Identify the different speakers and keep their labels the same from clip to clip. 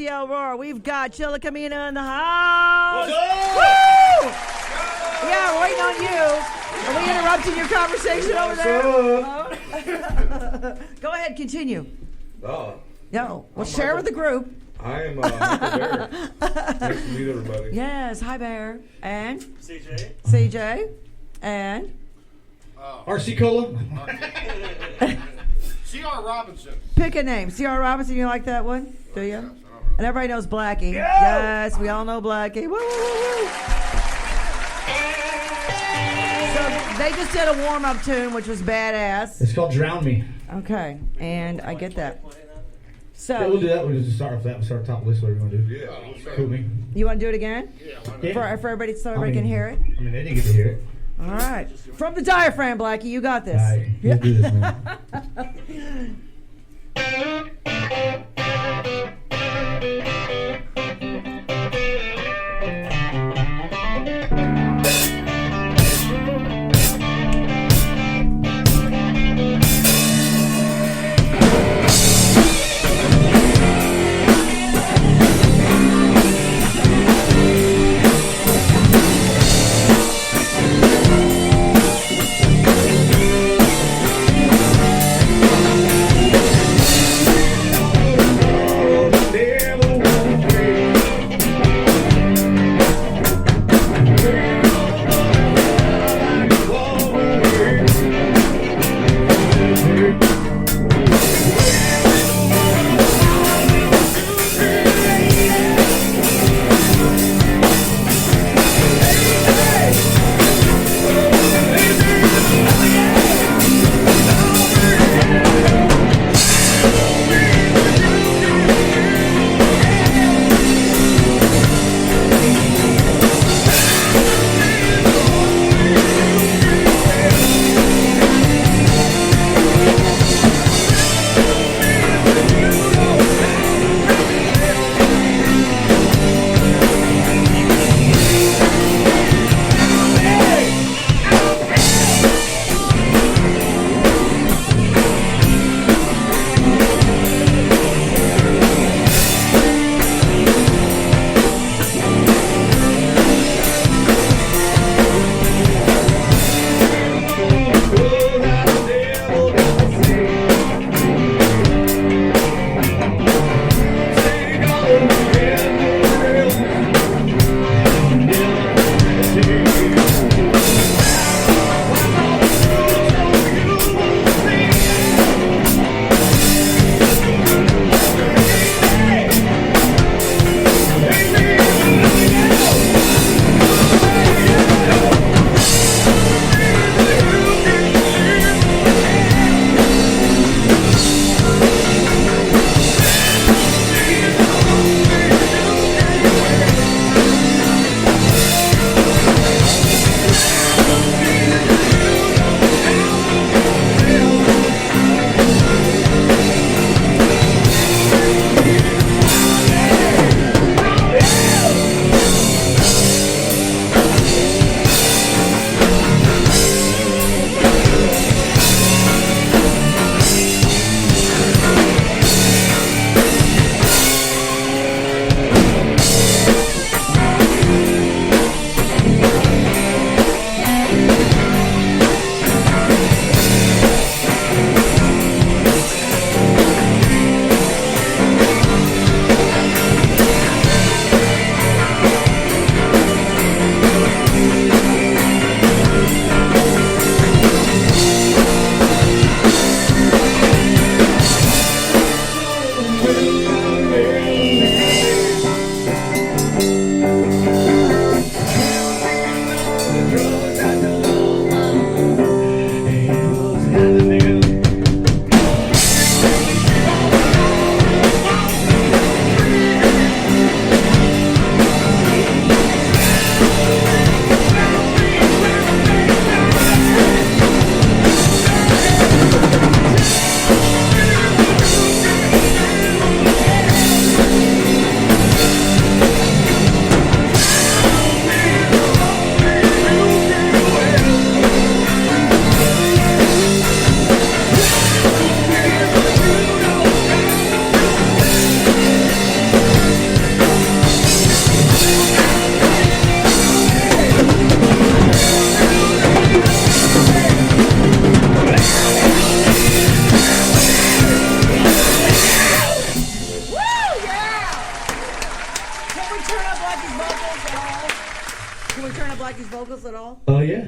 Speaker 1: ATL Roar. We've got Chillacamino in the house.
Speaker 2: Woo!
Speaker 1: Yeah, we're waiting on you. Are we interrupting your conversation over there? Go ahead, continue. No, well, share with the group.
Speaker 3: I am Michael Bear. Nice to meet everybody.
Speaker 1: Yes, hi Bear. And?
Speaker 2: CJ.
Speaker 1: CJ. And?
Speaker 4: RC Cola.
Speaker 5: C.R. Robinson.
Speaker 1: Pick a name. C.R. Robinson, you like that one? Do you?
Speaker 5: Yes,
Speaker 1: And everybody knows Blackie. Yes, we all know Blackie. Woo, woo, woo. So they just did a warm-up tune, which was badass.
Speaker 4: It's called Drown Me.
Speaker 1: Okay, and I get that.
Speaker 4: Yeah, we'll do
Speaker 1: So,
Speaker 4: that. We'll just start with that. We'll start top list. What are we going to do?
Speaker 3: Yeah.
Speaker 4: Cool me.
Speaker 1: you want to do it again?
Speaker 4: Yeah.
Speaker 1: For everybody, so everybody can hear it?
Speaker 4: I mean, they didn't get to hear it.
Speaker 1: All right. From the diaphragm, Blackie, you got this.
Speaker 4: All right. Let's do this, man.
Speaker 1: at all?
Speaker 4: Oh yeah.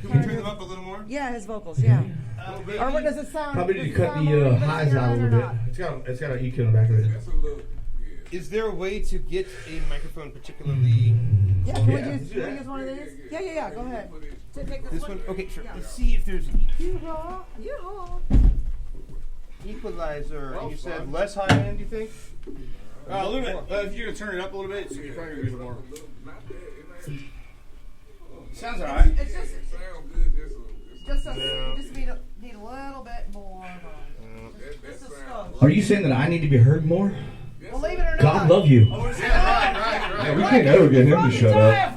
Speaker 2: Can we turn them up a little more?
Speaker 1: Yeah, his vocals. Yeah. Or what does it sound?
Speaker 4: Probably need to
Speaker 1: does it
Speaker 4: cut
Speaker 1: sound
Speaker 4: the
Speaker 1: more
Speaker 4: highs
Speaker 1: even
Speaker 4: out a
Speaker 1: or
Speaker 4: little bit.
Speaker 1: not?
Speaker 4: It's got an EQ in the back of it.
Speaker 2: Is there a way to get a microphone particularly...
Speaker 1: Yeah, can we use one of these? Yeah. Go ahead. Take
Speaker 2: This one? Okay, sure. Let's see if there's an equalizer. And you said less high end, you think?
Speaker 5: A little bit. If you're going to turn it up a little bit, so you're probably going to get more. Sounds alright.
Speaker 1: It's just need a little bit more. Just a skosh.
Speaker 4: Are you saying that I need to be heard more?
Speaker 1: Believe it or not.
Speaker 4: God love you.
Speaker 3: Yeah, we can't ever get him to shut up.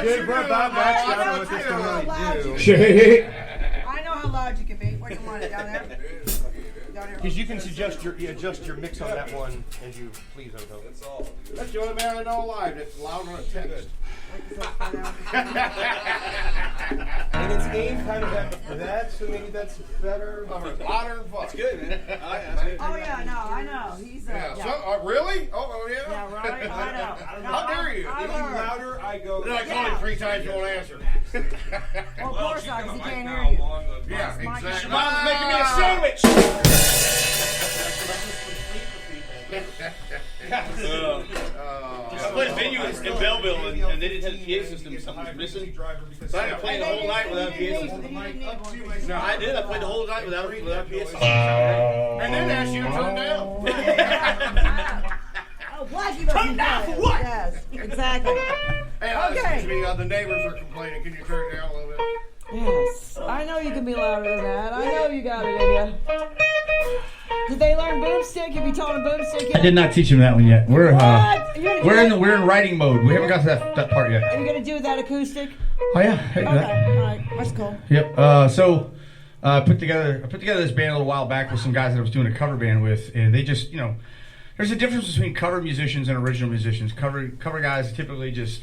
Speaker 2: Dude, we're about matched out on what this can really do.
Speaker 4: Shit.
Speaker 1: I know how loud you can be. Where do you want it? Down there? Down here.
Speaker 2: Because you can adjust your mix on that one as you please, Oto.
Speaker 5: That's the only man I know alive that's loud on a text.
Speaker 2: And it's aimed kind of at that, so maybe that's better.
Speaker 5: Louder than fuck. That's good, man.
Speaker 1: Oh yeah, no, I know. He's
Speaker 5: Yeah. So, really? Oh, yeah?
Speaker 1: Yeah, right. I know.
Speaker 5: How dare you?
Speaker 1: I
Speaker 2: The
Speaker 1: heard.
Speaker 2: louder I go,
Speaker 5: Then I call him 3 times, you won't answer.
Speaker 1: Well, of course not, because he can't hear you.
Speaker 5: Yeah, exactly.
Speaker 2: Mom's making me a sandwich.
Speaker 6: I played a venue in Belleville and they didn't have a PA system. Something was missing. So I had to play the whole night without a PA system. No, I did. I played the whole night without a PA system.
Speaker 5: And then ask you to turn down.
Speaker 1: Oh, Blackie must be
Speaker 6: down
Speaker 1: good.
Speaker 6: for what?
Speaker 1: Yes, exactly.
Speaker 5: Hey,
Speaker 1: Okay.
Speaker 5: excuse me, the neighbors are complaining. Can you turn it down a little bit?
Speaker 1: Yes, I know you can be louder than that. I know you got it in you. Did they learn boomstick? Have you taught them boomstick yet?
Speaker 4: I did not teach him that one yet. We're
Speaker 1: What? You're gonna do
Speaker 4: we're in writing mode. We haven't got to that part yet.
Speaker 1: Are you gonna do that acoustic?
Speaker 4: Oh yeah. I can do that.
Speaker 1: Okay, all right, that's cool.
Speaker 4: Yep. I put together this band a little while back with some guys that I was doing a cover band with, and they just, there's a difference between cover musicians and original musicians. Cover guys typically just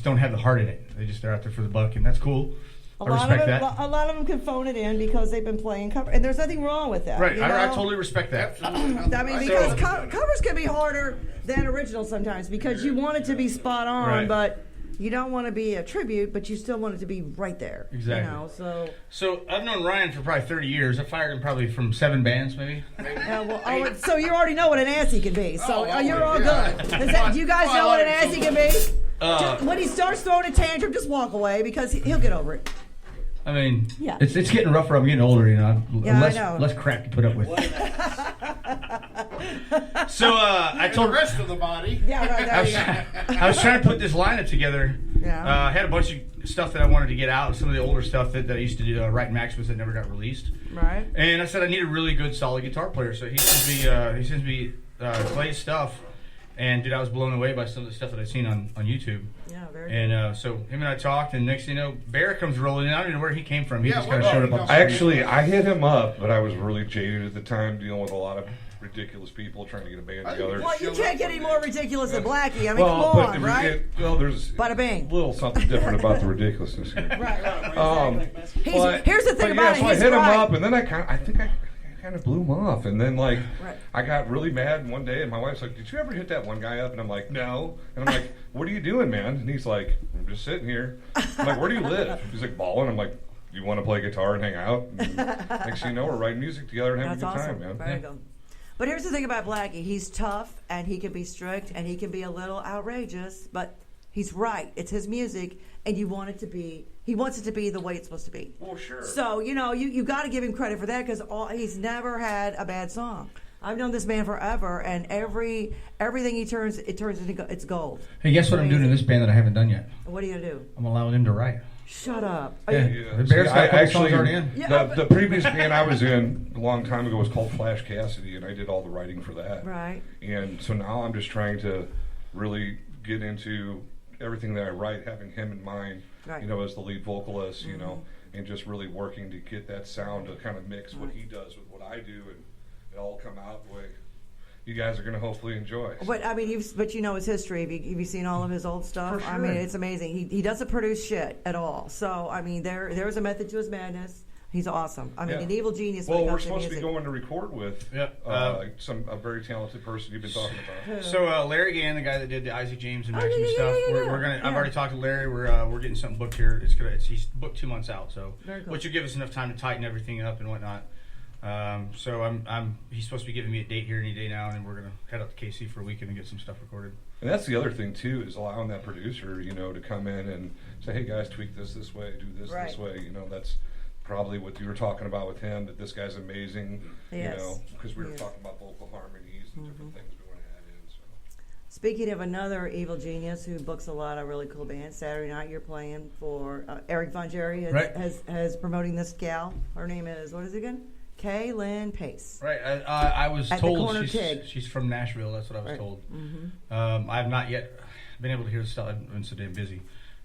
Speaker 4: don't have the heart in it. They're out there for the buck, and that's cool. I respect that.
Speaker 1: A lot of them can phone it in because they've been playing cover, and there's nothing wrong with that.
Speaker 4: Right.
Speaker 1: you
Speaker 4: I
Speaker 1: know?
Speaker 4: totally respect that.
Speaker 1: I mean, because covers can be harder than originals sometimes because you want it to be spot on,
Speaker 4: Right.
Speaker 1: but you don't want to be a tribute, but you still want it to be right there.
Speaker 4: Exactly. So I've known Ryan for probably 30 years. I fired him probably from 7 bands, maybe.
Speaker 1: So you already know what an assy can be. So you're all good. Do you guys know what an assy can be? When he starts throwing a tantrum, just walk away because he'll get over it.
Speaker 4: I mean,
Speaker 1: Yeah.
Speaker 4: it's getting rougher. I'm getting older,
Speaker 1: Yeah, I know.
Speaker 4: less crap to put up with. So I told
Speaker 5: The rest of the body.
Speaker 1: Yeah, right.
Speaker 4: I was trying to put this lineup together.
Speaker 1: Yeah.
Speaker 4: I had a bunch of stuff that I wanted to get out. Some of the older stuff that I used to do, write Maximus that never got released.
Speaker 1: Right.
Speaker 4: And I said I need a really good, solid guitar player. So he sends me Clay's stuff. And dude, I was blown away by some of the stuff that I'd seen on YouTube.
Speaker 1: Yeah, very
Speaker 4: And so him and I talked, and next thing you know, Bear comes rolling in. I don't even know where he came from. He
Speaker 5: Yeah,
Speaker 4: just kind of showed up on the street.
Speaker 3: Actually, I hit him up, but I was really jaded at the time, dealing with a lot of ridiculous people trying to get a band together.
Speaker 1: Well, you can't get any more ridiculous than Blackie. I mean,
Speaker 3: Well,
Speaker 1: come
Speaker 3: but
Speaker 1: on, right?
Speaker 3: There's
Speaker 1: Bada bing.
Speaker 3: a little something different about the ridiculousness here.
Speaker 1: Right.
Speaker 3: Here's
Speaker 1: the thing about it.
Speaker 3: So I
Speaker 1: He's
Speaker 3: hit him
Speaker 1: right.
Speaker 3: up, and then I think I kind of blew him off, and then
Speaker 1: Right.
Speaker 3: I got really mad one day, and my wife's like, "Did you ever hit that one guy up?" And I'm like, "No," and I'm like, "What are you doing, man?" And he's like, "I'm just sitting here." I'm like, "Where do you live?" He's like, "Balling." I'm like, "You want to play guitar and hang out?" And next thing you know, we're writing music together and having
Speaker 1: That's
Speaker 3: a good
Speaker 1: awesome.
Speaker 3: time, man.
Speaker 1: Very good. But here's the thing about Blackie. He's tough, and he can be strict, and he can be a little outrageous, but he's right. It's his music, and you want it to be, he wants it to be the way it's supposed to be.
Speaker 3: Well, sure.
Speaker 1: So, you got to give him credit for that because he's never had a bad song. I've known this man forever, and everything he turns, it turns into it's gold.
Speaker 4: Hey, guess what I'm doing in this band that I haven't done yet?
Speaker 1: What are you going to do?
Speaker 4: I'm allowing him to write.
Speaker 1: Shut up.
Speaker 4: Yeah.
Speaker 3: Yeah.
Speaker 4: The Bear's got a couple songs already in.
Speaker 3: The previous band I was in a long time ago was called Flash Cassidy, and I did all the writing for that.
Speaker 1: Right.
Speaker 3: And so now I'm just trying to really get into everything that I write, having him in mind,
Speaker 1: Right.
Speaker 3: as the lead vocalist, and just really working to get that sound to kind of mix what he does with what I do, and it all come out the way you guys are going to hopefully enjoy.
Speaker 1: But I mean, but you know his history. Have you seen all of his old stuff?
Speaker 3: For
Speaker 1: I mean,
Speaker 3: sure.
Speaker 1: it's amazing. He doesn't produce shit at all. So I mean, there's a method to his madness. He's awesome. I mean,
Speaker 3: Yeah.
Speaker 1: an evil genius. When
Speaker 3: Well,
Speaker 1: it
Speaker 3: we're
Speaker 1: comes
Speaker 3: supposed to be
Speaker 1: music.
Speaker 3: going to record with a very talented person you've been talking about.
Speaker 4: So Larry Gann, the guy that did the Isaac James and
Speaker 1: Oh,
Speaker 4: Maxim
Speaker 1: yeah, yeah,
Speaker 4: stuff,
Speaker 1: yeah,
Speaker 4: we're
Speaker 1: yeah.
Speaker 4: gonna.
Speaker 1: Yeah.
Speaker 4: I've already talked to Larry. We're getting something booked here. He's booked 2 months out, so
Speaker 1: Very cool.
Speaker 4: which will give us enough time to tighten everything up and whatnot. So he's supposed to be giving me a date here any day now, and then we're gonna head up to KC for a weekend and get some stuff recorded.
Speaker 3: And that's the other thing too, is allowing that producer, to come in and say, "Hey guys, tweak this way, do this
Speaker 1: Right.
Speaker 3: way." That's probably what you were talking about with him. That this guy's amazing.
Speaker 1: Yes.
Speaker 3: Because we were
Speaker 1: Yes.
Speaker 3: talking about vocal harmonies and different things we want to add in. So.
Speaker 1: Speaking of another evil genius who books a lot of really cool bands, Saturday night you're playing for Eric Von Jerry
Speaker 4: Right.
Speaker 1: has promoting this gal. Her name is, what is it again? Kaylin Pace.
Speaker 4: Right. I was
Speaker 1: At the
Speaker 4: told
Speaker 1: Corner Keg.
Speaker 4: she's from Nashville. That's what I was
Speaker 1: Right.
Speaker 4: told. I have not yet been able to hear the stuff. I've been so damn busy.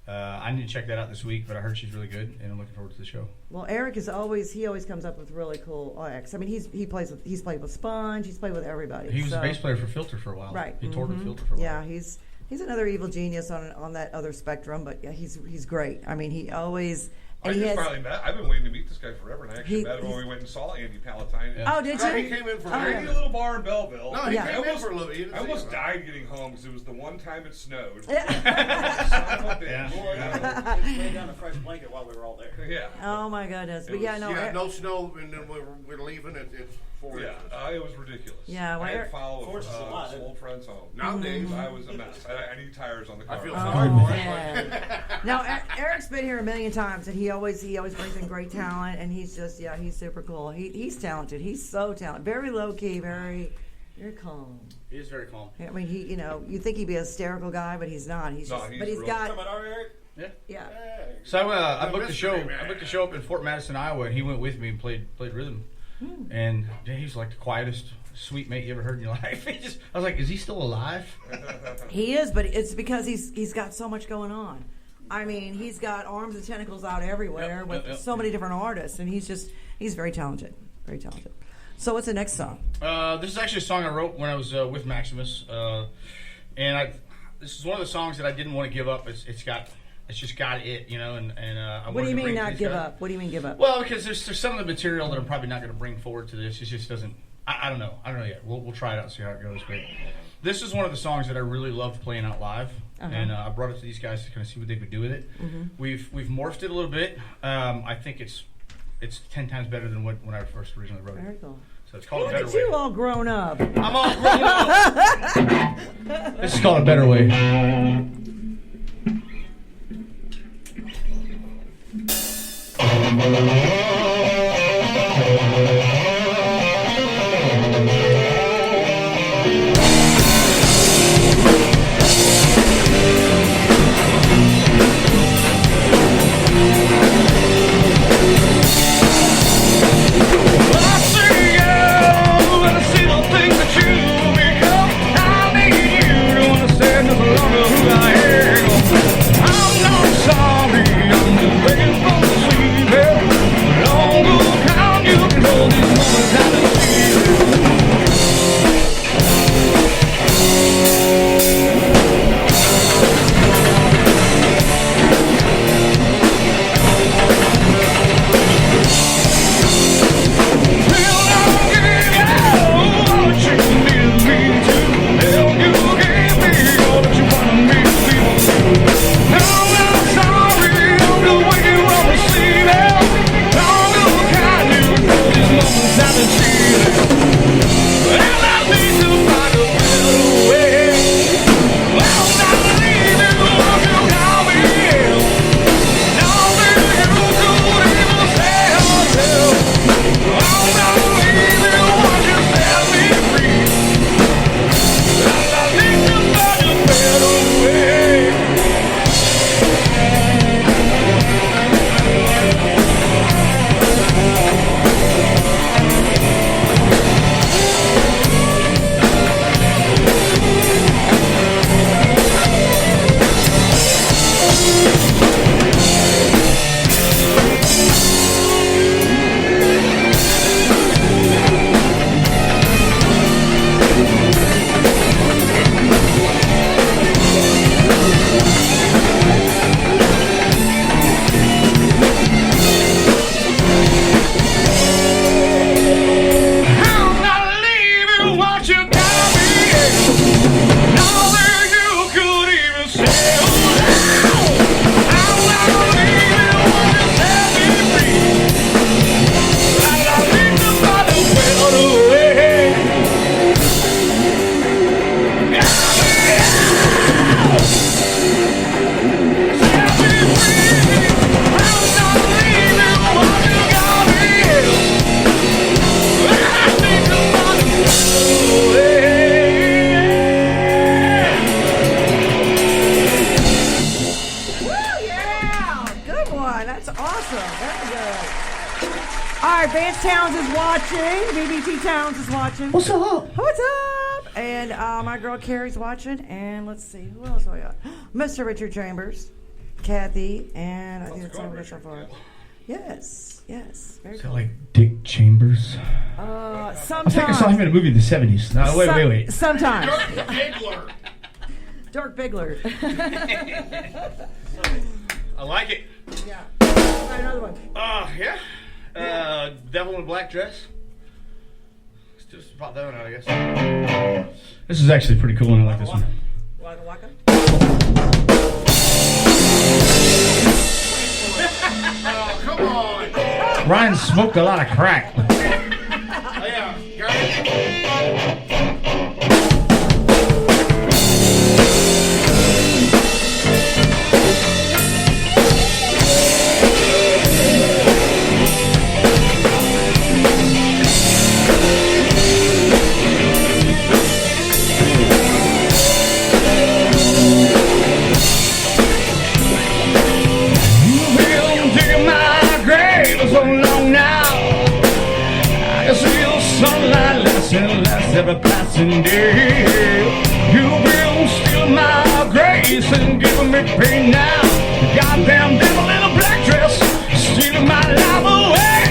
Speaker 4: I need to check that out this week, but I heard she's really good, and I'm looking forward to the show.
Speaker 1: Well, Eric is always comes up with really cool acts. I mean, he's played with Sponge, he's played with everybody.
Speaker 4: He was
Speaker 1: so,
Speaker 4: a bass player for Filter for a while.
Speaker 1: Right.
Speaker 4: He toured with
Speaker 1: mhm.
Speaker 4: Filter for a while.
Speaker 1: Yeah, he's another evil genius on that other spectrum, but yeah, he's great. I mean, he always and he has.
Speaker 3: I've been waiting to meet this guy forever, and I actually
Speaker 1: He-
Speaker 3: met him when we went and saw Andy Palatine.
Speaker 4: Yeah.
Speaker 1: Oh, did
Speaker 2: No,
Speaker 1: you?
Speaker 2: he came in for
Speaker 1: Oh,
Speaker 2: very
Speaker 3: Tiny
Speaker 1: yeah.
Speaker 3: little bar in Belleville.
Speaker 2: No, he
Speaker 1: Yeah.
Speaker 2: came in for a little. You didn't
Speaker 3: I
Speaker 2: see
Speaker 3: almost
Speaker 2: him.
Speaker 3: died getting home because it was the one time it snowed.
Speaker 1: Yeah.
Speaker 3: Son of a bitch.
Speaker 4: Yeah.
Speaker 6: Just laid down a fresh blanket while we were all there.
Speaker 3: Yeah.
Speaker 1: Oh my goodness! But
Speaker 3: It
Speaker 1: yeah,
Speaker 3: was-
Speaker 1: no.
Speaker 2: Yeah, no snow, and then we're leaving. It's 4
Speaker 3: Yeah,
Speaker 2: inches.
Speaker 3: it was ridiculous.
Speaker 1: Yeah, well,
Speaker 3: I had
Speaker 1: Eric-
Speaker 3: to follow
Speaker 6: Force is a lot,
Speaker 3: some
Speaker 6: isn't
Speaker 3: old friends home.
Speaker 2: Nowadays,
Speaker 3: I was a mess. I need tires on the car.
Speaker 2: I feel
Speaker 1: Oh,
Speaker 2: sorry for him.
Speaker 1: man. Now Eric's been here a million times, and he always brings in great talent, and he's just he's super cool. He's talented. He's so talented. Very low key, very calm.
Speaker 6: He is very calm.
Speaker 1: I mean, you think he'd be a hysterical guy, but he's not. He's
Speaker 3: No,
Speaker 1: just,
Speaker 3: he's
Speaker 1: but he's
Speaker 3: real.
Speaker 1: got
Speaker 6: Talking about our Eric?
Speaker 1: yeah.
Speaker 4: So I booked the show.
Speaker 2: mystery man.
Speaker 4: I booked the show up in Fort Madison, Iowa, and he went with me and played rhythm. And yeah, he's like the quietest, sweet mate you ever heard in your life. I was like, is he still alive?
Speaker 1: He is, but it's because he's got so much going on. I mean, he's got arms and tentacles out everywhere with so many different artists, and he's very talented, very talented. So what's the next song?
Speaker 4: This is actually a song I wrote when I was with Maximus, and this is one of the songs that I didn't want to give up. It's just got it, and I
Speaker 1: What do you
Speaker 4: wanted to
Speaker 1: mean
Speaker 4: bring
Speaker 1: not
Speaker 4: these
Speaker 1: give
Speaker 4: guys-
Speaker 1: up? What do you mean give up?
Speaker 4: Well, because there's some of the material that I'm probably not going to bring forward to this. It just doesn't. I don't know. I don't know yet. We'll try it out and see how it goes. But this is one of the songs that I really loved playing out live, and I brought it to these guys to kind of see what they could do with it. We've morphed it a little bit. I think it's 10 times better than when I first originally wrote
Speaker 1: Very
Speaker 4: it.
Speaker 1: cool.
Speaker 4: So it's called
Speaker 1: Look
Speaker 4: A Better
Speaker 1: at
Speaker 4: Way.
Speaker 1: you all grown up.
Speaker 4: I'm all grown up. This is called A Better Way.
Speaker 7: I'm not sorry, I'm just begging for the sleep.
Speaker 1: All right, Vance Towns is watching. BBT Towns is watching.
Speaker 4: What's up?
Speaker 1: What's up? And my girl Carrie's watching. And let's see, who else we got? Mr. Richard Chambers, Kathy, and I think that's all we got so far. Yes, yes. Very
Speaker 4: Is
Speaker 1: cool.
Speaker 4: that like Dick Chambers?
Speaker 1: Sometimes.
Speaker 4: I think I saw him in a movie in the 70s. No, wait.
Speaker 1: Sometimes.
Speaker 6: Bigler.
Speaker 1: Dirk Bigler.
Speaker 6: I like it.
Speaker 1: Yeah. All right, another one.
Speaker 6: Yeah. Devil in a Black Dress. Let's just pop that one out, I guess.
Speaker 4: This is actually pretty cool, and I like this one.
Speaker 1: Waka Waka.
Speaker 6: Oh, come on.
Speaker 4: Ryan smoked a lot of crack.
Speaker 6: Oh, yeah. Got it.
Speaker 4: Every passing day, you've been stealing my grace and giving me pain now. Goddamn devil in a black dress, stealing my life away.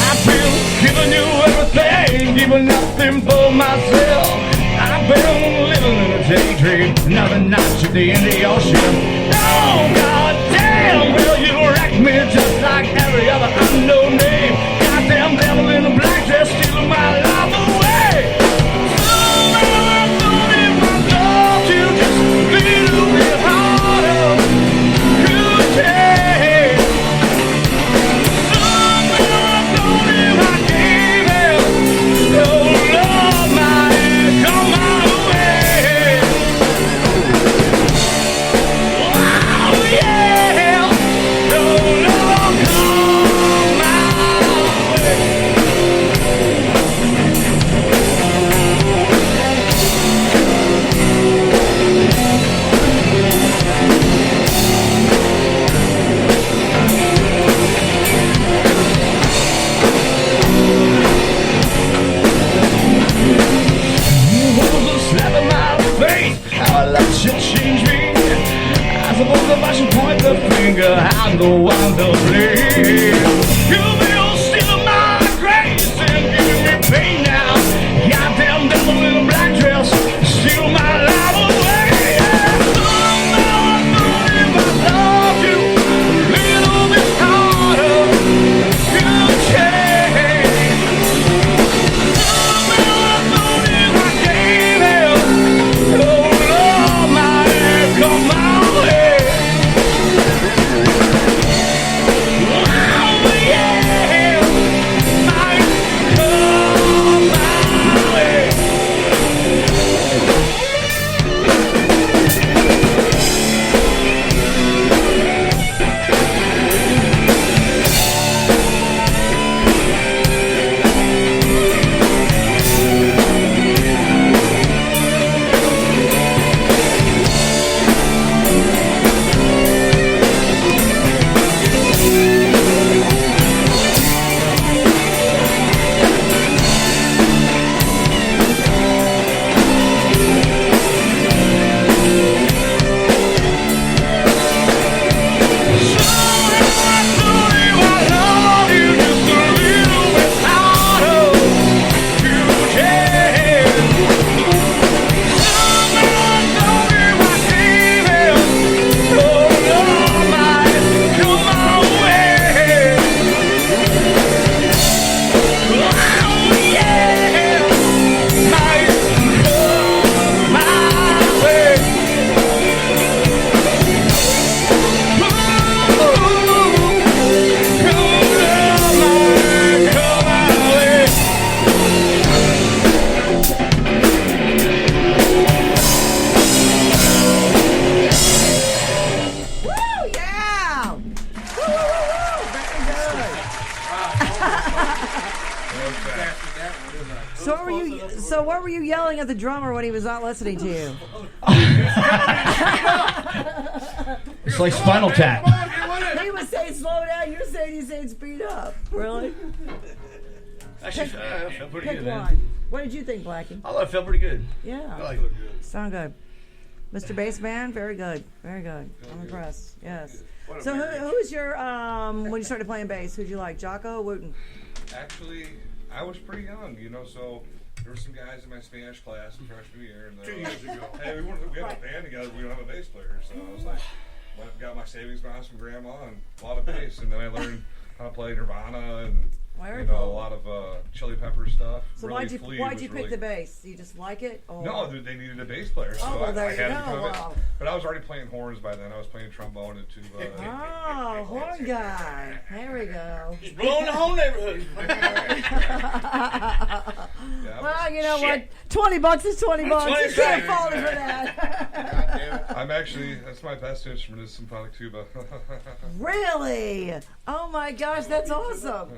Speaker 4: I've been giving you everything, giving nothing for myself. I've been living in a daydream, another night to the end of your shift. Oh, goddamn, well, you wrecked me just like every other unknown name. Goddamn devil in a black dress, stealing my life away. Somehow I thought if I loved you just a little bit harder, you'd change. Somehow I thought if I gave him your love, my come on. I'm the one to blame. You will steal my grace and give me pain now. Goddamn devil in a black dress, steal my life away. Somehow I thought if I loved you a little bit harder, you'd change. Somehow I thought if I gave him your love, my come my way. Wow.
Speaker 1: were you yelling at the drummer when he was not listening to you?
Speaker 4: It's like Spinal Tap.
Speaker 1: He was saying slow down. You're saying he's saying speed up. Really?
Speaker 4: Actually, I felt pretty
Speaker 1: Pick
Speaker 4: good, man.
Speaker 1: one. What did you think, Blackie?
Speaker 4: I felt pretty good. I
Speaker 1: Yeah.
Speaker 4: like it.
Speaker 1: Sound good. Mr. Bassman, very good. Very good. I'm impressed. Yes. So who's your, when you started playing bass, who'd you like, Jocko or Wooten?
Speaker 3: Actually, I was pretty young, you know, so there were some guys in my Spanish class in freshman year, and
Speaker 2: 2 years ago.
Speaker 3: hey, we have a band together, we don't have a bass player, so I was like, went and got my savings bonds from grandma and bought a bass, and then I learned how to play Nirvana and
Speaker 1: Very
Speaker 3: you know,
Speaker 1: cool.
Speaker 3: a lot of Chili Pepper stuff.
Speaker 1: So
Speaker 3: Really
Speaker 1: why'd you pick the bass? You just like it? Or?
Speaker 3: No, they needed a bass player, so
Speaker 1: Oh, well, there
Speaker 3: I
Speaker 1: you
Speaker 3: had
Speaker 1: go.
Speaker 3: to become it.
Speaker 1: Wow.
Speaker 3: But I was already playing horns by then. I was playing trombone and tuba.
Speaker 1: Oh, horn guy. There we go.
Speaker 6: Just blowing the whole neighborhood.
Speaker 3: Yeah,
Speaker 1: Well, you know what? $20 is $20. You can't fault him for that.
Speaker 3: I'm actually, that's my best instrument is symphonic tuba.
Speaker 1: Really? Oh my gosh, that's awesome.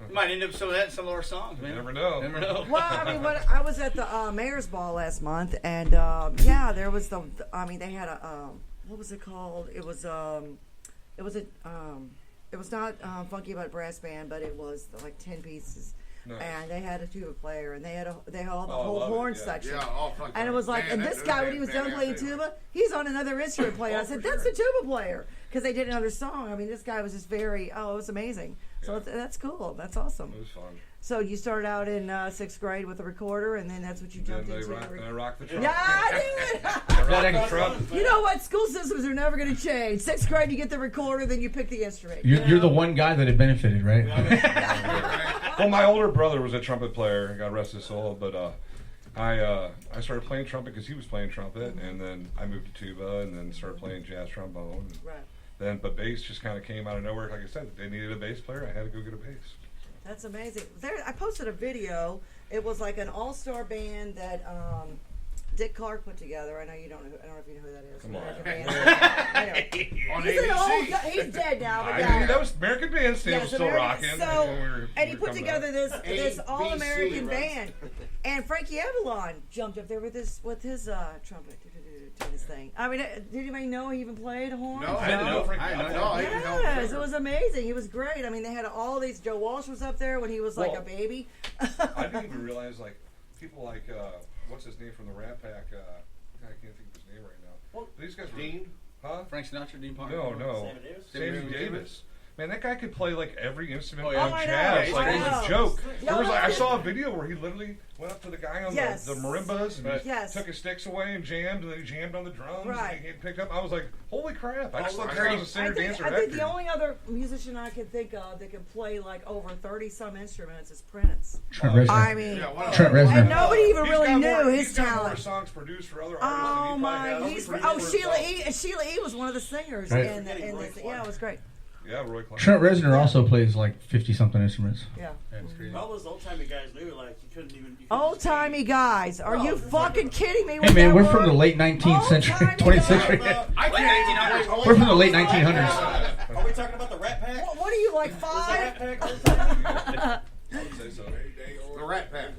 Speaker 6: You might end up some of that in some of our songs, man.
Speaker 3: Never know.
Speaker 6: Never know.
Speaker 1: Well, I mean, I was at the mayor's ball last month, and yeah, there was I mean, they had a what was it called? It was not Funky Butt Brass Band, but it was like 10 pieces.
Speaker 3: Nice.
Speaker 1: And they had a tuba player, and they had all the
Speaker 3: Oh, I
Speaker 1: whole
Speaker 3: love it,
Speaker 1: horn
Speaker 3: yeah.
Speaker 1: section.
Speaker 2: Yeah, all fucking.
Speaker 1: And it was like,
Speaker 2: Man,
Speaker 1: and
Speaker 2: that-
Speaker 1: this guy, when
Speaker 2: that-
Speaker 1: he was
Speaker 2: that-
Speaker 1: done
Speaker 2: that-
Speaker 1: playing
Speaker 2: that-
Speaker 1: tuba, he's on another instrument player. I
Speaker 2: Oh,
Speaker 1: said,
Speaker 2: for
Speaker 1: that's
Speaker 2: sure.
Speaker 1: the tuba player. Because they did another song. I mean, this guy was just very, it was amazing. So
Speaker 3: Yeah.
Speaker 1: that's cool. That's awesome.
Speaker 3: It was fun.
Speaker 1: So you started out in 6th grade with a recorder, and then that's what you
Speaker 3: Then
Speaker 1: jumped into.
Speaker 3: I rocked the truck.
Speaker 1: Yeah, I knew it.
Speaker 3: I rocked the truck.
Speaker 1: You know what? School systems are never going to change. 6th grade, you get the recorder, then you pick the instrument.
Speaker 4: You're the one guy that it benefited, right?
Speaker 3: Well, my older brother was a trumpet player. God rest his soul. But I started playing trumpet because he was playing trumpet, and then I moved to tuba, and then started playing jazz trombone.
Speaker 1: Right.
Speaker 3: But bass just kind of came out of nowhere. Like I said, they needed a bass player. I had to go get a bass.
Speaker 1: That's amazing. I posted a video. It was like an all-star band that Dick Clark put together. I know you don't know. I don't know if you know who that is.
Speaker 3: Come on.
Speaker 1: American band. I know.
Speaker 2: On
Speaker 1: He's an old
Speaker 2: ABC.
Speaker 1: guy. He's dead now. But
Speaker 3: I
Speaker 1: yeah.
Speaker 3: mean, that was American Bandstand was
Speaker 1: Yes,
Speaker 3: still
Speaker 1: American-
Speaker 3: rocking.
Speaker 1: So,
Speaker 3: when we were
Speaker 1: and he put
Speaker 3: coming
Speaker 1: together
Speaker 3: up.
Speaker 1: this
Speaker 2: ABC,
Speaker 1: all-American
Speaker 2: right?
Speaker 1: band, and Frankie Avalon jumped up there with his trumpet, doing his thing. I mean, did anybody know he even played a horn?
Speaker 2: No,
Speaker 3: I didn't know Frankie
Speaker 2: I
Speaker 3: Avalon.
Speaker 2: know. I didn't know.
Speaker 1: Yes, it was amazing. He was great. I mean, they had all these. Joe Walsh was up there when he was like
Speaker 3: Well,
Speaker 1: a baby.
Speaker 3: I didn't even realize like people like what's his name from the Rat Pack. I can't think of his name right now.
Speaker 6: Well,
Speaker 3: These guys were,
Speaker 2: Dean?
Speaker 3: huh?
Speaker 6: Frank Sinatra, Dean Parker.
Speaker 3: No.
Speaker 6: Sammy Davis?
Speaker 3: Sammy Davis. Man, that guy could play like every instrument
Speaker 6: Oh, yeah.
Speaker 3: on
Speaker 1: Oh, I know.
Speaker 3: jazz.
Speaker 6: Yeah,
Speaker 3: Like it
Speaker 1: I
Speaker 3: was
Speaker 1: know.
Speaker 3: a joke.
Speaker 1: No,
Speaker 3: There was like, I
Speaker 1: no.
Speaker 3: saw a video where he literally went up to the guy on
Speaker 1: Yes.
Speaker 3: the marimbas and he
Speaker 1: Yes.
Speaker 3: took his sticks away and jammed, and then he jammed on the drums.
Speaker 1: Right.
Speaker 3: And he picked up. I was like, holy crap! I just
Speaker 2: Oh,
Speaker 3: thought
Speaker 2: I
Speaker 3: that was a
Speaker 2: think-
Speaker 3: singer dancer
Speaker 1: I think
Speaker 3: actor.
Speaker 1: the only other musician I can think of that can play like over 30-some instruments is Prince.
Speaker 4: Trent Reznor.
Speaker 1: I mean,
Speaker 2: Yeah, what
Speaker 4: Trent
Speaker 1: and
Speaker 4: Reznor.
Speaker 1: nobody even
Speaker 3: He's
Speaker 1: really
Speaker 3: got
Speaker 1: knew
Speaker 3: more,
Speaker 1: his
Speaker 3: he's got more
Speaker 1: talent.
Speaker 3: songs produced for other artists
Speaker 1: Oh
Speaker 3: than he
Speaker 1: my!
Speaker 3: probably
Speaker 1: He's,
Speaker 3: has.
Speaker 1: oh, Sheila E was one of the singers
Speaker 4: Right.
Speaker 1: in this. Yeah, it was great.
Speaker 3: Yeah, Roy Clark.
Speaker 4: Trent Reznor also plays like 50-something instruments.
Speaker 1: Yeah.
Speaker 6: That's crazy.
Speaker 7: All those old timey guys knew, like you couldn't even. You couldn't
Speaker 1: Old timey guys, are you fucking kidding me?
Speaker 4: Hey
Speaker 1: with
Speaker 4: man,
Speaker 1: that
Speaker 4: we're from
Speaker 1: word?
Speaker 4: the late 19th century,
Speaker 1: Old-timey
Speaker 4: 20th
Speaker 1: guys.
Speaker 4: century.
Speaker 2: I can't.
Speaker 4: We're from the late 1900s.
Speaker 7: Are we talking about the Rat Pack?
Speaker 1: What are you like
Speaker 7: Was the Rat
Speaker 1: 5?
Speaker 7: Pack old timey?
Speaker 3: I would say so.
Speaker 2: The Rat Pack.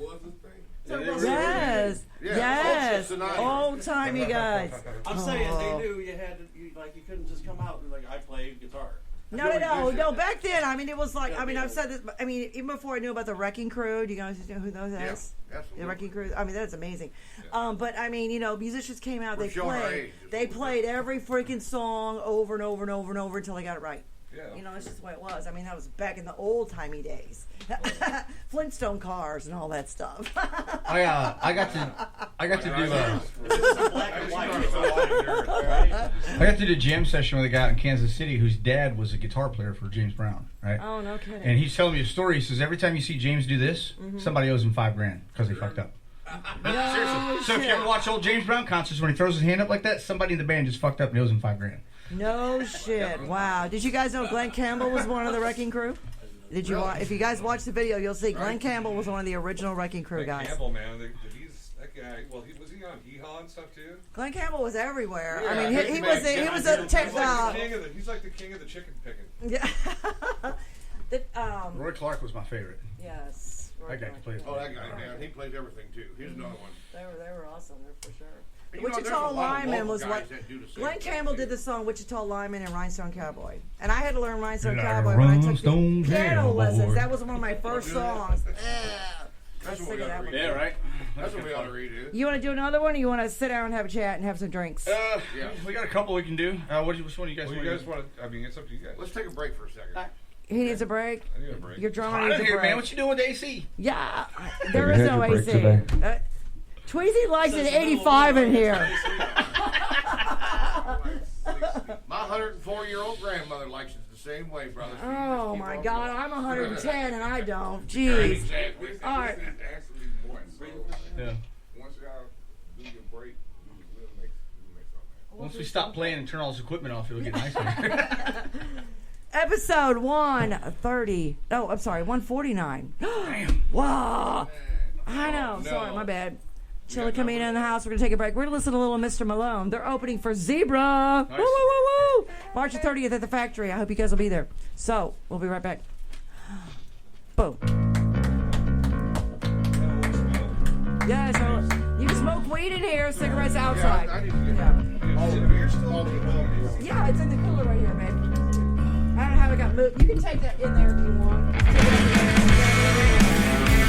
Speaker 1: Yes,
Speaker 2: Yeah,
Speaker 1: yes,
Speaker 2: folks, it's
Speaker 1: old timey guys.
Speaker 7: I'm saying
Speaker 1: Oh.
Speaker 7: they knew you had to, you couldn't just come out and like I play guitar.
Speaker 1: No. Back then, I mean, it was like, I mean, I've said this. I mean, even before I knew about the Wrecking Crew, do you guys know who those
Speaker 2: Yeah,
Speaker 1: is?
Speaker 2: absolutely.
Speaker 1: The Wrecking Crew. I mean, that's amazing. But I mean, musicians came out.
Speaker 2: We're
Speaker 1: They
Speaker 2: showing our
Speaker 1: played.
Speaker 2: age.
Speaker 1: They played every freaking song over and over and over and over until they got it right.
Speaker 3: Yeah.
Speaker 1: It's just the way it was. I mean, that was back in the old timey days. Flintstone cars and all that stuff.
Speaker 4: I got to do
Speaker 7: Black and white. Right?
Speaker 4: I got to do a jam session with a guy out in Kansas City whose dad was a guitar player for James Brown, right?
Speaker 1: Oh, no kidding.
Speaker 4: And he's telling me a story. He says every time you see James do this, somebody owes him $5,000 because they fucked up. Seriously. So if you ever watch old James Brown concerts, when he throws his hand up like that, somebody in the band just fucked up and he owes him $5,000.
Speaker 1: No shit. Wow. Did you guys know Glenn Campbell was one of the Wrecking Crew? Did you? If you guys watch the video, you'll see Glenn Campbell was one of the original Wrecking Crew guys.
Speaker 3: Campbell, man, he's that guy. Well, was he on Hee Haw and stuff too?
Speaker 1: Glenn Campbell was everywhere.
Speaker 3: Yeah,
Speaker 1: I mean, he was a
Speaker 3: He's like the king of the chicken picking.
Speaker 1: yeah.
Speaker 4: Roy Clark was my favorite.
Speaker 1: Yes.
Speaker 4: That guy plays.
Speaker 2: Oh, that guy, man, he plays everything too. He's another one.
Speaker 1: awesome. They're for sure.
Speaker 6: You know, there's a
Speaker 1: Wichita
Speaker 6: lot of
Speaker 1: Lineman
Speaker 6: local
Speaker 1: was
Speaker 6: guys
Speaker 1: what
Speaker 6: that do the same
Speaker 1: Glenn
Speaker 6: thing,
Speaker 1: Campbell
Speaker 6: too.
Speaker 1: did the song Wichita Lineman and Rhinestone Cowboy, and I had to learn Rhinestone
Speaker 4: Like a
Speaker 1: Cowboy when I took
Speaker 4: rhinestone
Speaker 1: the piano
Speaker 4: cowboy.
Speaker 1: lessons. That was one of my first songs.
Speaker 2: That's what we
Speaker 1: figured
Speaker 2: ought
Speaker 1: that
Speaker 2: to
Speaker 1: one.
Speaker 2: read.
Speaker 6: Yeah, right.
Speaker 2: That's what we ought to redo.
Speaker 1: You want to do another one, or you want to sit down and have a chat and have some drinks?
Speaker 2: Yeah.
Speaker 4: We got a couple we can do. Which one do you guys
Speaker 3: Well,
Speaker 4: want
Speaker 3: you
Speaker 4: to
Speaker 3: guys
Speaker 4: do?
Speaker 3: want to? I mean, it's up to you guys.
Speaker 2: Let's take a break for a second.
Speaker 1: He needs a break.
Speaker 3: I need a break.
Speaker 1: Your drummer
Speaker 4: Hot
Speaker 1: needs
Speaker 4: in
Speaker 1: a
Speaker 4: here,
Speaker 1: break.
Speaker 4: man. What you doing with the AC?
Speaker 1: Yeah, there
Speaker 3: Have
Speaker 1: is
Speaker 3: you had
Speaker 1: no
Speaker 3: your break
Speaker 1: AC.
Speaker 3: today?
Speaker 1: Tweezy likes an 85 in here.
Speaker 2: My 104-year-old grandmother likes it the same way, brother. So you just
Speaker 1: Oh
Speaker 2: keep
Speaker 1: my
Speaker 2: on
Speaker 1: God,
Speaker 2: going.
Speaker 1: I'm 110 and I don't. Jeez.
Speaker 2: Exactly.
Speaker 1: All right.
Speaker 8: Actually,
Speaker 4: Yeah.
Speaker 8: once y'all do your break, we'll make something.
Speaker 4: Once we stop playing and turn all this equipment off, it'll get nicer.
Speaker 1: Episode 130. Oh, I'm sorry, 149.
Speaker 4: Damn.
Speaker 1: Wow. I know. Sorry, my bad. Chillacamino in the house. We're going to take a break. We're going to listen to Little Mr. Malone. They're opening for Zebra. Woo, woo, woo, woo. March the 30th at the factory. I hope you guys will be there. So, we'll be right back. Boom. Yeah, so you can smoke weed in here, cigarettes outside.
Speaker 2: I need to get
Speaker 1: Yeah.
Speaker 2: all the beer still.
Speaker 1: Yeah, it's in the cooler right here, babe. I don't know how it got moved. You can take that in there if you want. Take it over there.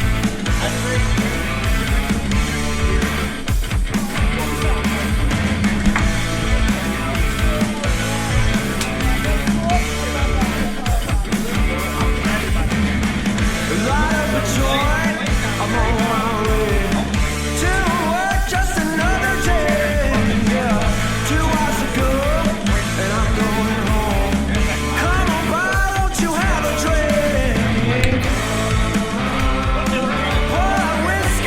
Speaker 9: Whiskey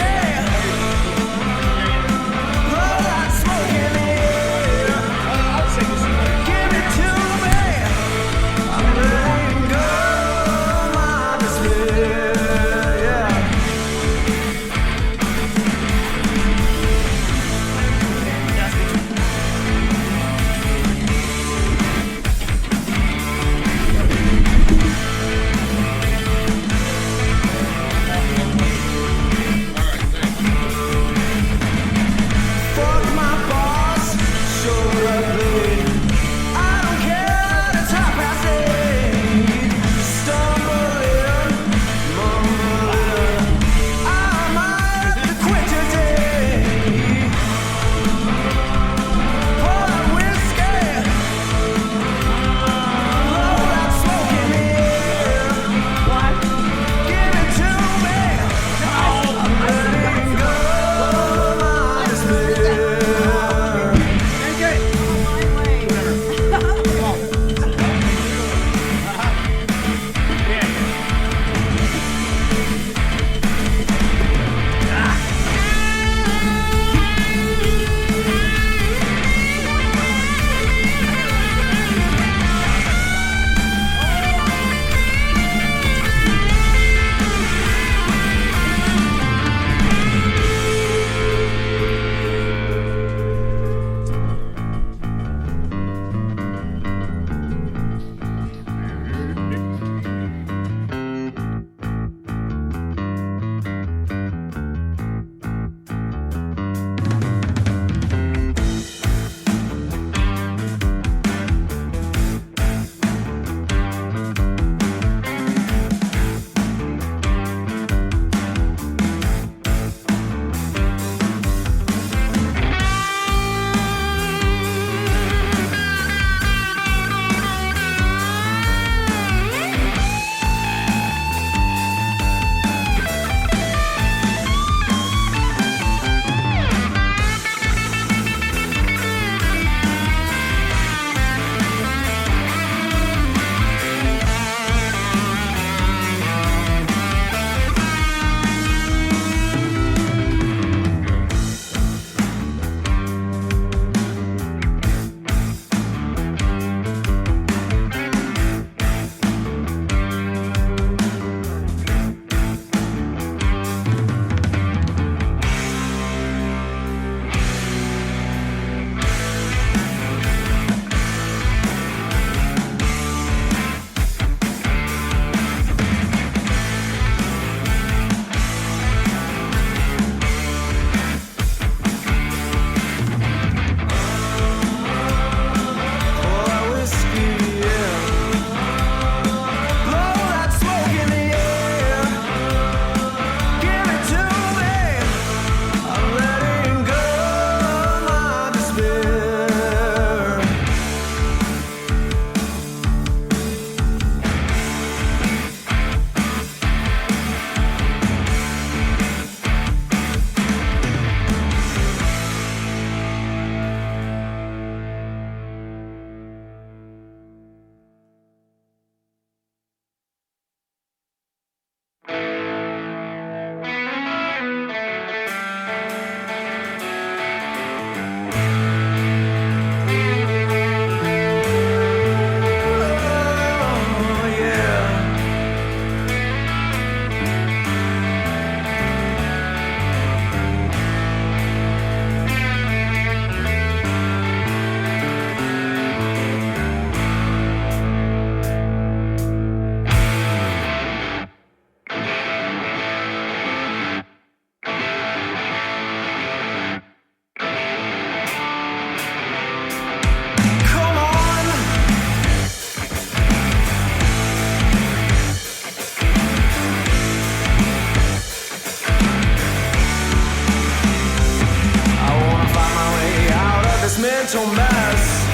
Speaker 9: mental mess.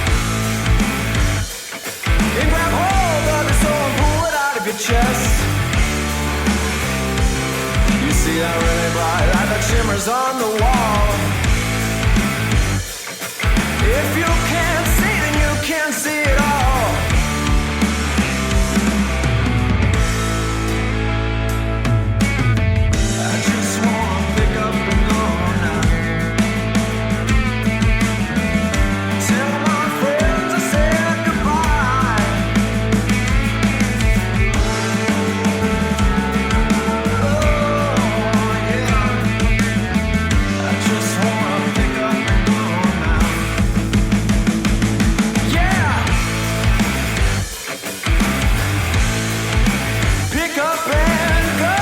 Speaker 9: And grab hold of your soul and pull it out of your chest. You see that really bright light that shimmers on the wall. If you can't see, then you can't see it all. I just wanna pick up and go now. Tell my friends I said goodbye. Oh yeah, I just wanna pick up and go now. Yeah, pick up and go.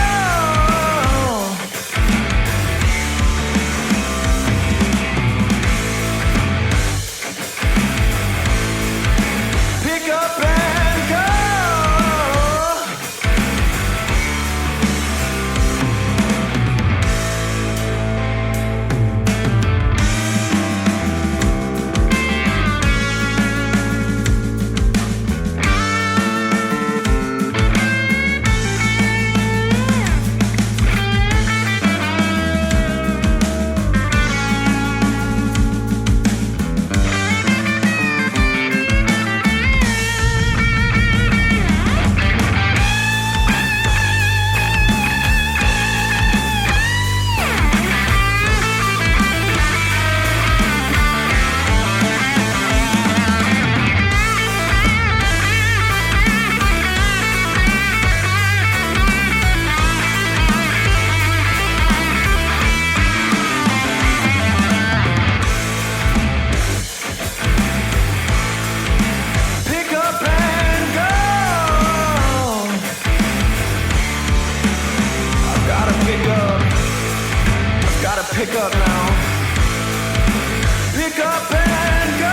Speaker 9: Pick up and go. Pick up and go. I've gotta pick up. I've gotta pick up now. Pick up and go.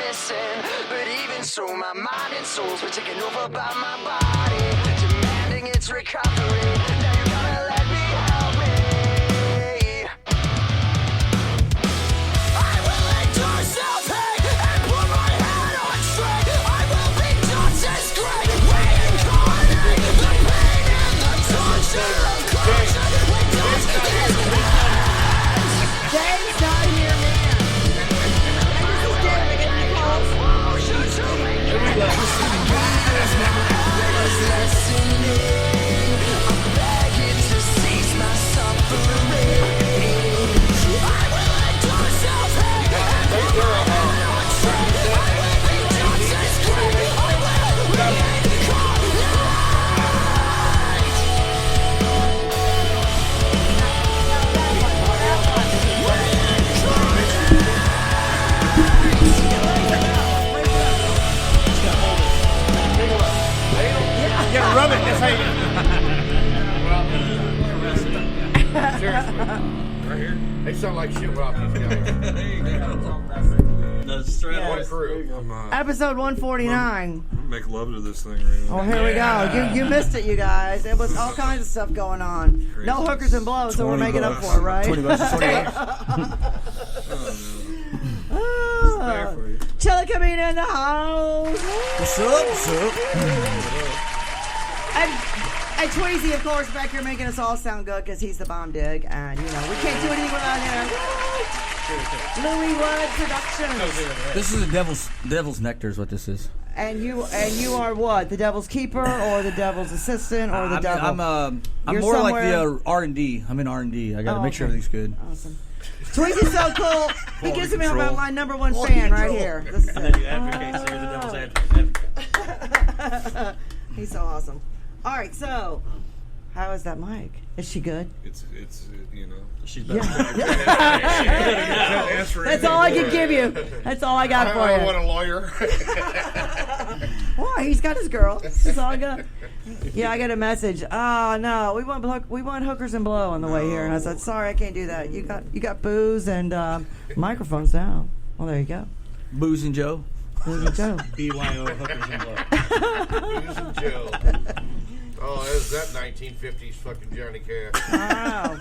Speaker 9: listen. But even so, my mind and soul's been taken over by my body, demanding its recovery. Now you're gonna let me help me. I will endure self-hate and put my head on straight. I will be just as great, reincarnate the pain and the torture of caution. When justice is
Speaker 1: Dave's not here, man. And this is Dave again, calls.
Speaker 9: I'm begging to cease my suffering. I will endure self-hate and put my head on straight. I will be just as great. I will reincarnate.
Speaker 5: You gotta rub it. That's how you. Seriously.
Speaker 8: Right here. They sound like shit without these guys.
Speaker 7: The straight
Speaker 1: Yes.
Speaker 8: One crew.
Speaker 3: I'm
Speaker 1: Episode 149.
Speaker 3: make love to this thing right now.
Speaker 1: Oh, here we go. You missed it, you guys. It was all kinds of stuff going on. No hookers and blows, so we're making up for it, right?
Speaker 4: 20 bucks is 20 bucks.
Speaker 1: Ah, Chillacamino in the house.
Speaker 4: What's up? What's up?
Speaker 1: And Tweezy, of course, back here making us all sound good because he's the bomb dig. And, you know, we can't do anything without him. Louis Wood Productions.
Speaker 10: This is a devil's nectar is what this is.
Speaker 1: And you are what? The devil's keeper or the devil's assistant or the devil?
Speaker 10: I'm
Speaker 1: You're
Speaker 10: more like
Speaker 1: somewhere-
Speaker 10: the R&D. I'm in R&D. I got to make sure
Speaker 1: okay.
Speaker 10: everything's good.
Speaker 1: Awesome. Tweezy's so cool. He gives me
Speaker 10: control.
Speaker 1: about my number one fan right here. This is
Speaker 7: And then
Speaker 1: it.
Speaker 7: you advocate, so you're the devil's advocate.
Speaker 1: He's so awesome. All right, so how is that mic? Is she good?
Speaker 3: It's you know.
Speaker 7: She's better.
Speaker 1: That's all I can give you. That's all I got for
Speaker 8: I
Speaker 1: you.
Speaker 8: want a lawyer.
Speaker 1: Why? He's got his girl. That's all I got. Yeah, I got a message. Oh no, we want hookers and blow on the way here. And I said, sorry, I can't do that. You got booze and microphones down. Well, there you go.
Speaker 10: Booze and Joe.
Speaker 1: Booze and Joe.
Speaker 7: BYO hookers and blow.
Speaker 8: Booze and Joe. Oh, is that 1950s fucking Johnny Cash?
Speaker 1: Wow.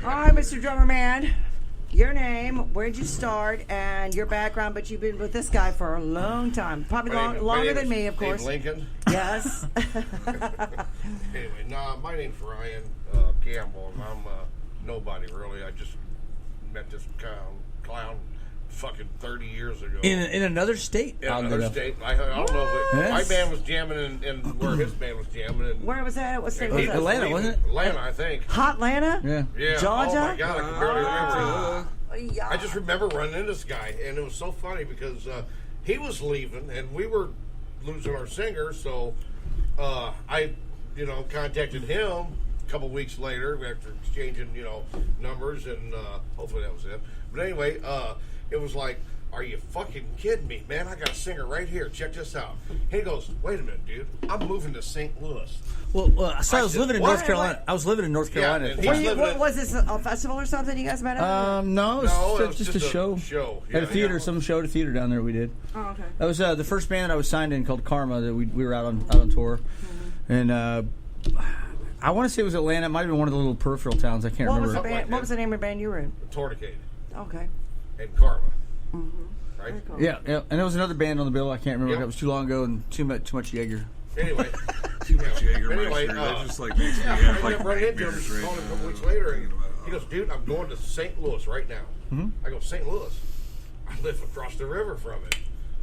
Speaker 1: All right, Mr. Drummer Man. Your name, where'd you start, and your background, but you've been with this guy for a long time. Probably
Speaker 8: My name
Speaker 1: longer than
Speaker 8: is
Speaker 1: me, of
Speaker 8: Dave
Speaker 1: course.
Speaker 8: Lincoln.
Speaker 1: Yes.
Speaker 8: Anyway, my name's Ryan Campbell, and I'm nobody really. I just met this clown fucking 30 years ago.
Speaker 10: In another state.
Speaker 8: In another state. I don't know if
Speaker 10: Yes.
Speaker 8: my band was jamming and where his band was jamming. And
Speaker 1: Where was that? What state
Speaker 8: and
Speaker 1: was
Speaker 8: he
Speaker 1: that?
Speaker 10: Atlanta, wasn't it?
Speaker 8: Atlanta, I think.
Speaker 1: Hot Atlanta?
Speaker 10: Yeah.
Speaker 8: Yeah.
Speaker 1: Georgia?
Speaker 8: Oh my God, I can barely remember.
Speaker 1: Yeah.
Speaker 8: I just remember running into this guy, and it was so funny because he was leaving, and we were losing our singer. So I, contacted him a couple weeks later after exchanging, numbers, and hopefully that was it. But anyway, it was like, are you fucking kidding me, man? I got a singer right here. Check this out. He goes, wait a minute, dude. I'm moving to St. Louis.
Speaker 10: Well, so I was
Speaker 8: said,
Speaker 10: living in
Speaker 8: what?
Speaker 10: North Carolina. I was living in North Carolina.
Speaker 8: and
Speaker 10: at the
Speaker 8: he's
Speaker 10: time.
Speaker 8: living in-
Speaker 1: Was this a festival or something you guys met at?
Speaker 10: No, it was just a show. At a theater, some show at a theater down there we did.
Speaker 1: Oh, okay.
Speaker 10: That was the first band I was signed in called Karma that we were out on tour. And I want to say it was Atlanta. It might have been one of the little peripheral towns. I can't
Speaker 1: What was
Speaker 10: remember.
Speaker 1: the band? What was the name of the band you were in?
Speaker 8: Tourniquet
Speaker 1: Okay.
Speaker 8: and Karma. Right?
Speaker 1: Very cool.
Speaker 10: Yeah, and there was another band on the bill. I can't remember.
Speaker 8: Yep.
Speaker 10: That was too long ago and too much Jaeger.
Speaker 8: Anyway.
Speaker 3: Too much Jaeger,
Speaker 8: Anyway,
Speaker 3: that just like makes me
Speaker 8: I
Speaker 3: have like
Speaker 8: run into him,
Speaker 3: beers right
Speaker 8: called him a
Speaker 3: now.
Speaker 8: couple weeks later, and he goes, dude, I'm going to St. Louis right now.
Speaker 10: Mm-hmm.
Speaker 8: I go, St. Louis? I live across the river from it.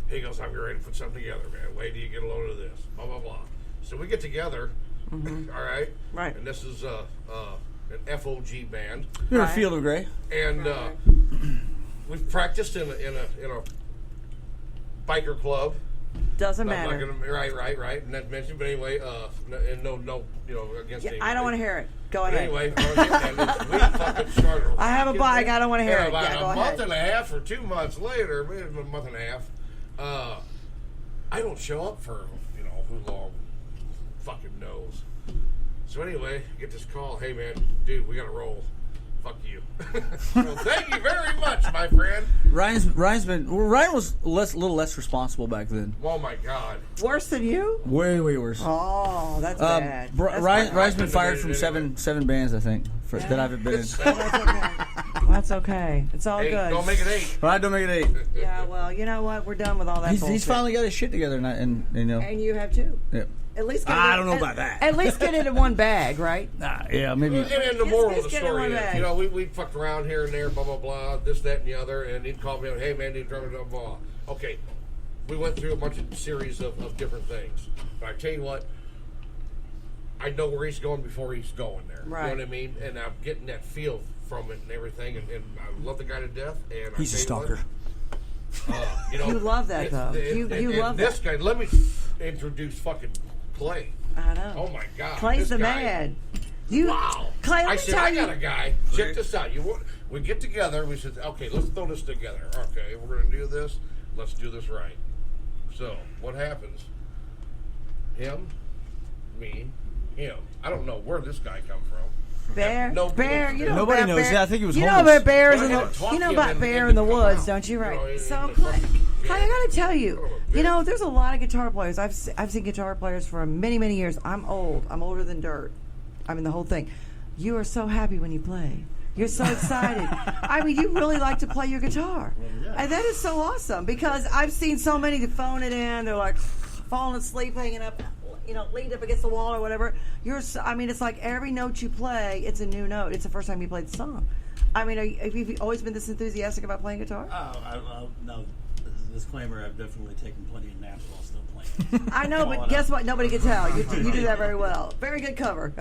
Speaker 8: He goes, I'm ready to put something together, man. Wait till you get a load of this. Blah, blah, blah. So we get together, all right?
Speaker 1: Right.
Speaker 8: And this is an FOG band.
Speaker 10: We were
Speaker 1: Right.
Speaker 10: Field of Gray.
Speaker 8: And we've practiced in a biker club.
Speaker 1: Doesn't
Speaker 8: I'm not
Speaker 1: matter.
Speaker 8: gonna, right. And that mentioned, but anyway, and no, against
Speaker 1: Yeah,
Speaker 8: anybody.
Speaker 1: I don't want to hear it. Go
Speaker 8: But
Speaker 1: ahead.
Speaker 8: anyway, we fucking started.
Speaker 1: I have a bike. I don't want to hear
Speaker 8: And
Speaker 1: it.
Speaker 8: about
Speaker 1: Yeah, go
Speaker 8: a
Speaker 1: ahead.
Speaker 8: month and a half or 2 months later, maybe a month and a half, I don't show up for who long fucking knows. So anyway, get this call. Hey man, dude, we gotta roll. fuck you. So thank you very much, my friend.
Speaker 10: Ryan was a little less responsible back then.
Speaker 8: Oh my God.
Speaker 1: Worse than you?
Speaker 10: Way worse.
Speaker 1: Oh, that's bad.
Speaker 10: Ryan's been fired from seven bands, I think, that I've been in.
Speaker 1: That's okay. It's all
Speaker 8: Hey,
Speaker 1: good.
Speaker 8: don't make it 8.
Speaker 10: Ryan, don't make it 8.
Speaker 1: Yeah, well, you know what? We're done with all that bullshit.
Speaker 10: He's finally got his shit together, and you know.
Speaker 1: And you have too.
Speaker 10: Yeah.
Speaker 1: At least
Speaker 10: I don't know about that.
Speaker 1: At least get it in one bag, right?
Speaker 10: Yeah, maybe.
Speaker 8: And the moral of the
Speaker 1: Let's get in
Speaker 8: story
Speaker 1: one
Speaker 8: is,
Speaker 1: bag.
Speaker 8: you know, we fucked around here and there, blah, blah, blah, this, that, and the other, and he'd call me up, hey, man, need drummer, blah, blah. Okay, we went through a bunch of series of different things. But I tell you what, I know where he's going before he's going there.
Speaker 1: Right.
Speaker 8: You know what I mean? And I'm getting that feel from it and everything, and I love the guy to death. And
Speaker 10: He's a stalker.
Speaker 8: You know,
Speaker 1: You love that, though. You love
Speaker 8: this
Speaker 1: that.
Speaker 8: guy. Let me introduce fucking Clay.
Speaker 1: I know.
Speaker 8: Oh my God,
Speaker 1: Clay's
Speaker 8: this
Speaker 1: the
Speaker 8: guy,
Speaker 1: man.
Speaker 8: Wow.
Speaker 1: Clay, let
Speaker 8: I
Speaker 1: me
Speaker 8: said,
Speaker 1: tell
Speaker 8: I got
Speaker 1: you.
Speaker 8: a guy. Check this out. We get together. We said, okay, let's throw this together. Okay, we're going to do this. Let's do this right. So, what happens? Him, me, him. I don't know where this guy come from.
Speaker 1: Bear,
Speaker 8: No
Speaker 1: Bear,
Speaker 8: clue.
Speaker 1: you know
Speaker 10: Nobody
Speaker 1: about
Speaker 10: knows.
Speaker 1: Bear.
Speaker 10: Yeah, I think he was
Speaker 1: You know
Speaker 10: homeless.
Speaker 1: about bears in
Speaker 8: Well, I had
Speaker 1: the.
Speaker 8: talked
Speaker 1: You know
Speaker 8: him
Speaker 1: about
Speaker 8: in-
Speaker 1: Bear
Speaker 8: in
Speaker 1: in the
Speaker 8: the
Speaker 1: woods,
Speaker 8: canal.
Speaker 1: don't you? Right.
Speaker 8: You know,
Speaker 1: So,
Speaker 8: in the
Speaker 1: Clay,
Speaker 8: fucking-
Speaker 1: Clay, I got to tell you.
Speaker 8: Oh,
Speaker 1: You
Speaker 8: bitch.
Speaker 1: know, there's a lot of guitar players. I've seen guitar players for many years. I'm old. I'm older than dirt. I mean, the whole thing. You are so happy when you play. You're so excited. I mean, you really like to play your guitar. And that is so awesome because I've seen so many that phone it in. They're like falling asleep, hanging up, you know, leaned up against the wall or whatever. I mean, it's like every note you play, it's a new note. It's the first time you played the song. I mean, have you always been this enthusiastic about playing guitar?
Speaker 7: No, disclaimer, I've definitely taken plenty of naps while still playing.
Speaker 1: I know, but guess what? Nobody can tell. You do that very well. Very good cover.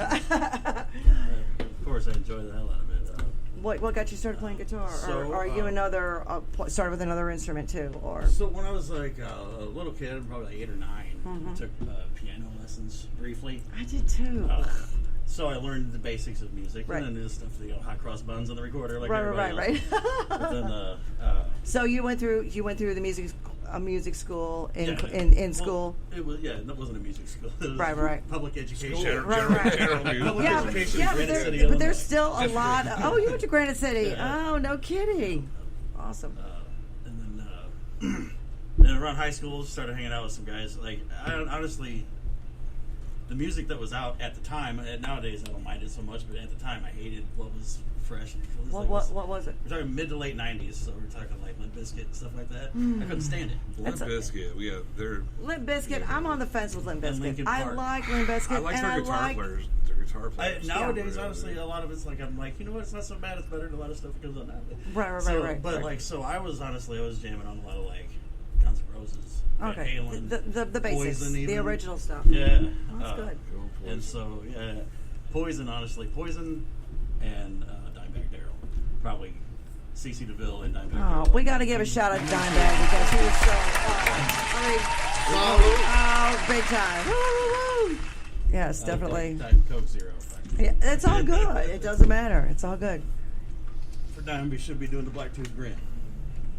Speaker 7: Of course, I enjoy the hell out of it.
Speaker 1: What got you started playing guitar?
Speaker 7: So,
Speaker 1: or are you started with another instrument too? Or
Speaker 7: So when I was like a little kid, probably like 8 or 9, I took piano lessons briefly.
Speaker 1: I did too.
Speaker 7: So I learned the basics of music,
Speaker 1: Right.
Speaker 7: and then did stuff, hot cross buns on the recorder, like
Speaker 1: right.
Speaker 7: everybody else. But then,
Speaker 1: So you went through the music school in
Speaker 7: well,
Speaker 1: school.
Speaker 7: It wasn't a music school. It was
Speaker 1: Right.
Speaker 7: Public education.
Speaker 3: General music.
Speaker 7: Public
Speaker 1: Yeah,
Speaker 7: education.
Speaker 1: but,
Speaker 7: in Granite City,
Speaker 1: but
Speaker 7: Illinois.
Speaker 1: there's still a lot. You went to Granite City.
Speaker 7: Yeah.
Speaker 1: Oh, no kidding. Awesome.
Speaker 7: And then, then around high school, started hanging out with some guys. Like, honestly, the music that was out at the time, and nowadays I don't mind it so much, but at the time I hated what was fresh. And
Speaker 1: What was it?
Speaker 7: We're talking mid to late 90s, so we're talking like Limp Bizkit and stuff like that. I couldn't stand it.
Speaker 3: Limp Bizkit, they're.
Speaker 1: Limp Bizkit. I'm on the fence with Limp
Speaker 7: And
Speaker 1: Bizkit.
Speaker 7: Linkin
Speaker 1: I
Speaker 7: Park.
Speaker 1: like Limp Bizkit.
Speaker 3: I like
Speaker 1: and
Speaker 3: their
Speaker 1: I
Speaker 3: guitar
Speaker 1: like
Speaker 3: players. Their guitar players.
Speaker 7: Nowadays,
Speaker 3: Yeah.
Speaker 7: honestly, a lot of it's like, I'm like, you know what, it's not so bad, it's better than a lot of stuff that comes on now.
Speaker 1: Right.
Speaker 7: But like, so I was jamming on a lot of like Guns N' Roses,
Speaker 1: Okay.
Speaker 7: Halen,
Speaker 1: The basics,
Speaker 7: Poison
Speaker 1: the
Speaker 7: even.
Speaker 1: original stuff.
Speaker 7: Yeah.
Speaker 1: That's good.
Speaker 7: And so, Poison, honestly, Poison and Dimebag Darrell. Probably CeCe DeVille and Dimebag Darrell.
Speaker 1: Oh, we got to give a shout out to Dimebag because he was so. Big time. Woo. Yes, definitely.
Speaker 7: Diet Coke Zero.
Speaker 1: Yeah, it's all good. It doesn't matter. It's all good.
Speaker 7: For Dime, we should be doing the Black Tooth Grin.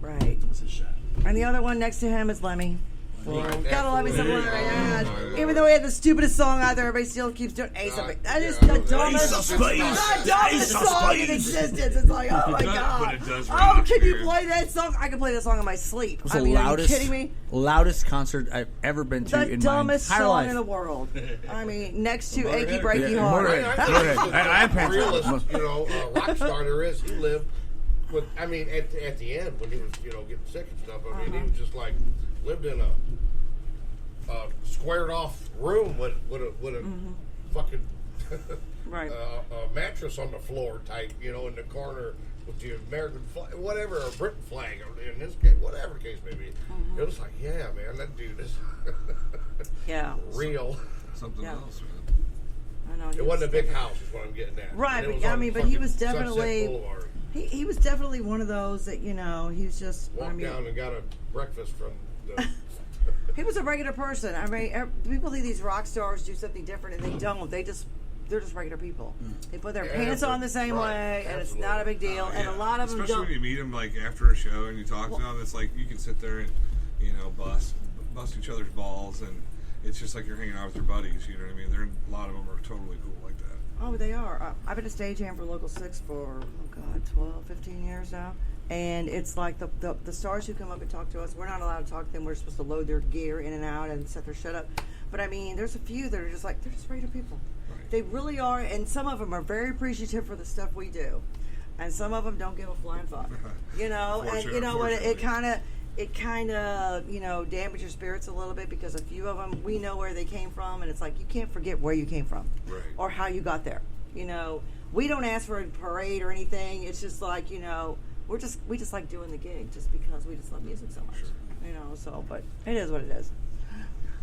Speaker 1: Right.
Speaker 7: What's his shot?
Speaker 1: And the other one next to him is Lemmy. Gotta love me some Lemmy.
Speaker 3: Yeah.
Speaker 1: Yeah. Even though he had the stupidest song out there, everybody still keeps doing Ace of It. That is the dumbest song in existence. It's like, oh my god.
Speaker 3: But it does
Speaker 1: Oh,
Speaker 3: ring
Speaker 1: can you
Speaker 3: true.
Speaker 1: play that song? I can play that song in my sleep.
Speaker 10: It was
Speaker 1: I
Speaker 10: the
Speaker 1: mean,
Speaker 10: loudest,
Speaker 1: are you kidding me?
Speaker 10: loudest concert I've ever been to
Speaker 1: The
Speaker 10: in my
Speaker 1: dumbest
Speaker 10: entire
Speaker 1: song
Speaker 10: life.
Speaker 1: in the world. I mean, next to Achy
Speaker 7: Motorhead?
Speaker 1: Breaky
Speaker 10: Yeah,
Speaker 1: Heart.
Speaker 10: Motorhead. I am paying
Speaker 8: realist,
Speaker 10: for it.
Speaker 8: rock star there is. He lived with. I mean, at the end when he was, getting sick and stuff. I mean, he was just like lived in a squared off room with a fucking
Speaker 1: Right.
Speaker 8: a mattress on the floor type, in the corner with the American flag, whatever, or Britain flag in this case, whatever the case may be. It was like, yeah, man, that dude is
Speaker 1: Yeah.
Speaker 8: real.
Speaker 3: Something
Speaker 1: Yeah.
Speaker 3: else, man.
Speaker 1: I know.
Speaker 8: It wasn't a big house, is what I'm getting at.
Speaker 1: Right,
Speaker 8: And it
Speaker 1: but
Speaker 8: was
Speaker 1: I
Speaker 8: on
Speaker 1: mean, but he
Speaker 8: fucking
Speaker 1: was
Speaker 8: Sunset
Speaker 1: definitely
Speaker 8: Boulevard.
Speaker 1: he was definitely one of those that he was just.
Speaker 8: Walked down and got a breakfast from the.
Speaker 1: He was a regular person. I mean, people think these rock stars do something different, and they don't. They're just regular people. They put their pants on the same way, and it's not a big deal. And a lot of them
Speaker 3: Especially
Speaker 1: don't.
Speaker 3: when you meet them like after a show and you talk to them, it's like you can sit there and bust each other's balls, and it's just like you're hanging out with your buddies. You know what I mean? A lot of them are totally cool like that.
Speaker 1: Oh, they are. I've been a stagehand for Local 6 for, 12, 15 years now. And it's like the stars who come up and talk to us, we're not allowed to talk to them. We're supposed to load their gear in and out and set their shit up. But I mean, there's a few that are just like, they're just regular people. Right. They really are. And some of them are very appreciative for the stuff we do. And some of them don't give a flying fuck. You know, and you know what, it kind of, you know, damages your spirits a little bit because a few of them, we know where they came from. And it's like, you can't forget where you came from.
Speaker 3: Right.
Speaker 1: Or how you got there. You know, we don't ask for a parade or anything. It's just like, you know, we just like doing the gig just because we just love music so much. Sure. You know, so, but it is what it is.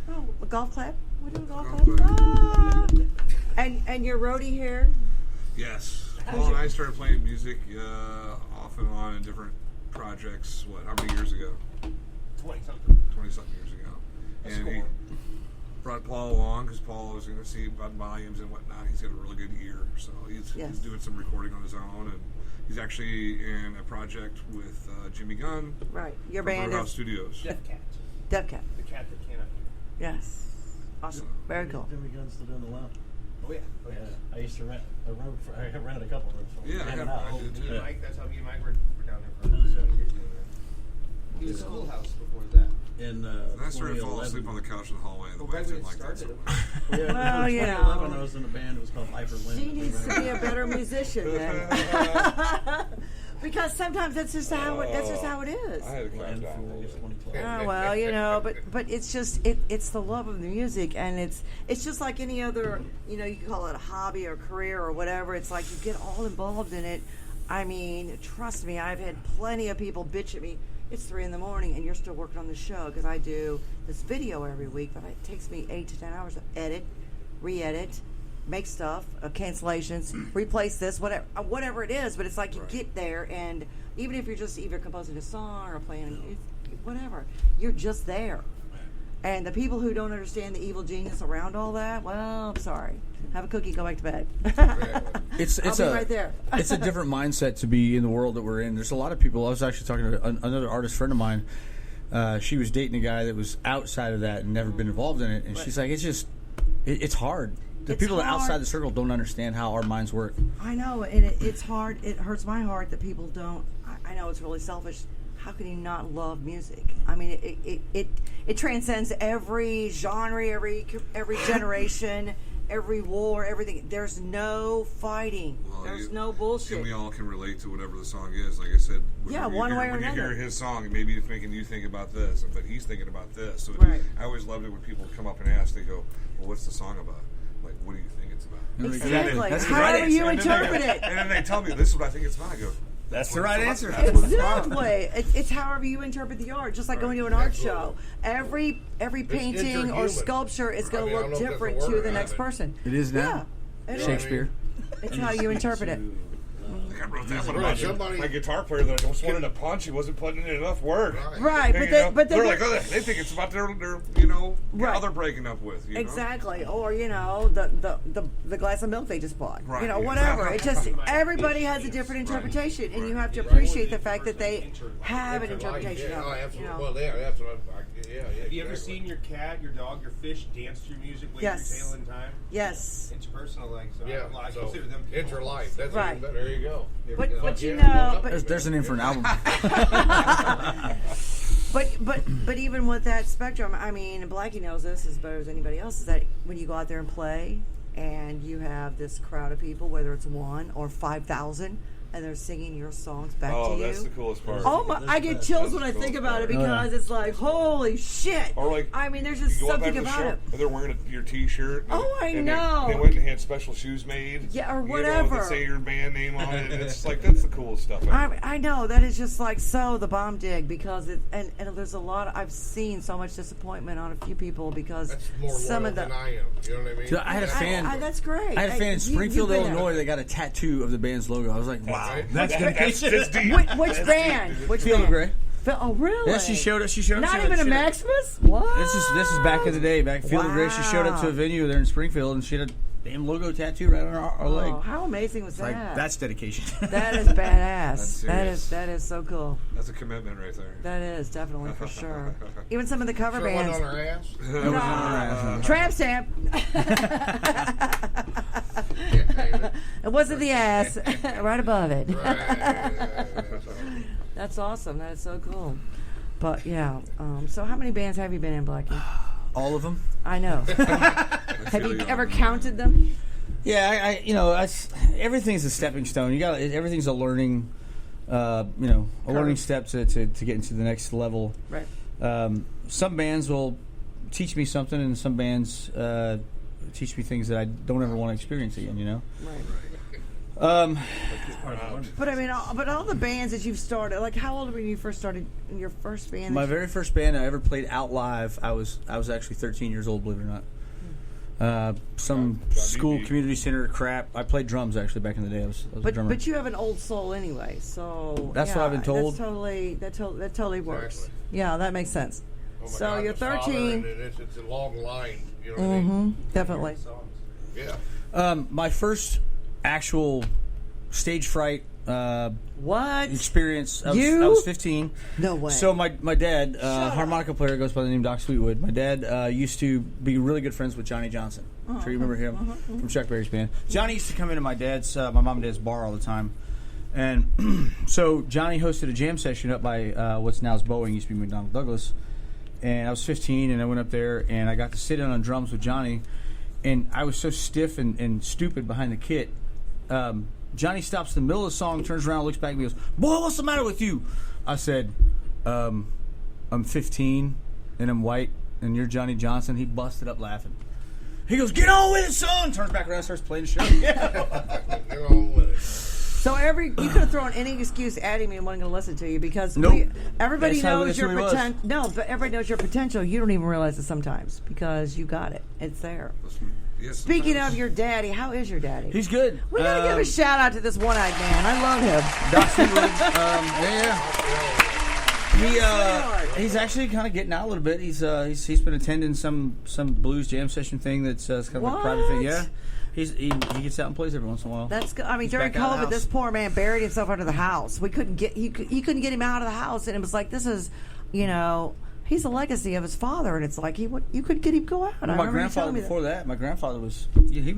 Speaker 1: Oh, a golf clap? We do a golf clap? Ah. And your roadie here?
Speaker 11: Yes. Paul and I started playing music off and on in different projects, how many years ago?
Speaker 2: 20-something.
Speaker 11: 20-something years ago. And he brought Paul along because Paul was going to see about volumes and whatnot. He's got a really good ear, so he's doing some recording on his own, and he's actually in a project with Jimmy Gunn.
Speaker 1: Right. Your band
Speaker 11: Roadhouse
Speaker 1: is
Speaker 11: Studios.
Speaker 2: Deaf Cat.
Speaker 1: Deaf Cat.
Speaker 2: The cat that can't hear.
Speaker 1: Yes. Awesome. Very cool.
Speaker 7: Jimmy Gunn's still doing the lounge.
Speaker 2: Oh yeah. Oh yeah.
Speaker 7: I used to rent a room. I rented a couple rooms.
Speaker 11: Yeah, I did too.
Speaker 2: Mike, that's how me and Mike were down there for 7 years together. He was Schoolhouse before that.
Speaker 7: In
Speaker 11: And I started falling asleep on the couch in the hallway, and the wife didn't like that so much.
Speaker 1: Well, you know.
Speaker 7: 2011, I was in a band. It was called Hyper Wind.
Speaker 1: She needs to be a better musician then. Because sometimes that's just how it is.
Speaker 11: I had to calm down a little bit.
Speaker 1: Oh, well, you know, but it's just it's the love of the music, and it's just like any other, you know, you can call it a hobby or career or whatever. It's like you get all involved in it. I mean, trust me, I've had plenty of people bitch at me. It's 3 a.m. and you're still working on the show because I do this video every week, but it takes me 8 to 10 hours to edit, re-edit, make stuff, cancellations, replace this, whatever it is. But it's like you get there, and even if you're just either composing a song or playing whatever, you're just there. And the people who don't understand the evil genius around all that, well, I'm sorry. Have a cookie, go back to bed.
Speaker 10: It's
Speaker 1: I'll be right there.
Speaker 10: It's a different mindset to be in the world that we're in. There's a lot of people. I was actually talking to another artist friend of mine. She was dating a guy that was outside of that and never been involved in it. And she's like, it's hard. The people that are outside the circle don't understand how our minds work.
Speaker 1: I know, and it's hard. It hurts my heart that people don't. I know it's really selfish. How can you not love music? I mean, it transcends every genre, every generation, every war, everything. There's no fighting.
Speaker 11: Well,
Speaker 1: There's no bullshit.
Speaker 11: And we all can relate to whatever the song is. Like I said,
Speaker 1: one way or
Speaker 11: when
Speaker 1: another.
Speaker 11: you hear his song, maybe it's making you think about this, but he's thinking about this. So I always loved it when people come up and ask. They go, "Well, what's the song about? Like, what do you think it's about?"
Speaker 1: Exactly.
Speaker 10: That's the
Speaker 1: However
Speaker 10: right
Speaker 1: you
Speaker 10: answer.
Speaker 1: interpret it.
Speaker 11: And then they tell me, "This is what I think it's about." I go,
Speaker 10: That's the right answer.
Speaker 1: Exactly. It's however you interpret the art. Just like going to an art show. Every painting or
Speaker 8: interhuman.
Speaker 1: sculpture is going
Speaker 8: I
Speaker 1: to
Speaker 8: don't
Speaker 1: look
Speaker 8: know if that's
Speaker 1: different
Speaker 8: a
Speaker 1: to
Speaker 8: word
Speaker 1: the
Speaker 8: or
Speaker 1: next
Speaker 8: not, but-
Speaker 1: person.
Speaker 10: It is now.
Speaker 1: Yeah. It is.
Speaker 10: Shakespeare.
Speaker 1: It's how you interpret it.
Speaker 11: Like I wrote that one
Speaker 8: Right,
Speaker 11: about my guitar player that I just wanted to punch. He wasn't putting in enough work.
Speaker 1: Right,
Speaker 11: And,
Speaker 1: but
Speaker 11: they're like, they think it's about their gal they're breaking up with. You know?
Speaker 1: Exactly, or the glass of milk they just bought.
Speaker 11: Right.
Speaker 1: You know, whatever. It just everybody has a different interpretation, and you have to appreciate the fact that they have an interpretation
Speaker 8: Yeah,
Speaker 1: of it.
Speaker 8: absolutely.
Speaker 1: You know?
Speaker 8: Well, yeah, that's what
Speaker 2: Have you ever seen your cat, your dog, your fish dance to your music, wave
Speaker 1: Yes.
Speaker 2: your tail in time?
Speaker 1: Yes.
Speaker 2: Interpersonal, like, so
Speaker 8: Yeah,
Speaker 2: I
Speaker 8: so
Speaker 2: consider them
Speaker 8: interlife. That's
Speaker 1: Right.
Speaker 8: even better. There you go.
Speaker 1: But you
Speaker 8: Yeah.
Speaker 1: know,
Speaker 10: There's an in for an album.
Speaker 1: But even with that spectrum, I mean, Blackie knows this as better as anybody else. Is that when you go out there and play, and you have this crowd of people, whether it's 1 or 5,000, and they're singing your songs back to you.
Speaker 3: Oh, that's the coolest part.
Speaker 1: Oh my! I get chills when I think about it because it's like, holy shit!
Speaker 3: Or like,
Speaker 1: I mean, there's just
Speaker 3: you go up
Speaker 1: something
Speaker 3: after the
Speaker 1: about
Speaker 3: show,
Speaker 1: it.
Speaker 3: and they're wearing your T-shirt.
Speaker 1: Oh, I
Speaker 3: and
Speaker 1: know.
Speaker 3: They went and had special shoes made.
Speaker 1: Yeah, or
Speaker 3: you know,
Speaker 1: whatever.
Speaker 3: that say your band name on it. And it's like that's the coolest stuff ever.
Speaker 1: I know that is just like the bomb dig because it and there's a lot. I've seen so much disappointment on a few people because
Speaker 8: That's more
Speaker 1: some
Speaker 8: loyal
Speaker 1: of the.
Speaker 8: than I am. You know what I mean?
Speaker 10: Dude, I had a fan.
Speaker 1: That's great.
Speaker 10: I had a fan in
Speaker 1: You-
Speaker 10: Springfield,
Speaker 1: you've been
Speaker 10: Illinois. They got a tattoo of the band's logo. I was like, wow,
Speaker 8: Right.
Speaker 10: that's dedication.
Speaker 3: That's deep.
Speaker 1: Which band? Which
Speaker 10: Field of
Speaker 1: band?
Speaker 10: Gray.
Speaker 1: Oh, really?
Speaker 10: Yeah, she showed up. She showed up.
Speaker 1: Not
Speaker 10: she
Speaker 1: even a
Speaker 10: had-
Speaker 1: Maximus? What?
Speaker 10: This is back in the day. Back Field of Gray. She showed up to a venue there in Springfield, and she had a damn logo tattoo right on her leg.
Speaker 1: Oh, how amazing was
Speaker 10: Like
Speaker 1: that?
Speaker 10: that's dedication.
Speaker 1: That is badass.
Speaker 3: serious.
Speaker 1: That is so cool.
Speaker 3: That's a commitment right there.
Speaker 1: That is definitely for sure. Even some of the cover
Speaker 8: Throw one
Speaker 1: bands.
Speaker 8: on her ass.
Speaker 1: Tramp stamp. It wasn't the ass. Right above it.
Speaker 8: Right.
Speaker 1: That's awesome. That is so cool. But yeah. So how many bands have you been in, Blackie?
Speaker 10: All of them.
Speaker 1: I know. Have you ever counted them?
Speaker 10: Yeah, everything's a stepping stone. Everything's a learning, a learning step to get into the next level.
Speaker 1: Right.
Speaker 10: Some bands will teach me something, and some bands teach me things that I don't ever want to experience again.
Speaker 1: Right.
Speaker 7: But
Speaker 1: I mean, all the bands that you've started, like, how old were you when you first started in your first band?
Speaker 10: My very first band I ever played out live, I was actually 13 years old, believe it or not. Some school community center crap. I played drums actually back in the day. I was a drummer.
Speaker 1: But you have an old soul anyway, so
Speaker 10: that's what I've been told.
Speaker 1: That totally works.
Speaker 8: Exactly.
Speaker 1: Yeah, that makes sense.
Speaker 8: Oh my
Speaker 1: So
Speaker 8: God,
Speaker 1: you're
Speaker 8: the father,
Speaker 1: 13.
Speaker 8: and it's a long line. You know what I mean?
Speaker 1: Definitely.
Speaker 8: Yeah.
Speaker 10: My first actual stage fright
Speaker 1: What?
Speaker 10: experience. I
Speaker 1: You?
Speaker 10: was 15.
Speaker 1: No way.
Speaker 10: So my dad, harmonica player, goes by the name Doc Sweetwood. My dad used to be really good friends with Johnny Johnson. I'm sure you remember him from Chuck Berry's band. Johnny used to come into my mom and dad's bar all the time. And so Johnny hosted a jam session up by what's now's Boeing, used to be McDonnell Douglas. And I was 15, and I went up there, and I got to sit in on drums with Johnny. And I was so stiff and stupid behind the kit. Johnny stops in the middle of the song, turns around, looks back at me, and goes, "Boy, what's the matter with you?" I said, "I'm 15, and I'm white, and you're Johnny Johnson." He busted up laughing. He goes, "Get on with it, son!" Turns back around, starts playing the show.
Speaker 8: Get on with it.
Speaker 1: So you could have thrown any excuse at him and wasn't going to listen to you because
Speaker 10: Nope.
Speaker 1: everybody knows
Speaker 10: that's
Speaker 1: your
Speaker 10: who he was.
Speaker 1: potential. No, but everybody knows your potential. You don't even realize it sometimes because you got it. It's there.
Speaker 11: Yes,
Speaker 1: Speaking
Speaker 11: sometimes.
Speaker 1: of your daddy, how is your daddy?
Speaker 10: He's good.
Speaker 1: We got to give a shout out to this one-eyed man. I love him.
Speaker 10: Doc Sweetwood. He's actually kind of getting out a little bit. He's been attending some blues jam session thing that's kind of a private thing. Yeah, he gets out and plays every once in a while.
Speaker 1: That's good. I mean, during
Speaker 10: back out of the
Speaker 1: COVID, this
Speaker 10: house.
Speaker 1: poor man buried himself under the house. We couldn't get he couldn't get him out of the house, and it was like this is, he's a legacy of his father, and it's like you could get him go out.
Speaker 10: Well, my grandfather before that, my grandfather was he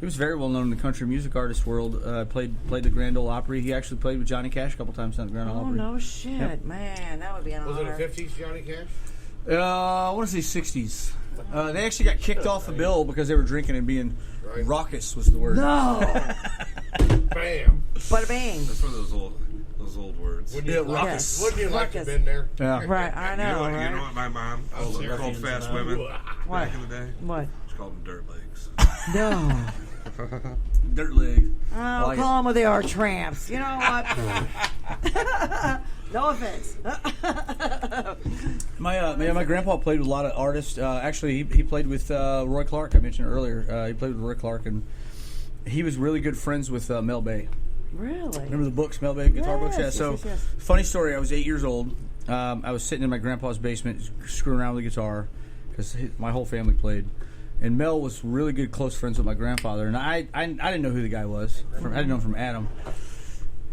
Speaker 10: was very well known in the country music artist world. Played the Grand Ole Opry. He actually played with Johnny Cash a couple times on the Grand Ole Opry.
Speaker 1: Oh no shit,
Speaker 10: Yep.
Speaker 1: man, that would be an
Speaker 8: Was
Speaker 1: honor.
Speaker 8: it a 50s Johnny Cash?
Speaker 10: I want to say 60s. They actually got kicked off the bill because they were drinking and being raucous was the word.
Speaker 1: No,
Speaker 8: Bam.
Speaker 1: bada bang.
Speaker 11: That's one of those old words.
Speaker 8: Wouldn't
Speaker 10: Yeah,
Speaker 8: you like
Speaker 10: ruckus.
Speaker 8: Wouldn't you like to
Speaker 1: Ruckus.
Speaker 8: have been there?
Speaker 10: Yeah.
Speaker 1: Right, I
Speaker 11: You
Speaker 1: know,
Speaker 11: know,
Speaker 1: right?
Speaker 11: you know what my mom called fast women
Speaker 1: What?
Speaker 11: back in the day?
Speaker 1: What?
Speaker 11: She called them dirt legs.
Speaker 1: No.
Speaker 10: Dirt leg.
Speaker 1: Oh,
Speaker 10: like
Speaker 1: call them what they are, tramps. You know what? No offense.
Speaker 10: My grandpa played with a lot of artists. Actually, he played with Roy Clark. I mentioned earlier. He played with Roy Clark, and he was really good friends with Mel Bay.
Speaker 1: Really?
Speaker 10: Remember the books, Mel Bay guitar books? Yeah.
Speaker 1: Yes,
Speaker 10: So,
Speaker 1: yes.
Speaker 10: funny story. I was 8 years old. I was sitting in my grandpa's basement, screwing around with the guitar because my whole family played. And Mel was really good, close friends with my grandfather, and I didn't know who the guy was. I didn't know him from Adam.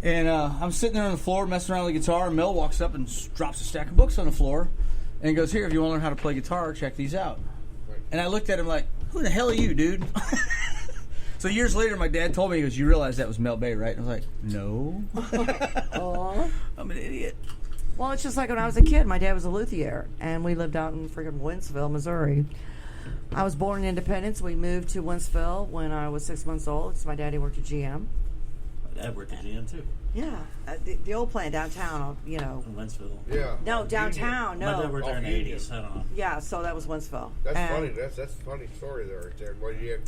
Speaker 10: And I'm sitting there on the floor messing around with the guitar, and Mel walks up and drops a stack of books on the floor and goes, "Here, if you want to learn how to play guitar, check these out." And I looked at him like, "Who the hell are you, dude?" So years later, my dad told me, he goes, "You realize that was Mel Bay, right?" And I was like, "No."
Speaker 1: Aw.
Speaker 10: I'm an idiot.
Speaker 1: Well, it's just like when I was a kid. My dad was a luthier, and we lived out in freaking Wentzville, Missouri. I was born in Independence. We moved to Wentzville when I was 6 months old because my daddy worked at GM.
Speaker 7: My dad worked at GM too.
Speaker 1: Yeah, the old plant downtown,
Speaker 7: In Wentzville.
Speaker 8: Yeah.
Speaker 1: No, downtown,
Speaker 7: My dad
Speaker 1: no.
Speaker 7: worked there in the
Speaker 8: Union.
Speaker 7: 80s. I don't know.
Speaker 1: Yeah, so that was Wentzville.
Speaker 8: That's
Speaker 1: And-
Speaker 8: funny. That's a funny story there, right there. What you had,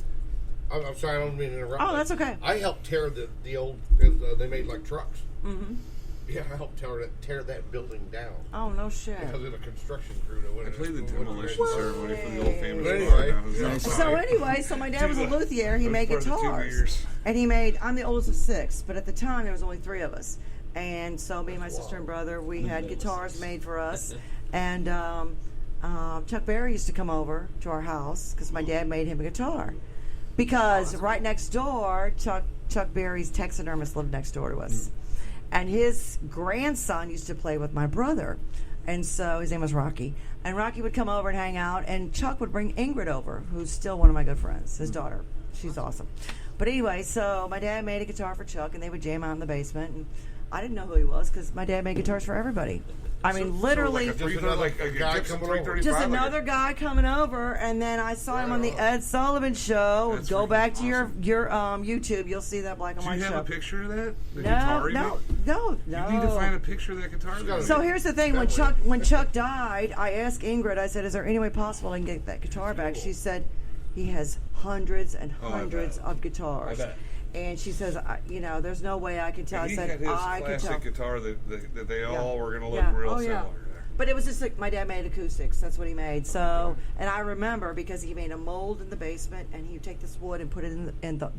Speaker 8: I'm sorry, I don't mean to interrupt.
Speaker 1: Oh,
Speaker 8: but
Speaker 1: that's okay.
Speaker 8: I helped tear the old. They made like trucks. Mm-hmm. Yeah, I helped tear that building down.
Speaker 1: Oh, no shit.
Speaker 8: Because of the construction crew that went
Speaker 11: I
Speaker 8: in.
Speaker 11: played the
Speaker 8: went in
Speaker 11: demolition
Speaker 8: there.
Speaker 11: ceremony for the old family
Speaker 8: But
Speaker 11: bar
Speaker 8: anyway,
Speaker 11: down in
Speaker 8: yeah.
Speaker 11: South
Speaker 1: So
Speaker 11: Side.
Speaker 1: anyway, so my dad was a luthier. He made
Speaker 11: For the 2
Speaker 1: guitars.
Speaker 11: years.
Speaker 1: And he made, I'm the oldest of 6, but at the time there was only 3 of us. And so me and my sister and brother, we had guitars made for us. And Chuck Berry used to come over to our house because my dad made him a guitar. Because right next door, Chuck Berry's taxidermist lived next door to us. And his grandson used to play with my brother. And so his name was Rocky. And Rocky would come over and hang out. And Chuck would bring Ingrid over, who's still one of my good friends, his daughter. She's awesome. But anyway, so my dad made a guitar for Chuck, and they would jam out in the basement. And I didn't know who he was because my dad made guitars for everybody. I mean, literally, just another guy coming over, and then I saw him on the Ed Sullivan Show.
Speaker 11: That's
Speaker 1: Go back to
Speaker 11: awesome.
Speaker 1: your YouTube, you'll see that black and
Speaker 11: Do
Speaker 1: white
Speaker 11: you
Speaker 1: show.
Speaker 11: have a picture of that? The
Speaker 1: No,
Speaker 11: guitar
Speaker 1: no.
Speaker 11: You need to find a picture of that guitar.
Speaker 1: So here's the thing: when Chuck died, I asked Ingrid. I said, "Is there any way possible I can get that guitar back?" She said, "He has hundreds and hundreds of guitars." And she says, there's no way I can tell. I
Speaker 11: He
Speaker 1: said,
Speaker 11: had his
Speaker 1: I can tell.
Speaker 11: classic guitar that they all were going to look real similar.
Speaker 1: But it was just like my dad made acoustics. That's what he made. So, and I remember because he made a mold in the basement, and he'd take this wood and put it in the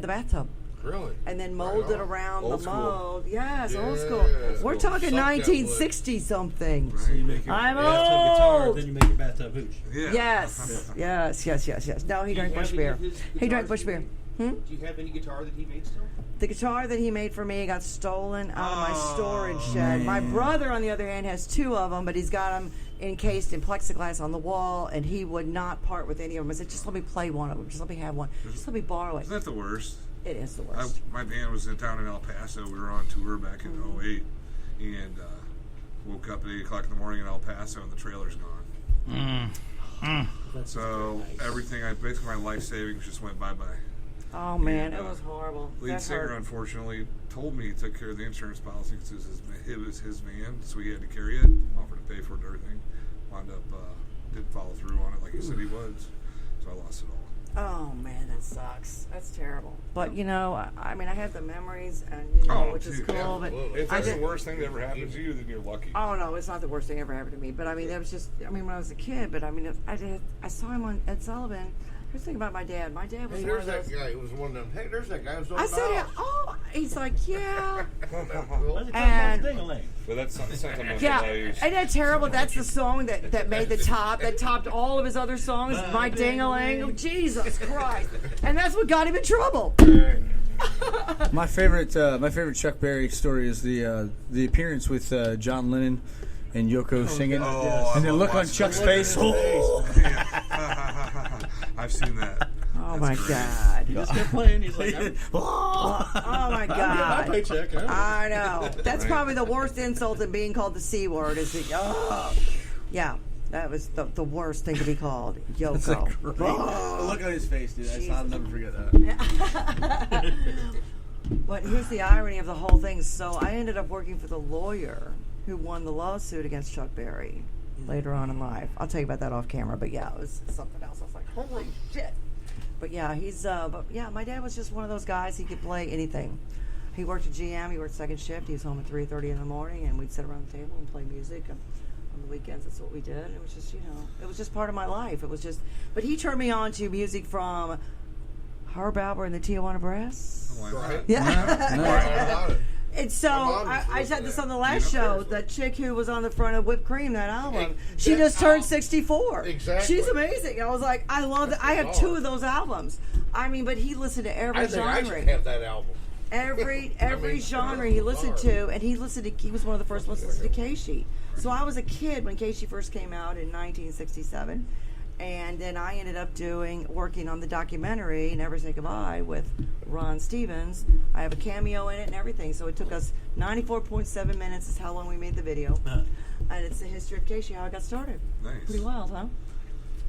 Speaker 1: bathtub.
Speaker 8: Really?
Speaker 1: And then mold it around
Speaker 11: Old
Speaker 1: the
Speaker 11: school.
Speaker 1: mold. Yes,
Speaker 8: Yeah,
Speaker 1: old school. We're
Speaker 8: cool.
Speaker 1: talking
Speaker 8: Suck that
Speaker 1: 1960 something.
Speaker 7: So you make your
Speaker 1: I'm
Speaker 7: bathtub guitar,
Speaker 1: old.
Speaker 7: then you make your bathtub hooch.
Speaker 11: Yeah.
Speaker 1: Yes. No, he drank bush beer. He drank bush beer.
Speaker 2: Do you have any guitar that he made still?
Speaker 1: The guitar that he made for me got stolen out of my storage shed. My brother, on the other hand, has two of them, but he's got them encased in plexiglass on the wall, and he would not part with any of them. I said, just let me play one of them. Just let me have one. Just let me borrow it.
Speaker 11: Isn't that the worst?
Speaker 1: It is the worst.
Speaker 11: My band was down in El Paso. We were on tour back in '08, and woke up at 8 o'clock in the morning in El Paso, and the trailer's gone. So everything, basically my life savings just went bye-bye.
Speaker 1: Oh, man,
Speaker 11: And,
Speaker 1: it was horrible.
Speaker 11: Lead
Speaker 1: That
Speaker 11: singer,
Speaker 1: hurt.
Speaker 11: unfortunately, told me he took care of the insurance policy because it was his van, so he had to carry it, offered to pay for it and everything. Wound up, didn't follow through on it like he said he would, so I lost it all.
Speaker 1: Oh, man, that sucks. That's terrible. But, I mean, I have the memories, and, which is cool. But
Speaker 11: If that's the worst thing that ever happened to you, then you're lucky.
Speaker 1: Oh, no, it's not the worst thing ever happened to me. But, I mean, that was just, when I was a kid. But, I mean, I saw him on Ed Sullivan. Here's the thing about my dad. My dad was
Speaker 8: Hey,
Speaker 1: one of
Speaker 8: there's
Speaker 1: those.
Speaker 8: that guy. It was one of them. Hey, there's that guy who's on
Speaker 1: I
Speaker 8: the
Speaker 1: said,
Speaker 8: house.
Speaker 1: oh, he's like, yeah.
Speaker 7: And
Speaker 11: But that's something
Speaker 1: Yeah, ain't that terrible? That's the song that made the top, that topped all of his other songs. My ding-a-ling, oh, Jesus Christ! And that's what got him in trouble.
Speaker 10: My favorite Chuck Berry story is the appearance with John Lennon and Yoko singing, and then look on Chuck's face.
Speaker 11: I've seen that.
Speaker 1: Oh my God!
Speaker 7: He just kept playing. He's like,
Speaker 1: Oh my
Speaker 7: my
Speaker 1: God!
Speaker 7: paycheck.
Speaker 1: I know. That's probably the worst insult than being called the C word. Is yeah. That was the worst thing to be called. Yoko.
Speaker 10: Look on his face, dude. I'll never forget that.
Speaker 1: But here's the irony of the whole thing. So I ended up working for the lawyer who won the lawsuit against Chuck Berry later on in life. I'll tell you about that off camera. But yeah, it was something else. I was like, holy shit. But yeah, my dad was just one of those guys. He could play anything. He worked at GM. He worked second shift. He was home at 3:30 in the morning, and we'd sit around the table and play music. And on the weekends, that's what we did. It was just, it was just part of my life. It was just, but he turned me on to music from Herb Alpert and the Tijuana Brass.
Speaker 8: Right.
Speaker 1: Yeah. And so
Speaker 8: mom used to
Speaker 1: I
Speaker 8: listen
Speaker 1: said
Speaker 8: to
Speaker 1: this
Speaker 8: that.
Speaker 1: on the last show. The chick who was on the front of Whipped Cream, that album, she just turned 64.
Speaker 8: Exactly.
Speaker 1: She's amazing. I was like, I love that. I have two of those albums. I mean, but he listened to every
Speaker 8: I think I
Speaker 1: genre.
Speaker 8: should have that album.
Speaker 1: Every genre he listened to, and he was one of the first ones to listen to Casey. So I was a kid when Casey first came out in 1967, and then I ended up working on the documentary Never Say Goodbye with Ron Stevens. I have a cameo in it and everything. So it took us 94.7 minutes is how long we made the video, and it's the history of Casey, how it got started.
Speaker 11: Nice.
Speaker 1: Pretty wild, huh?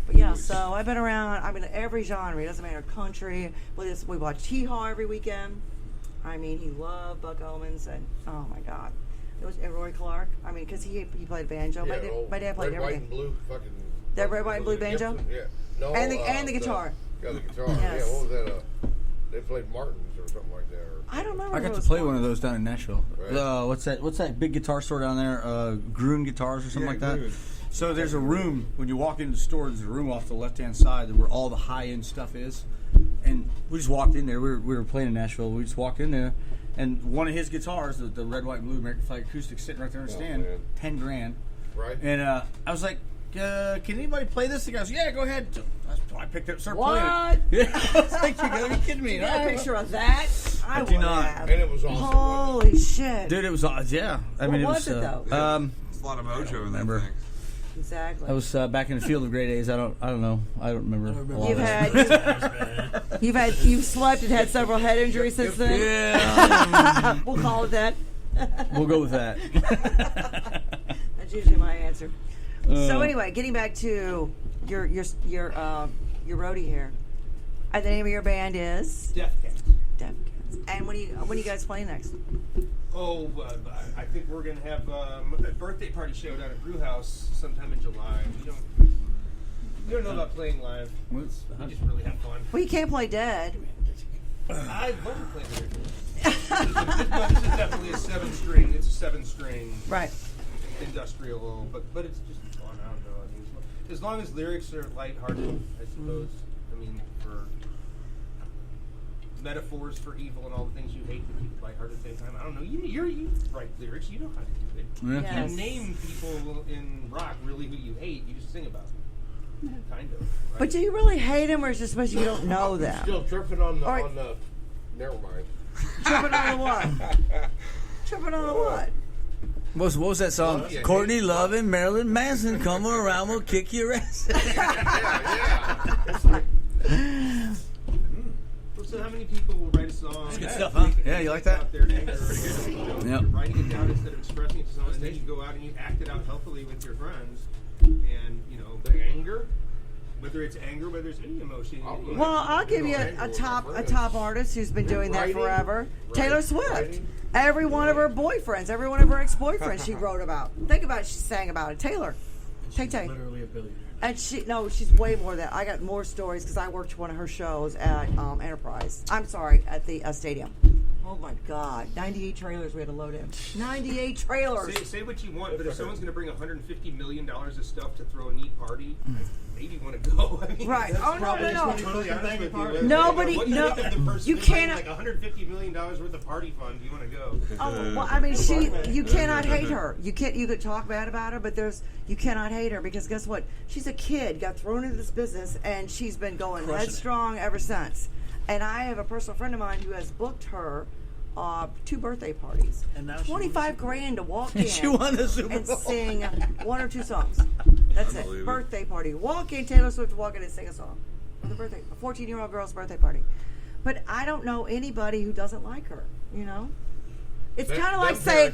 Speaker 1: But yeah, so I've been around. I mean, every genre. It doesn't matter country. We watch Hee-Haw every weekend. I mean, he loved Buck Owens, and oh my God, it was Roy Clark. I mean, because he played banjo.
Speaker 8: Yeah,
Speaker 1: My dad played
Speaker 8: red,
Speaker 1: everything.
Speaker 8: white, and blue. Fucking.
Speaker 1: That red, white, and blue banjo.
Speaker 8: Gibson, yeah. No.
Speaker 1: And the guitar.
Speaker 8: Yeah, the guitar.
Speaker 1: Yes.
Speaker 8: Yeah. What was that? They played Martins or something like that. Or,
Speaker 1: I don't remember.
Speaker 10: I
Speaker 1: who
Speaker 10: got
Speaker 1: it
Speaker 10: to
Speaker 1: was
Speaker 10: play
Speaker 1: for.
Speaker 10: one of those down in Nashville.
Speaker 8: Right.
Speaker 10: What's that big guitar store down there? Gruen Guitars or something like that.
Speaker 11: Gruen.
Speaker 10: So there's a room when you walk into the store. There's a room off the left-hand side where all the high-end stuff is. And we just walked in there. We were playing in Nashville. We just walked in there, and one of his guitars, the red, white, and blue American Flag Acoustic, sitting right there on the stand,
Speaker 11: man.
Speaker 10: $10,000.
Speaker 8: right.
Speaker 10: And I was like, can anybody play this? The guy goes, yeah, go ahead. So I picked it up, started
Speaker 1: What?
Speaker 10: playing it. Yeah, I was like, you gotta be kidding me.
Speaker 1: You got a
Speaker 10: No.
Speaker 1: picture of that? I
Speaker 10: do
Speaker 1: would
Speaker 10: not.
Speaker 1: have.
Speaker 8: And it was awesome.
Speaker 1: Holy shit!
Speaker 10: Dude, it was yeah. I
Speaker 1: What
Speaker 10: mean, it
Speaker 1: was
Speaker 10: was
Speaker 1: it, though?
Speaker 11: It's a lot of mojo in that
Speaker 10: remember.
Speaker 11: thing.
Speaker 1: Exactly.
Speaker 10: I was back in the Field of Great Days. I don't know. I don't remember. a lot
Speaker 1: You've
Speaker 10: of it.
Speaker 1: had You've slept and had several head injuries since then.
Speaker 10: Yeah.
Speaker 1: We'll call it that.
Speaker 10: We'll go with that.
Speaker 1: That's usually my answer. So anyway, getting back to your roadie here. The name of your band is
Speaker 2: Deaf Cats.
Speaker 1: Deaf Cats. And when are you guys playing next?
Speaker 2: Oh, I think we're gonna have a birthday party show down at Brew House sometime in July. We don't know about playing live. We just really have fun.
Speaker 1: Well, you can't play dead.
Speaker 2: I'd love to play the This is definitely a 7-string. It's a 7-string.
Speaker 1: Right.
Speaker 2: Industrial, but it's just fun. I don't know. I mean, as long as lyrics are lighthearted, I suppose. I mean, for metaphors for evil and all the things you hate, but keep it lighthearted at the same time. I don't know. You write lyrics. You know how to do it.
Speaker 10: Yeah.
Speaker 1: Yes.
Speaker 2: You name people in rock really who you hate. You just sing about them. Kind of. Right?
Speaker 1: But do you really hate them, or is it just because you don't know them?
Speaker 8: Still tripping on the,
Speaker 1: All right.
Speaker 8: on the. Never mind.
Speaker 1: Tripping on the what? Tripping on the what?
Speaker 10: What was that song?
Speaker 8: Yeah,
Speaker 10: Courtney Love and Marilyn Manson come around, we'll kick your ass.
Speaker 8: Yeah. It's like,
Speaker 2: So how many people will write a song?
Speaker 10: That's good stuff, huh? Yeah, you like that?
Speaker 2: Out there in anger, or,
Speaker 10: Yep.
Speaker 2: writing it down instead of expressing it to someone, and then you go out and you act it out healthily with your friends, and
Speaker 8: the anger.
Speaker 2: whether it's anger, whether it's any emotion.
Speaker 1: Well, I'll give you a top artist who's been doing that forever. Taylor Swift. Every one of her boyfriends, every one of her ex-boyfriends, she wrote about. Think about it. She sang about it. Taylor. Tay-Tay.
Speaker 7: Literally a billionaire.
Speaker 1: And she's way more than that. I got more stories because I worked one of her shows at Enterprise. I'm sorry, at the stadium. Oh my God, 98 trailers we had to load in. 98 trailers.
Speaker 2: Say what you want, but if someone's going to bring $150 million of stuff to throw a neat party, maybe you want to go. I mean,
Speaker 1: Right. Oh, no.
Speaker 2: Totally honest with you.
Speaker 1: Nobody-
Speaker 2: What
Speaker 1: no,
Speaker 2: you think of the person
Speaker 1: you
Speaker 2: who's bringing,
Speaker 1: cannot-
Speaker 2: like $150 million worth of party fund. Do you want to go?
Speaker 1: Oh, well, I mean, you cannot hate her. You could talk bad about her, but you cannot hate her because guess what? She's a kid, got thrown into this business, and she's been going headstrong ever since. And I have a personal friend of mine who has booked her 2 birthday parties.
Speaker 7: And now
Speaker 1: $25,000 to walk in
Speaker 10: She won the Super
Speaker 1: and
Speaker 10: Bowl.
Speaker 1: sing 1 or 2 songs. That's it.
Speaker 11: believe it.
Speaker 1: Birthday party. Walk in, Taylor Swift to walk in and sing a song. For the birthday, a 14-year-old girl's birthday party. But I don't know anybody who doesn't like her. It's kind of like saying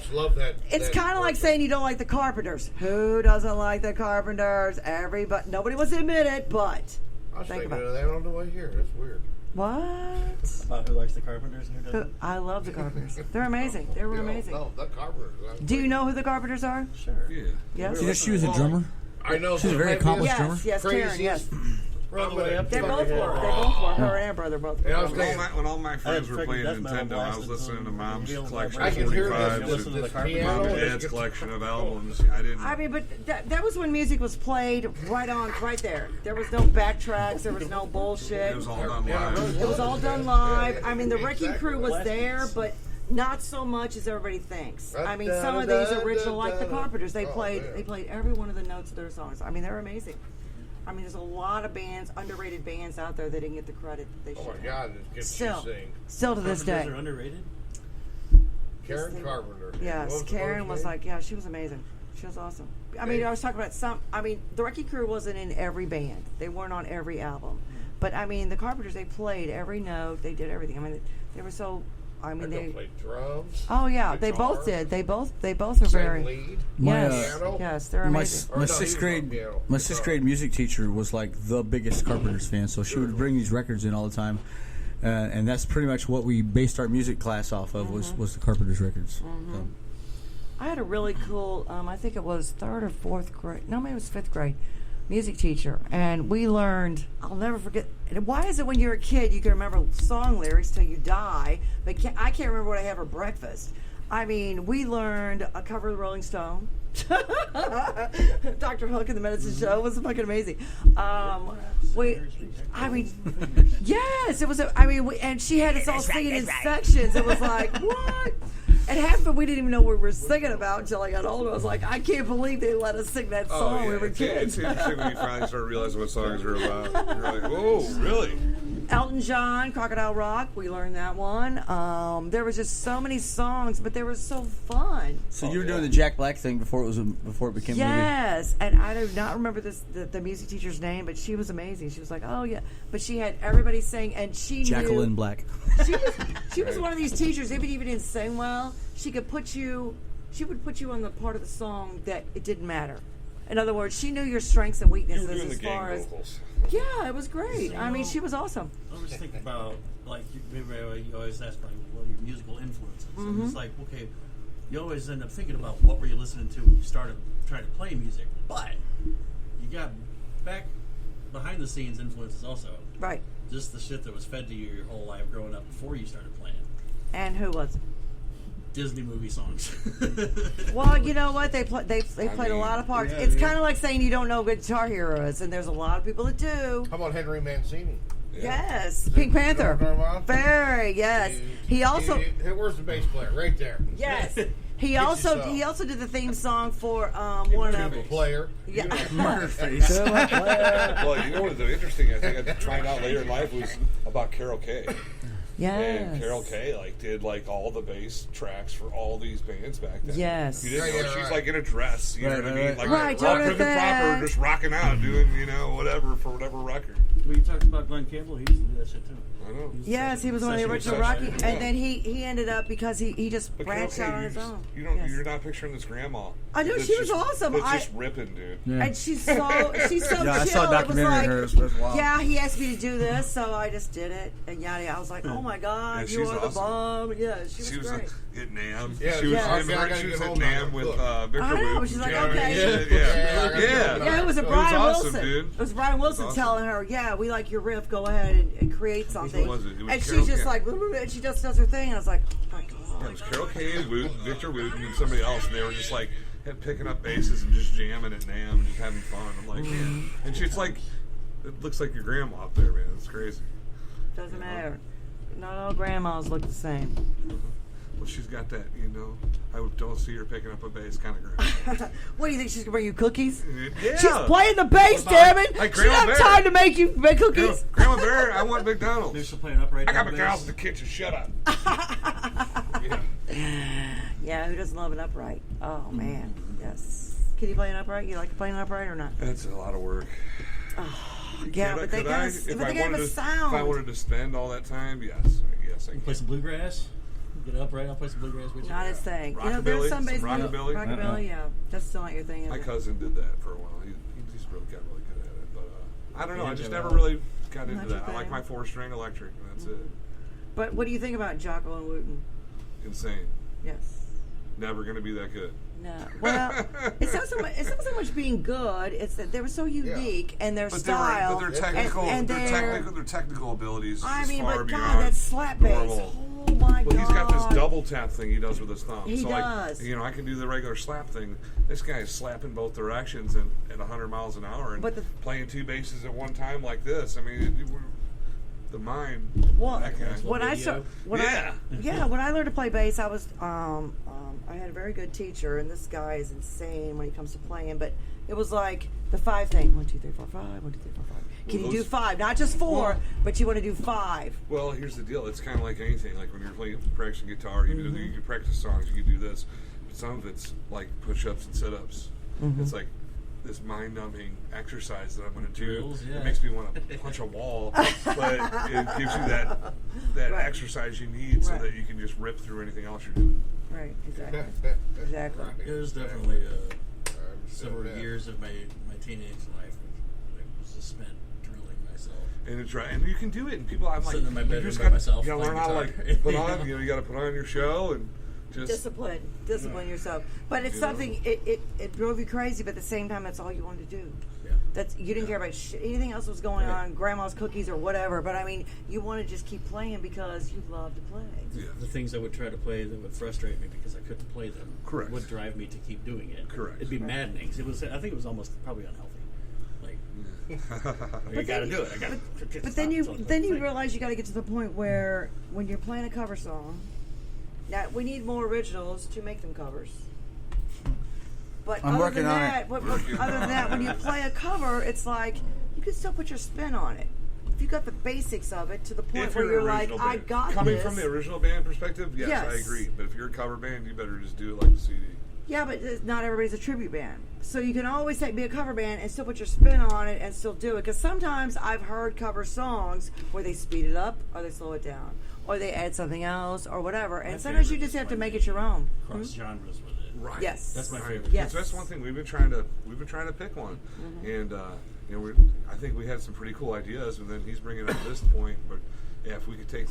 Speaker 1: it's kind of like saying you don't like the Carpenters. Who doesn't like the Carpenters? Everybody. Nobody wants to admit it, but
Speaker 8: I was
Speaker 1: think
Speaker 8: thinking
Speaker 1: about
Speaker 8: of that on the way here. That's weird.
Speaker 1: what?
Speaker 7: About who likes the Carpenters and who doesn't.
Speaker 1: I love the Carpenters. They're amazing. They were amazing.
Speaker 8: No, the Carpenters.
Speaker 1: Do you know who the Carpenters are?
Speaker 7: Sure.
Speaker 11: Yeah.
Speaker 1: Yes.
Speaker 10: You know she was a drummer?
Speaker 8: I know.
Speaker 10: She's a very accomplished drummer.
Speaker 1: Yes, Karen.
Speaker 8: Craziest-
Speaker 1: Yes.
Speaker 2: We're all the way up.
Speaker 1: They both were. Her and her brother both.
Speaker 8: Yeah, I was
Speaker 1: were.
Speaker 8: thinking-
Speaker 11: When all my friends
Speaker 7: had
Speaker 11: were
Speaker 7: freaking
Speaker 11: playing
Speaker 7: death metal
Speaker 11: Nintendo, I was
Speaker 7: blasted
Speaker 11: listening
Speaker 7: to
Speaker 11: to Mom's
Speaker 7: Wheels
Speaker 11: collection
Speaker 8: I
Speaker 11: of
Speaker 8: can hear
Speaker 11: 45s
Speaker 8: this
Speaker 11: and
Speaker 8: piano.
Speaker 11: Mom and
Speaker 8: This
Speaker 11: Dad's
Speaker 8: guitar.
Speaker 11: collection of albums. I didn't.
Speaker 1: I mean, but that was when music was played right there. There was no backtracks. There was no bullshit.
Speaker 11: It was all done live.
Speaker 1: It was all done live. I mean, the Wrecking Crew was there, but not so much as everybody thinks. I mean, some of these original, like the Carpenters, they played every one of the notes of their songs. I mean, they're amazing. I mean, there's a lot of bands, underrated bands out there that didn't get the credit that they should.
Speaker 8: Oh my God! Can
Speaker 1: Still,
Speaker 8: she sing?
Speaker 1: still to this
Speaker 7: Carpenters
Speaker 1: day.
Speaker 7: are underrated.
Speaker 8: Karen Carpenter.
Speaker 1: Yes,
Speaker 8: What
Speaker 1: Karen
Speaker 8: her
Speaker 1: was
Speaker 8: name?
Speaker 1: like, yeah, she was amazing. She was awesome. I mean, I was talking about the Wrecking Crew wasn't in every band. They weren't on every album. But, I mean, the Carpenters, they played every note. They did everything. I mean, they were so, I mean,
Speaker 8: They played drums.
Speaker 1: oh, yeah, they
Speaker 8: guitar,
Speaker 1: both did. They both were
Speaker 8: sang
Speaker 1: very,
Speaker 8: lead.
Speaker 1: yes,
Speaker 8: piano.
Speaker 1: yes, they're
Speaker 10: My
Speaker 1: amazing.
Speaker 8: Or no,
Speaker 10: sixth
Speaker 8: he was on
Speaker 10: grade
Speaker 8: piano.
Speaker 10: my sixth grade music teacher was like the biggest Carpenters fan, so she would bring these records in all the time, and that's pretty much what we based our music class off of was the Carpenters records. So.
Speaker 1: I had a really cool, I think it was 3rd or 4th grade, no, maybe it was 5th grade, music teacher. And we learned, I'll never forget, why is it when you're a kid you can remember song lyrics till you die, but I can't remember what I had for breakfast. I mean, we learned a cover of the Rolling Stone. Dr. Hook and the Medicine Show was fucking amazing. Yes, it was. And she had us all singing in sections. It was like, what? And half of it we didn't even know what we were singing about until I got older. I was like, I can't believe they let us sing that song when we were
Speaker 11: It's
Speaker 1: kids.
Speaker 11: interesting when you finally start realizing what songs are about. You're like, whoa, really?
Speaker 1: Elton John, Crocodile Rock, we learned that one. There was just so many songs, but they were so fun.
Speaker 10: So you were doing the Jack Black thing before it became a movie?
Speaker 1: Yes, and I do not remember the music teacher's name, but she was amazing. She was like, oh yeah, but she had everybody sing, and she
Speaker 10: Jacqueline
Speaker 1: knew,
Speaker 10: Black.
Speaker 1: She was one of these teachers. If you didn't sing well, she would put you on the part of the song that it didn't matter. In other words, she knew your strengths and weaknesses
Speaker 3: You were doing the
Speaker 1: as far
Speaker 3: gang
Speaker 1: as.
Speaker 3: vocals.
Speaker 1: Yeah, it was great. I mean, she was awesome.
Speaker 7: I always think about, like, you always ask, like, what are your musical influences? And it's like, okay, you always end up thinking about what were you listening to when you started trying to play music. But you got back behind the scenes influences also.
Speaker 1: Right.
Speaker 7: Just the shit that was fed to you your whole life growing up before you started playing.
Speaker 1: And who was it?
Speaker 7: Disney movie songs.
Speaker 1: Well, you know what? They played a lot of parts. It's kind of like saying you don't know who Guitar Hero is, and there's a lot of people that do.
Speaker 8: How about Henry Mancini?
Speaker 1: Yes, Pink Panther. Very, yes. He also.
Speaker 8: Where's the bass player? Right there.
Speaker 1: Yes. He also did the theme song for one of them.
Speaker 8: Player.
Speaker 1: Yeah.
Speaker 3: Well, you know what the interesting, I think I find out later in life was about Carol Kay.
Speaker 1: Yes.
Speaker 3: And Carol Kay did all the bass tracks for all these bands back then.
Speaker 1: Yes.
Speaker 3: You didn't know she's like in a dress, you know what I mean? Like
Speaker 1: Right,
Speaker 3: prim and proper, just rocking out, doing whatever for whatever record.
Speaker 7: Well, you talked about Glenn Campbell. He used to do that shit too.
Speaker 3: I know.
Speaker 1: Yes, he was one of the original Rocky, and then he ended up because he just branched out on his own.
Speaker 3: You're not picturing this grandma.
Speaker 1: I know, she was awesome.
Speaker 3: That's just ripping, dude.
Speaker 10: Yeah.
Speaker 1: And she's so chill.
Speaker 10: I saw a documentary of her. It was wild.
Speaker 1: Yeah, he asked me to do this, so I just did it. And yada, I was like, oh my god,
Speaker 3: Yeah,
Speaker 1: you
Speaker 3: she's
Speaker 1: are the
Speaker 3: awesome.
Speaker 1: bomb. Yeah, she was great.
Speaker 3: At NAMM.
Speaker 8: Yeah,
Speaker 3: she was
Speaker 8: yes.
Speaker 3: at NAMM with Victor
Speaker 1: I know,
Speaker 3: Wooten.
Speaker 1: she's like,
Speaker 3: Yeah,
Speaker 1: okay.
Speaker 3: Yeah,
Speaker 1: It was
Speaker 3: Brian
Speaker 1: Wilson.
Speaker 3: Awesome, dude.
Speaker 1: It was Brian Wilson
Speaker 3: awesome.
Speaker 1: telling her, yeah, we like your riff, go ahead and create something.
Speaker 3: was it? It was
Speaker 1: And
Speaker 3: Carol
Speaker 1: she's just
Speaker 3: Kay.
Speaker 1: like, and she just does her thing, and I was like, oh my god.
Speaker 3: Yeah, it was Carol Kay and Wooten, Victor Wooten, and somebody else, and they were just picking up basses and just jamming at NAMM and just having fun. I'm like, man. And she's like, it looks like your grandma up there, man. It's crazy.
Speaker 1: Doesn't matter. Not all grandmas look the same.
Speaker 3: Well, she's got that, I don't see her picking up a bass kind of grandma.
Speaker 1: What do you think, she's gonna bring you cookies?
Speaker 3: Yeah.
Speaker 1: She's playing the bass, damn it!
Speaker 3: Like
Speaker 1: she don't
Speaker 3: Grandma
Speaker 1: have
Speaker 3: Bear.
Speaker 1: time to make you make cookies.
Speaker 3: Grandma Bear, I want McDonald's.
Speaker 7: They're still playing upright.
Speaker 3: I got
Speaker 7: bass.
Speaker 3: McDonald's in the kitchen. Shut up.
Speaker 1: Yeah, who doesn't love an upright? Oh man, yes. Can you play an upright? You like to play an upright or not?
Speaker 3: That's a lot of work.
Speaker 1: Yeah, but they got a sound.
Speaker 3: If I wanted to spend all that time, yes, I
Speaker 7: Play
Speaker 3: can.
Speaker 7: some bluegrass. Get upright. I'll play some bluegrass with you.
Speaker 1: Not his thing.
Speaker 3: Rockabilly,
Speaker 1: There's some
Speaker 3: some
Speaker 1: bass
Speaker 3: rockabilly.
Speaker 1: Rockabilly, yeah. That's still not your thing, is
Speaker 3: My
Speaker 1: it?
Speaker 3: cousin did that for a while. He's really got really good at it, but I don't know. I just
Speaker 7: Banjo,
Speaker 3: never really got into
Speaker 1: Not
Speaker 3: that.
Speaker 1: your
Speaker 3: I like
Speaker 1: thing.
Speaker 3: my 4-string electric, and that's it.
Speaker 1: But what do you think about Jocko and Wooten?
Speaker 3: Insane.
Speaker 1: Yes.
Speaker 3: Never gonna be that good.
Speaker 1: No. Well, it's not so much being good. It's that they were so unique and their style.
Speaker 3: But their technical,
Speaker 1: and
Speaker 3: their technical abilities.
Speaker 1: I
Speaker 3: is
Speaker 1: mean,
Speaker 3: far
Speaker 1: but
Speaker 3: beyond
Speaker 1: God, that slap bass.
Speaker 3: normal.
Speaker 1: Oh my
Speaker 3: Well,
Speaker 1: God.
Speaker 3: he's got this double tap thing he does with his thumb.
Speaker 1: He
Speaker 3: so
Speaker 1: does.
Speaker 3: I can do the regular slap thing. This guy is slapping both directions and at 100 miles an hour and playing two basses at one time like this. I mean, the mind.
Speaker 1: Well,
Speaker 3: that guy.
Speaker 1: when I learned to play bass, I was I had a very good teacher, and this guy is insane when he comes to playing. But it was like the 5 thing: 1, 2, 3, 4, 5. 1, 2, 3, 4, 5. Can you do 5? Not just 4, but you want to do 5.
Speaker 3: Well, here's the deal. It's kind of like anything. Like when you're practicing guitar, you can practice songs. You can do this. But some of it's like push-ups and sit-ups. It's like this mind-numbing exercise that I'm going to do.
Speaker 7: Drills, yeah.
Speaker 3: It makes me want to punch a wall, but it gives you that
Speaker 1: Right.
Speaker 3: exercise you need so
Speaker 1: Right.
Speaker 3: that you can just rip through anything else you're doing.
Speaker 1: Right. Exactly. Exactly.
Speaker 7: There's definitely several years of my teenage life that was just spent drilling myself.
Speaker 3: And it's right, and you can do it. And people, I'm like,
Speaker 7: Sitting in my bedroom
Speaker 3: just
Speaker 7: by
Speaker 3: gotta,
Speaker 7: myself
Speaker 3: you gotta learn how to
Speaker 7: playing
Speaker 3: like put
Speaker 7: guitar.
Speaker 3: on. You got to put on your show and just
Speaker 1: Discipline yourself. But it's something. It drove you crazy, but at the same time, that's all you wanted to do.
Speaker 7: Yeah.
Speaker 1: That's you didn't care about anything else was going on, grandma's cookies or whatever. But I mean, you want to just keep playing because you love to play.
Speaker 3: Yeah.
Speaker 7: The things I would try to play that would frustrate me because I couldn't play them
Speaker 3: Correct.
Speaker 7: would drive me to keep doing it.
Speaker 3: Correct.
Speaker 7: It'd be maddening. I think it was almost probably unhealthy. Like, you got to do it.
Speaker 1: But then you realize you got to get to the point where when you're playing a cover song, now we need more originals to make them covers. But
Speaker 10: I'm
Speaker 1: other
Speaker 10: working
Speaker 1: than
Speaker 10: on
Speaker 1: that,
Speaker 10: it.
Speaker 1: other than that, when you play a cover, it's like you can still put your spin on it. if you got the basics of it to the point
Speaker 11: If
Speaker 1: where
Speaker 11: you're
Speaker 1: you're
Speaker 11: an
Speaker 1: like,
Speaker 11: original
Speaker 1: I
Speaker 11: band.
Speaker 1: got
Speaker 11: Coming
Speaker 1: this.
Speaker 11: from the original band perspective, yes, I
Speaker 1: Yes.
Speaker 11: agree. But if you're a cover band, you better just do it like the CD.
Speaker 1: Yeah, but not everybody's a tribute band. So you can always be a cover band and still put your spin on it and still do it. Because sometimes I've heard cover songs where they speed it up or they slow it down or they add something else or whatever. And
Speaker 7: My
Speaker 1: sometimes you
Speaker 7: favorite
Speaker 1: just
Speaker 7: is
Speaker 1: have to
Speaker 7: when
Speaker 1: make
Speaker 7: they
Speaker 1: it your own.
Speaker 7: Cross genres with it.
Speaker 11: Right.
Speaker 1: Yes.
Speaker 7: That's my favorite.
Speaker 1: Yes.
Speaker 11: That's one thing we've been trying to pick one, and you know, I think we had some pretty cool ideas, and then he's bringing up this point. But yeah, if we could take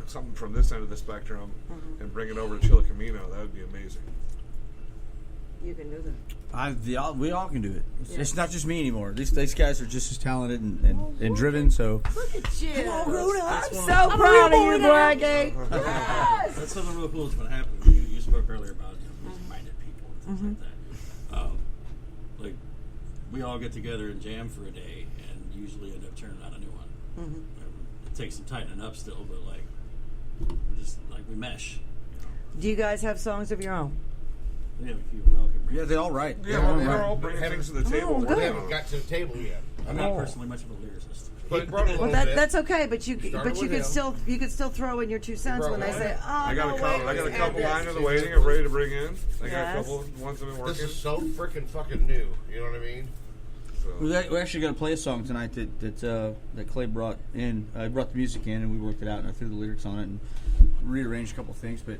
Speaker 11: something from this end of the spectrum and bring it over to Chillacamino, that would be amazing.
Speaker 1: You can do that.
Speaker 10: We all can do it. It's
Speaker 1: Yeah.
Speaker 10: not just me anymore. These guys are just as talented and driven. So
Speaker 1: Look at you.
Speaker 10: Come on, grown ups.
Speaker 1: I'm
Speaker 7: That's
Speaker 1: so
Speaker 7: one
Speaker 1: proud of you, Blackie.
Speaker 7: That's something real cool that's going to happen. You spoke earlier about music-minded people and things like that. Like, we all get together and jam for a day and usually end up turning out a new one. It takes some tightening up still, but like, we mesh. You know?
Speaker 1: Do you guys have songs of your own?
Speaker 7: We have a few welcome.
Speaker 10: yeah, they all write.
Speaker 11: Yeah, they're all bringing things to the table.
Speaker 1: Oh,
Speaker 11: We're
Speaker 1: good.
Speaker 8: We
Speaker 11: doing
Speaker 8: haven't
Speaker 11: it.
Speaker 8: got to the table yet.
Speaker 7: I'm not personally much of a lyricist.
Speaker 8: He brought a little
Speaker 1: Well,
Speaker 8: bit.
Speaker 1: that's okay, but you
Speaker 8: Started
Speaker 1: could
Speaker 8: with him.
Speaker 1: still throw in your 2 cents when they
Speaker 8: brought
Speaker 1: say,
Speaker 8: one.
Speaker 1: "Oh,
Speaker 11: I got
Speaker 1: no,
Speaker 11: a couple.
Speaker 1: wait,
Speaker 11: I got a
Speaker 1: let's
Speaker 11: couple
Speaker 1: add
Speaker 11: lines
Speaker 1: this."
Speaker 11: in the waiting. I'm ready to bring in. I got
Speaker 1: Yes.
Speaker 11: a couple ones that have been
Speaker 8: This
Speaker 11: working.
Speaker 8: is so freaking fucking new. You know what I mean?
Speaker 11: So.
Speaker 10: We're actually going to play a song tonight that Clay brought in. I brought the music in and we worked it out and I threw the lyrics on it and rearranged a couple things. But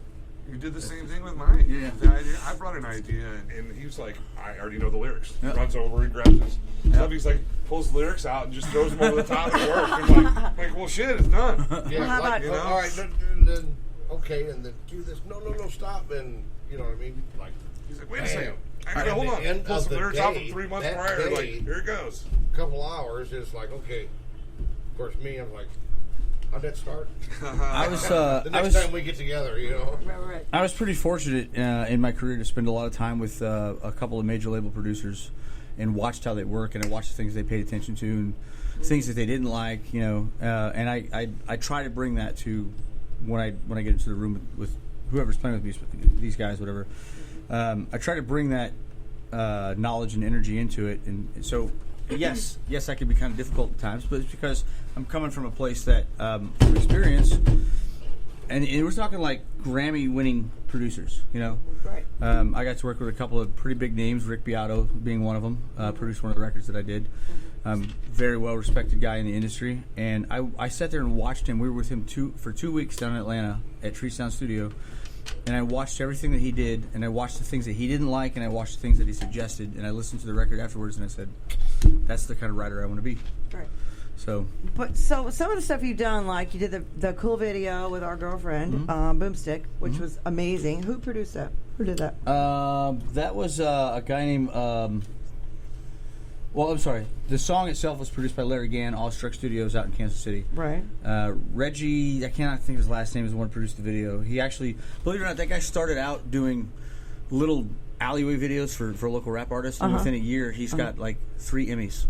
Speaker 11: You did the same thing with mine.
Speaker 10: Yeah.
Speaker 11: The idea, I brought an idea, and he was like, I already know the lyrics.
Speaker 10: Yep.
Speaker 11: He runs over, he grabs his
Speaker 10: Yep.
Speaker 11: stuff, he's like, pulls the lyrics out and just throws them over the top and it works. I'm like, well, shit, it's done.
Speaker 8: Yeah,
Speaker 1: how
Speaker 8: like,
Speaker 1: about-
Speaker 11: you know?
Speaker 8: all right, and then, okay, and then do this. No, stop. And, you know what I mean? Like,
Speaker 11: He's like, wait a
Speaker 8: bam.
Speaker 11: second. I gotta
Speaker 8: At
Speaker 11: hold
Speaker 8: the
Speaker 11: on.
Speaker 8: end
Speaker 11: Pull
Speaker 8: of
Speaker 11: some
Speaker 8: the
Speaker 11: lyrics out
Speaker 8: day,
Speaker 11: from 3 months
Speaker 8: that
Speaker 11: prior.
Speaker 8: day,
Speaker 11: Like, here it goes.
Speaker 8: couple hours, it's like, okay. Of course, me, I'm like, how'd that start?
Speaker 10: I was
Speaker 8: The next time we get together, you know?
Speaker 1: Right.
Speaker 10: I was pretty fortunate in my career to spend a lot of time with a couple of major label producers and watched how they work and I watched the things they paid attention to and things that they didn't like, you know. And I try to bring that to when I get into the room with whoever's playing with me, these guys, whatever. I try to bring that knowledge and energy into it, and so yes, I can be kind of difficult at times, but it's because I'm coming from a place that from experience, and we're talking like Grammy-winning producers, you know.
Speaker 1: Right.
Speaker 10: I got to work with a couple of pretty big names, Rick Beato being one of them, produced one of the records that I did. Very well-respected guy in the industry, and I sat there and watched him. We were with him for 2 weeks down in Atlanta at Tree Sound Studio, and I watched everything that he did, and I watched the things that he didn't like, and I watched the things that he suggested, and I listened to the record afterwards, and I said, that's the kind of writer I want to be.
Speaker 1: Right.
Speaker 10: So,
Speaker 1: But so some of the stuff you've done, like you did the cool video with our girlfriend, Boomstick, which was amazing. Who produced that? Who did that?
Speaker 10: that was a guy named. Well, I'm sorry. The song itself was produced by Larry Gann, Awestruck Studios out in Kansas City.
Speaker 1: Right.
Speaker 10: Reggie, I cannot think of his last name, is the one who produced the video. He actually, believe it or not, that guy started out doing little alleyway videos for local rap artists, and within a year, he's got like 3 Emmys.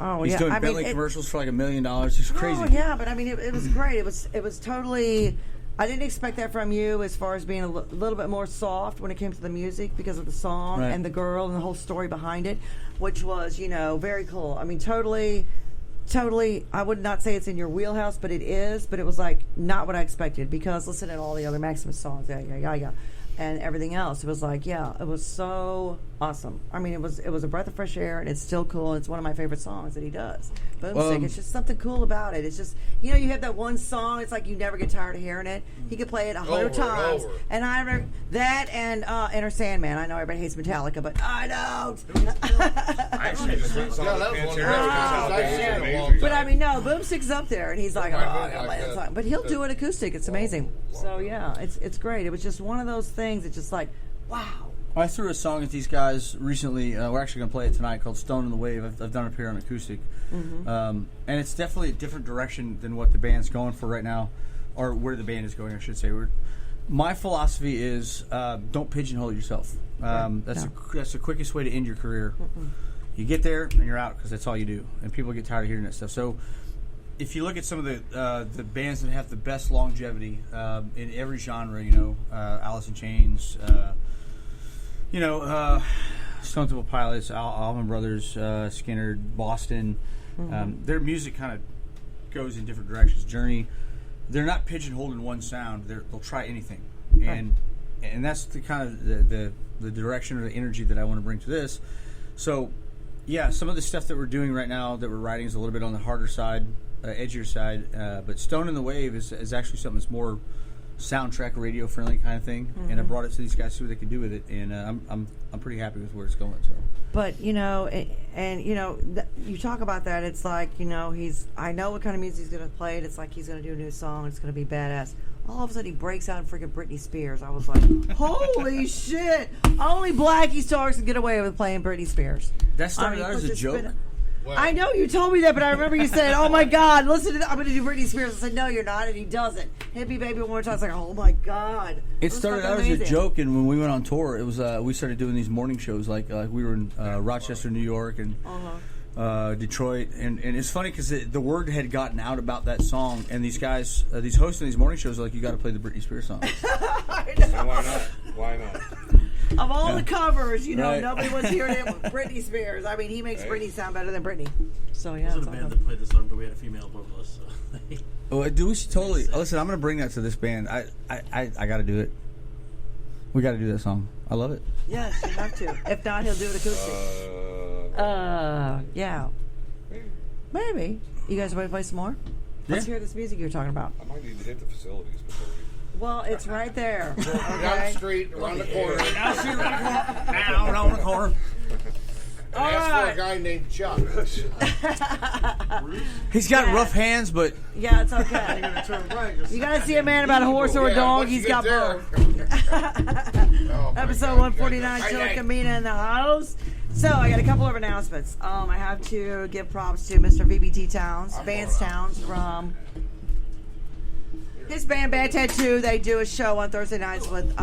Speaker 1: Oh,
Speaker 10: He's
Speaker 1: yeah.
Speaker 10: doing
Speaker 1: I
Speaker 10: Bentley
Speaker 1: mean,
Speaker 10: commercials for like $1 million. It's crazy.
Speaker 1: Oh, yeah, but I mean, it was great. It was totally. I didn't expect that from you as far as being a little bit more soft when it came to the music because of the song
Speaker 10: Right.
Speaker 1: and the girl and the whole story behind it, which was, very cool. I mean, totally, I would not say it's in your wheelhouse, but it is. But it was like not what I expected because listen to all the other Maximus songs, yeah, and everything else. It was like, it was so awesome. I mean, it was a breath of fresh air, and it's still cool. It's one of my favorite songs that he does. Boomstick, it's just something cool about it. It's just, you have that one song. It's like you never get tired of hearing it. He could play it 100 times, and I remember that and Enter Sandman. I know everybody hates Metallica, but I don't.
Speaker 11: I actually just went and saw
Speaker 8: Yeah,
Speaker 11: the
Speaker 8: that was one of
Speaker 11: Pantera
Speaker 8: those
Speaker 11: because
Speaker 8: I've
Speaker 11: it
Speaker 8: seen
Speaker 11: was
Speaker 8: it a long
Speaker 11: amazing.
Speaker 1: But I mean, no, Boomstick's up there, and he's like,
Speaker 8: Right,
Speaker 1: I
Speaker 8: right,
Speaker 1: gotta play
Speaker 8: like
Speaker 1: that
Speaker 8: that.
Speaker 1: song. But he'll do it acoustic. It's amazing. So yeah, it's great. It was just one of those things. It's just like, wow.
Speaker 10: I threw a song at these guys recently. We're actually going to play it tonight called Stone in the Wave. I've done it here on acoustic. And it's definitely a different direction than what the band's going for right now, or where the band is going, I should say. My philosophy is don't pigeonhole yourself. That's the quickest way to end your career. You get there and you're out because that's all you do. And people get tired of hearing that stuff. So if you look at some of the bands that have the best longevity in every genre, Alice in Chains, Stone Temple Pilots, Allman Brothers, Skinner, Boston, their music kind of goes in different directions. Journey, they're not pigeonholed in one sound. They'll try anything, and that's the kind of the direction or the energy that I want to bring to this. So, yeah, some of the stuff that we're doing right now that we're writing is a little bit on the harder side, edgier side, but Stone in the Wave is actually something that's more soundtrack radio friendly kind of thing, and I brought it to these guys to see what they could do with it, and I'm pretty happy with where it's going. So,
Speaker 1: but you talk about that. It's like I know what kind of music he's gonna play. It's like he's gonna do a new song. It's gonna be badass. All of a sudden, he breaks out in freaking Britney Spears. I was like, holy shit! Only Blackie stars can get away with playing Britney Spears.
Speaker 10: That started out as a joke.
Speaker 1: I know you told me that, but I remember you saying, "Oh my God, listen to that! I'm going to do Britney Spears." I said, "No, you're not," and he doesn't. "Hippie Baby" one more time. I was like, "Oh my God!"
Speaker 10: It started out as a joke, and when we went on tour, it was we started doing these morning shows, like we were in Rochester, New York, and Detroit, and it's funny because the word had gotten out about that song, and these guys, these hosts in these morning shows, are like, "You got to play the Britney Spears song."
Speaker 1: I know.
Speaker 11: So why not? Why not?
Speaker 1: Of all the covers,
Speaker 10: Right.
Speaker 1: nobody was hearing it with Britney Spears. I mean, he makes Britney sound better than Britney. So yeah,
Speaker 7: This was a band that played the song, but we had a female vocalist. So.
Speaker 10: Oh, do we should totally listen? I'm going to bring that to this band. I got to do it. We got to do that song. I love it.
Speaker 1: Yes, you have to. If not, he'll do it acoustic. Yeah. Maybe. You guys want to play some more? Let's hear this music you're talking about.
Speaker 11: I might need to hit the facilities before we.
Speaker 1: Well, it's right there.
Speaker 8: Down the
Speaker 1: Okay.
Speaker 8: street, around the corner.
Speaker 10: Down the street, around the corner.
Speaker 8: And ask for a guy named Chuck.
Speaker 10: He's got rough hands, but
Speaker 1: Yeah, it's okay. You got to see a man about a horse or a dog.
Speaker 8: once you
Speaker 1: He's
Speaker 8: get
Speaker 1: got
Speaker 8: there.
Speaker 1: both.
Speaker 8: Oh, my
Speaker 1: Episode
Speaker 8: God.
Speaker 1: 149, Chillacamino in the house. So I got a couple of announcements. I have to give props to Mr. VBT Towns, Vance Towns from his band Bad Tattoo. They do a show on Thursday nights with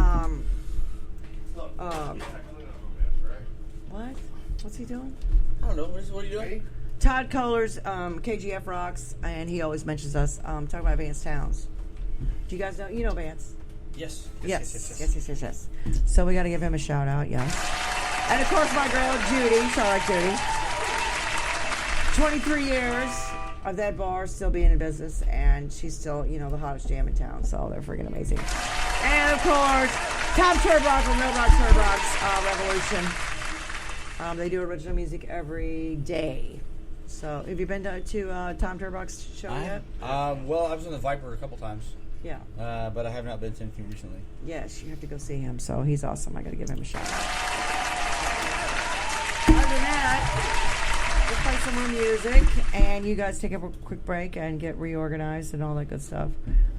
Speaker 1: what? What's he doing?
Speaker 10: I don't know. What are you doing?
Speaker 1: Todd Kohler's KGF Rocks, and he always mentions us. Talking about Vance Towns. Do you guys know? You know Vance?
Speaker 10: Yes.
Speaker 1: Yes. So we got to give him a shout out. Yes. And of course, my girl Judy. Shout out Judy. 23 years of that bar, still being in business, and she's still, the hottest jam in town. So they're freaking amazing. And of course, Tom Turbock from Real Rock Turbock's Revolution. They do original music every day. So, have you been to Tom Turbock's show yet?
Speaker 10: Well, I was on the Viper a couple times.
Speaker 1: Yeah.
Speaker 10: But I have not been to anything recently.
Speaker 1: Yes, you have to go see him. So he's awesome. I got to give him a shout out. Other than that, we'll play some more music, and you guys take a quick break and get reorganized and all that good stuff.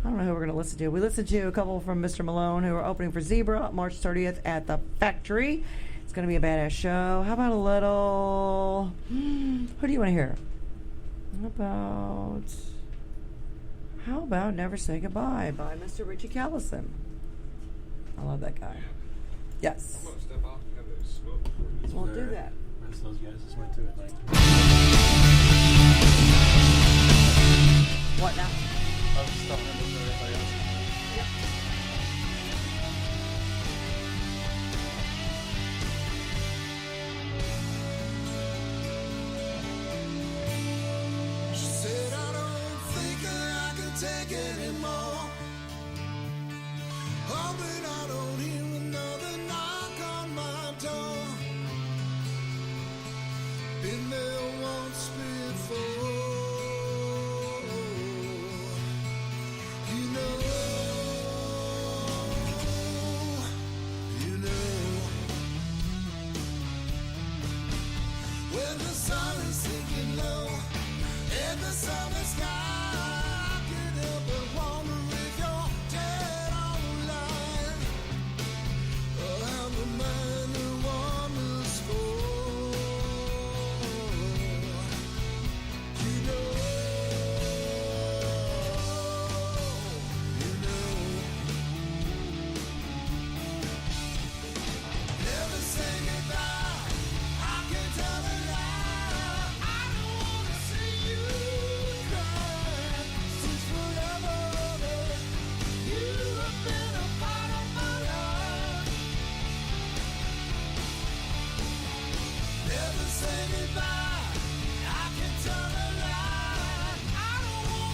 Speaker 1: I don't know who we're going to listen to. We listened to a couple from Mr. Malone who are opening for Zebra March 30th at the Factory. It's going to be a badass show. How about a little... Who do you want to hear? How about Never Say Goodbye by Mr. Richie Callison? I love that guy. Yes.
Speaker 11: I'm gonna step off and have a smoke.
Speaker 1: Won't do that.
Speaker 7: Rest of those guys just went through it.
Speaker 1: What now?
Speaker 7: I was just talking to everybody else.
Speaker 9: She said, I don't think that I can take anymore. Hoping I don't hear another knock on my door. Been there once before. You know. When the sun is sinking low in the summer sky, I can't help but wonder if you're dead or alive. Oh, how the man who wanders for. You know. Never say goodbye. I can tell a lie. I don't wanna see you cry. Since forever, you have been a part of my life. Never say goodbye. I can tell a lie. I don't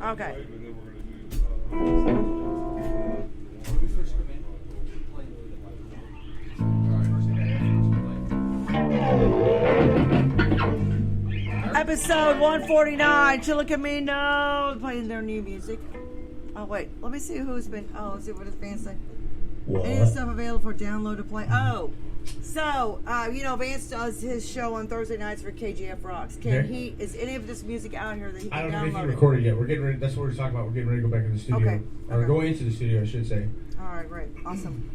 Speaker 1: Okay. Episode 149, Chillacamino, playing their new music. Oh, wait, let me see who's been. Oh, let's see what his fans say. Any stuff available for download to play. Oh, so, Vance does his show on Thursday nights for KGF Rocks. Is any of this music out here that he can download?
Speaker 4: I don't think he recorded yet. We're getting ready. That's what we're talking about. We're getting ready to go back in the studio.
Speaker 1: Okay.
Speaker 4: Or going into the studio, I should say.
Speaker 1: All right, great. Awesome.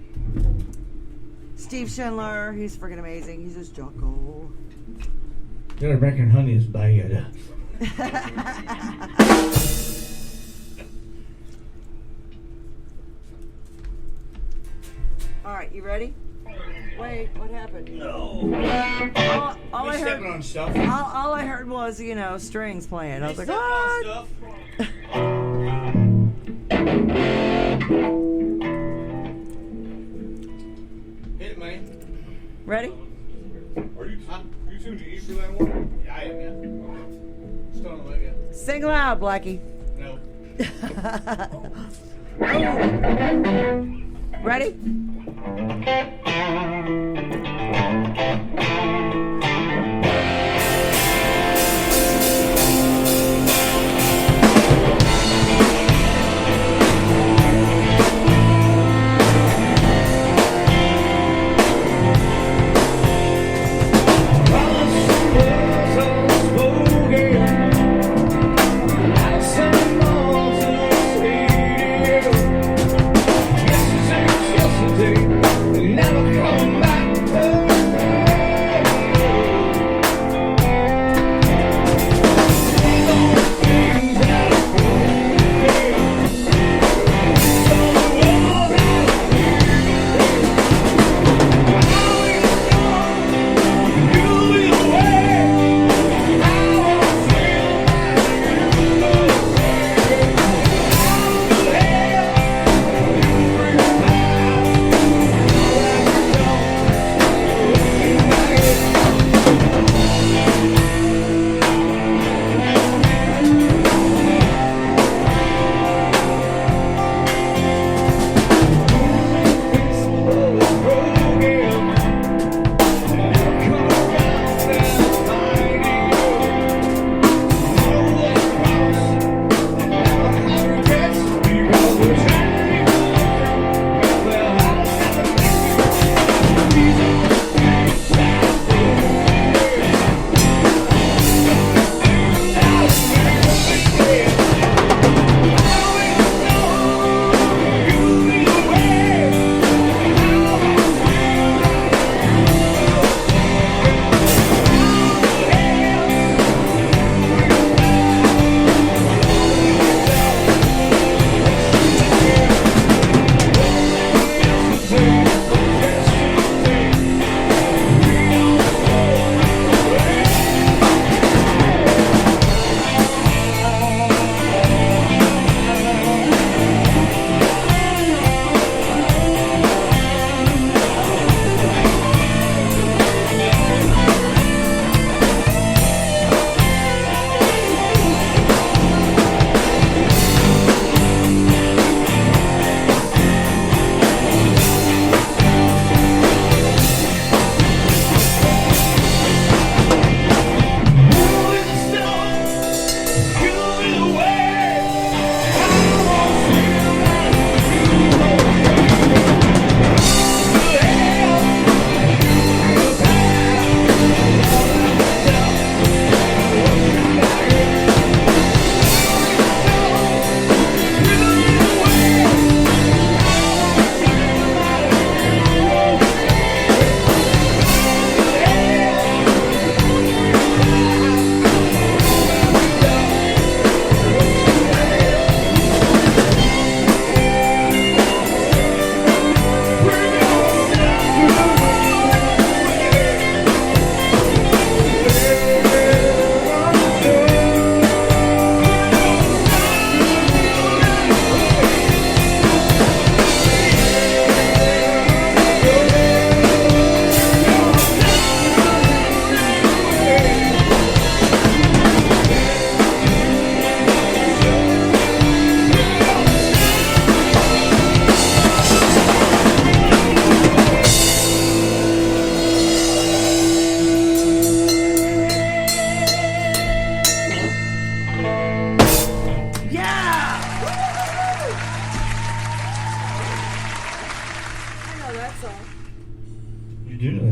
Speaker 1: Steve Schindler, he's freaking amazing. He's just Jocko.
Speaker 4: That American honey is bad.
Speaker 1: All right, you ready? Wait, what happened?
Speaker 7: No.
Speaker 1: All I heard.
Speaker 4: On stuff.
Speaker 1: All I heard was, strings playing. I was like, what?
Speaker 4: Hit it, man.
Speaker 1: Ready?
Speaker 3: Are you tuned to eat for that one?
Speaker 4: Yeah, I am, yeah. Still on the way, yeah.
Speaker 1: Sing loud, Blackie.
Speaker 4: No.
Speaker 1: Ready?
Speaker 9: Never come back.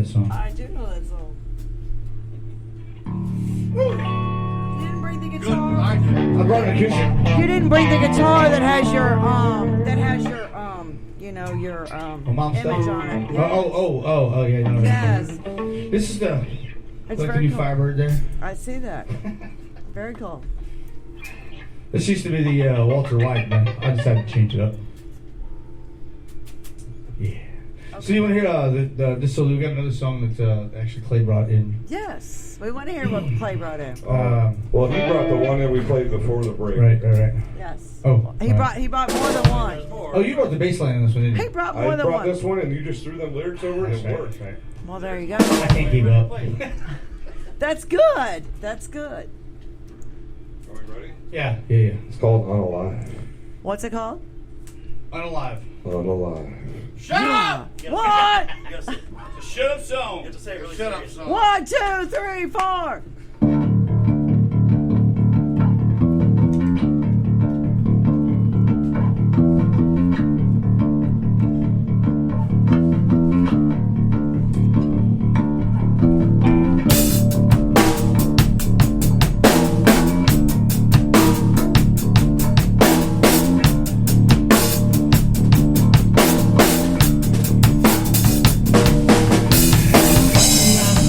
Speaker 4: that song.
Speaker 1: I do know that song. You didn't bring the guitar.
Speaker 4: I brought an acoustic.
Speaker 1: You didn't bring the guitar that has your you know, your
Speaker 4: Mom's
Speaker 1: image
Speaker 4: stuff?
Speaker 1: on it.
Speaker 4: Oh, yeah. No,
Speaker 1: Yes.
Speaker 4: This is the
Speaker 1: It's
Speaker 4: like the
Speaker 1: very
Speaker 4: new
Speaker 1: cool.
Speaker 4: Firebird there.
Speaker 1: I see that. Very cool.
Speaker 4: This used to be the Walter White, man. I decided to change it up. Yeah. So you want to hear this? So we got another song that actually Clay brought in.
Speaker 1: Yes. We want to hear what Clay brought in.
Speaker 3: Well, he brought the one that we played before the break.
Speaker 4: Right.
Speaker 1: Yes.
Speaker 4: Oh,
Speaker 1: He brought more than one.
Speaker 4: Oh, you brought the bass line on this one, didn't you?
Speaker 1: He brought
Speaker 3: I
Speaker 1: more than
Speaker 3: brought
Speaker 1: one.
Speaker 3: this one, and you just threw them lyrics over it, and it worked.
Speaker 4: Right.
Speaker 1: Well, there you go.
Speaker 4: I can't keep up.
Speaker 1: That's good. That's good.
Speaker 3: Are we ready?
Speaker 4: Yeah.
Speaker 3: It's called Unalive.
Speaker 1: What's it called?
Speaker 4: Unalive.
Speaker 3: Unalive.
Speaker 6: Shut up!
Speaker 1: What?
Speaker 7: You gotta say,
Speaker 6: It's a shut up song.
Speaker 7: you have to say it really
Speaker 8: Shut up,
Speaker 7: serious.
Speaker 8: son.
Speaker 1: 1, 2, 3, 4.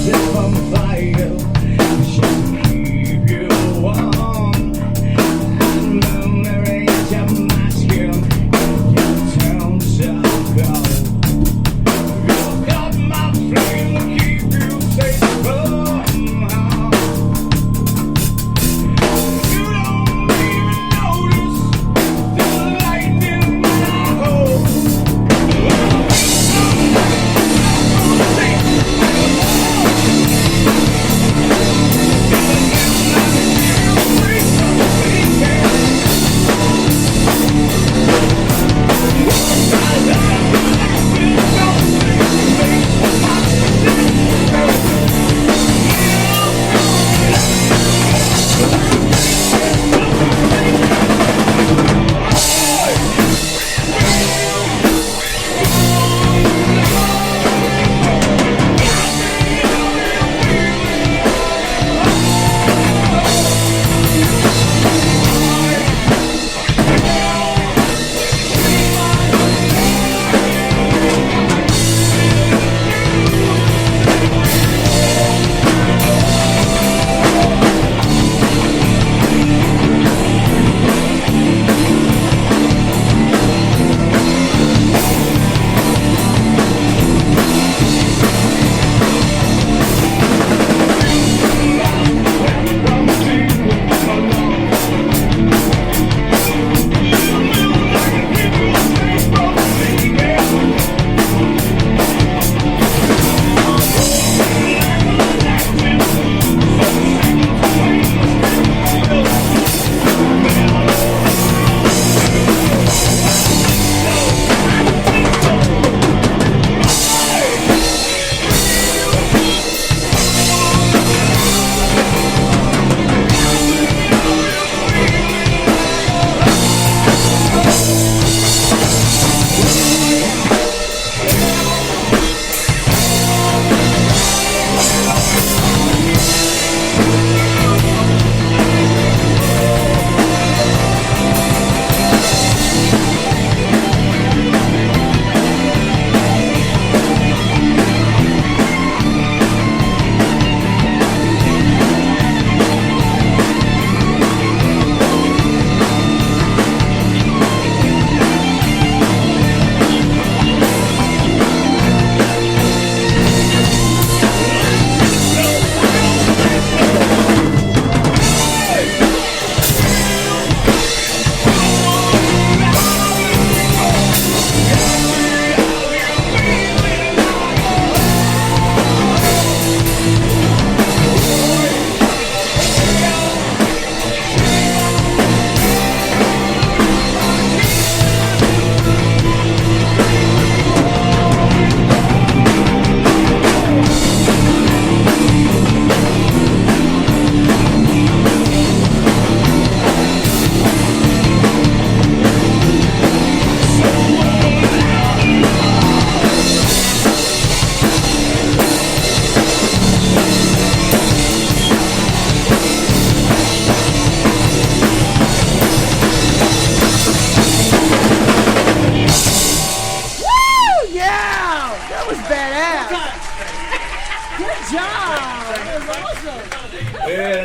Speaker 4: Set on fire.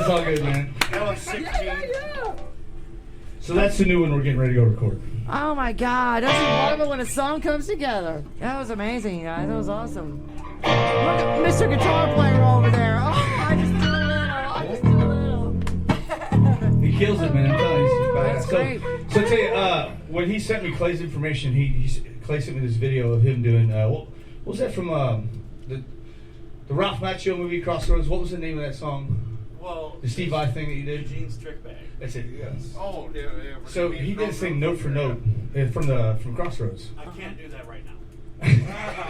Speaker 4: It's all good, man.
Speaker 8: That was 16.
Speaker 4: So that's the new one we're getting ready to go record.
Speaker 1: Oh my God! Doesn't he love it when a song comes together? That was amazing, guys. That was awesome. Look at Mr. Guitar Player over there. Oh, I just do a little. I just do a little.
Speaker 4: He kills it, man. I'm telling you, he's
Speaker 1: That's great.
Speaker 4: So I tell you, when he sent me Clay's information, Clay sent me this video of him doing. What was that from the Ralph Macchio movie Crossroads? What was the name of that song?
Speaker 7: Well,
Speaker 4: The Steve Vai thing that you did.
Speaker 7: Eugene's Trick Bag.
Speaker 4: That's it.
Speaker 3: Yes.
Speaker 8: Oh, yeah.
Speaker 4: So he did sing note for note from Crossroads.
Speaker 7: I can't do that right now.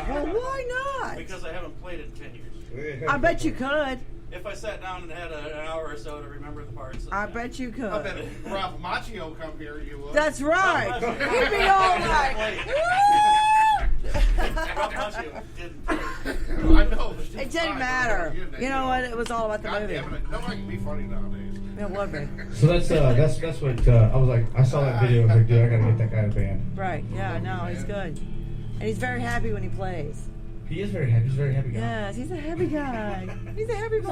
Speaker 1: Well, why not?
Speaker 7: Because I haven't played it in 10 years.
Speaker 1: I bet you could.
Speaker 7: If I sat down and had an hour or so to remember the parts.
Speaker 1: I bet you could.
Speaker 8: I bet if Ralph Macchio come here, you would.
Speaker 1: That's right.
Speaker 7: Ralph Macchio-
Speaker 1: He'd be all like,
Speaker 7: Ralph Macchio didn't play.
Speaker 8: I know.
Speaker 1: it didn't matter. You know what? It was all about the
Speaker 8: God
Speaker 1: movie.
Speaker 8: damn it. Nobody can be funny nowadays.
Speaker 1: It would be.
Speaker 4: So that's what I was like. I saw that video. I was like, dude, I gotta get that guy in a band.
Speaker 1: Right. Yeah. No, he's good, and he's very happy when he plays.
Speaker 4: He is very happy. He's a very happy guy.
Speaker 1: Yes, he's a happy guy. He's a happy boy.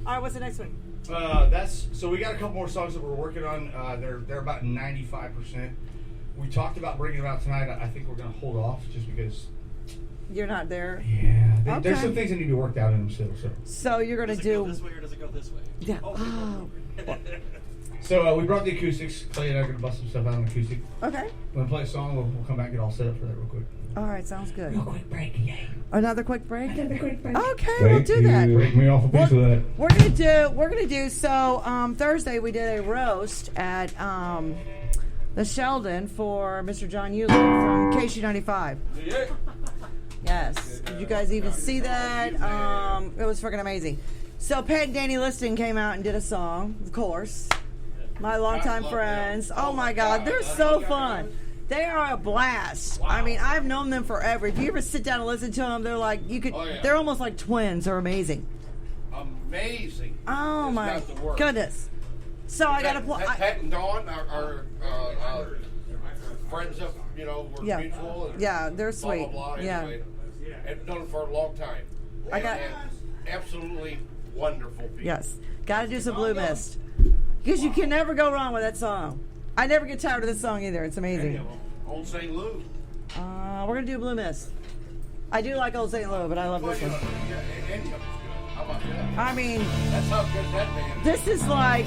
Speaker 1: All right, what's the next one?
Speaker 4: So we got a couple more songs that we're working on. They're about 95%. We talked about bringing them out tonight. I think we're gonna hold off just because.
Speaker 1: You're not there.
Speaker 4: Yeah,
Speaker 1: Okay.
Speaker 4: there's some things that need to be worked out in them still.
Speaker 1: So you're gonna
Speaker 7: Does it go
Speaker 1: do.
Speaker 7: this way or does it go this way?
Speaker 1: Yeah.
Speaker 7: Oh.
Speaker 4: So we brought the acoustics. Clay and I are gonna bust some stuff out on acoustic.
Speaker 1: Okay.
Speaker 4: When I play a song, we'll come back and get all set up for that real quick.
Speaker 1: All right. Sounds good.
Speaker 4: Real quick break, yeah.
Speaker 1: Another quick break.
Speaker 4: Another quick break.
Speaker 1: Okay, we'll do that.
Speaker 4: Break me off a piece of that.
Speaker 1: We're gonna do. So Thursday we did a roast at the Sheldon for Mr. John Euler from KC95. Yes. Did you guys even see that? It was freaking amazing. So Pat and Danny Liston came out and did a song, of course. My longtime friends. Oh my God, they're so fun. They are a blast. I mean, I've known them forever. If you ever sit down and listen to them, they're like you could.
Speaker 8: Oh, yeah.
Speaker 1: They're almost like twins. They're amazing.
Speaker 8: Amazing.
Speaker 1: Oh
Speaker 8: It's
Speaker 1: my
Speaker 8: got the work.
Speaker 1: goodness. So I got to play.
Speaker 8: Pat and Dawn are friends of, we're
Speaker 1: Yeah.
Speaker 8: mutual. And
Speaker 1: Yeah, they're
Speaker 8: blah,
Speaker 1: sweet.
Speaker 8: Blah, blah,
Speaker 1: Yeah.
Speaker 8: anyway. And known them for a long time.
Speaker 1: I got-
Speaker 8: And absolutely wonderful people.
Speaker 1: Yes, got to do some Blue Mist because you can never go wrong with that song. I never get tired of this song either. It's amazing.
Speaker 8: Old St. Louis.
Speaker 1: We're gonna do Blue Mist. I do like Old St. Louis, but I love this one.
Speaker 8: Yeah, any of them's good. How about that?
Speaker 1: I mean,
Speaker 8: That's how good that band is.
Speaker 1: this is like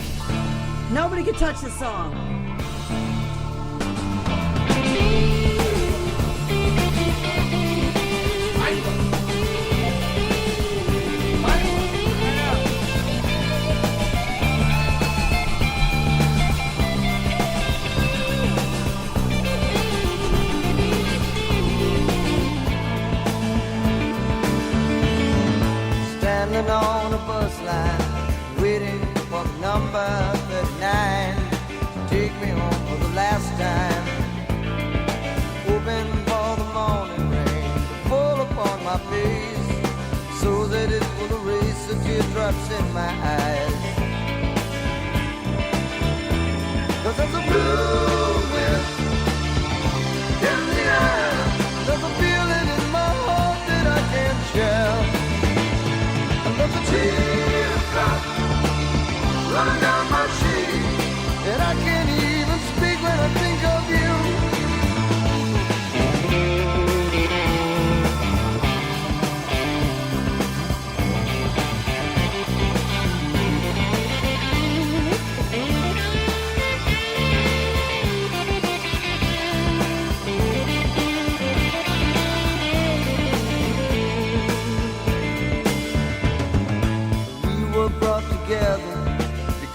Speaker 1: nobody could touch this song.
Speaker 12: Standing on a bus line, waiting for the number 39 to take me home for the last time. Hoping for the morning rain to fall upon my face, so that it will erase the teardrops in my eyes. 'Cause there's a blue mist in the air, there's a feeling in my heart that I can't share. There's a teardrop running down my cheek, and I can't even speak when I think of you.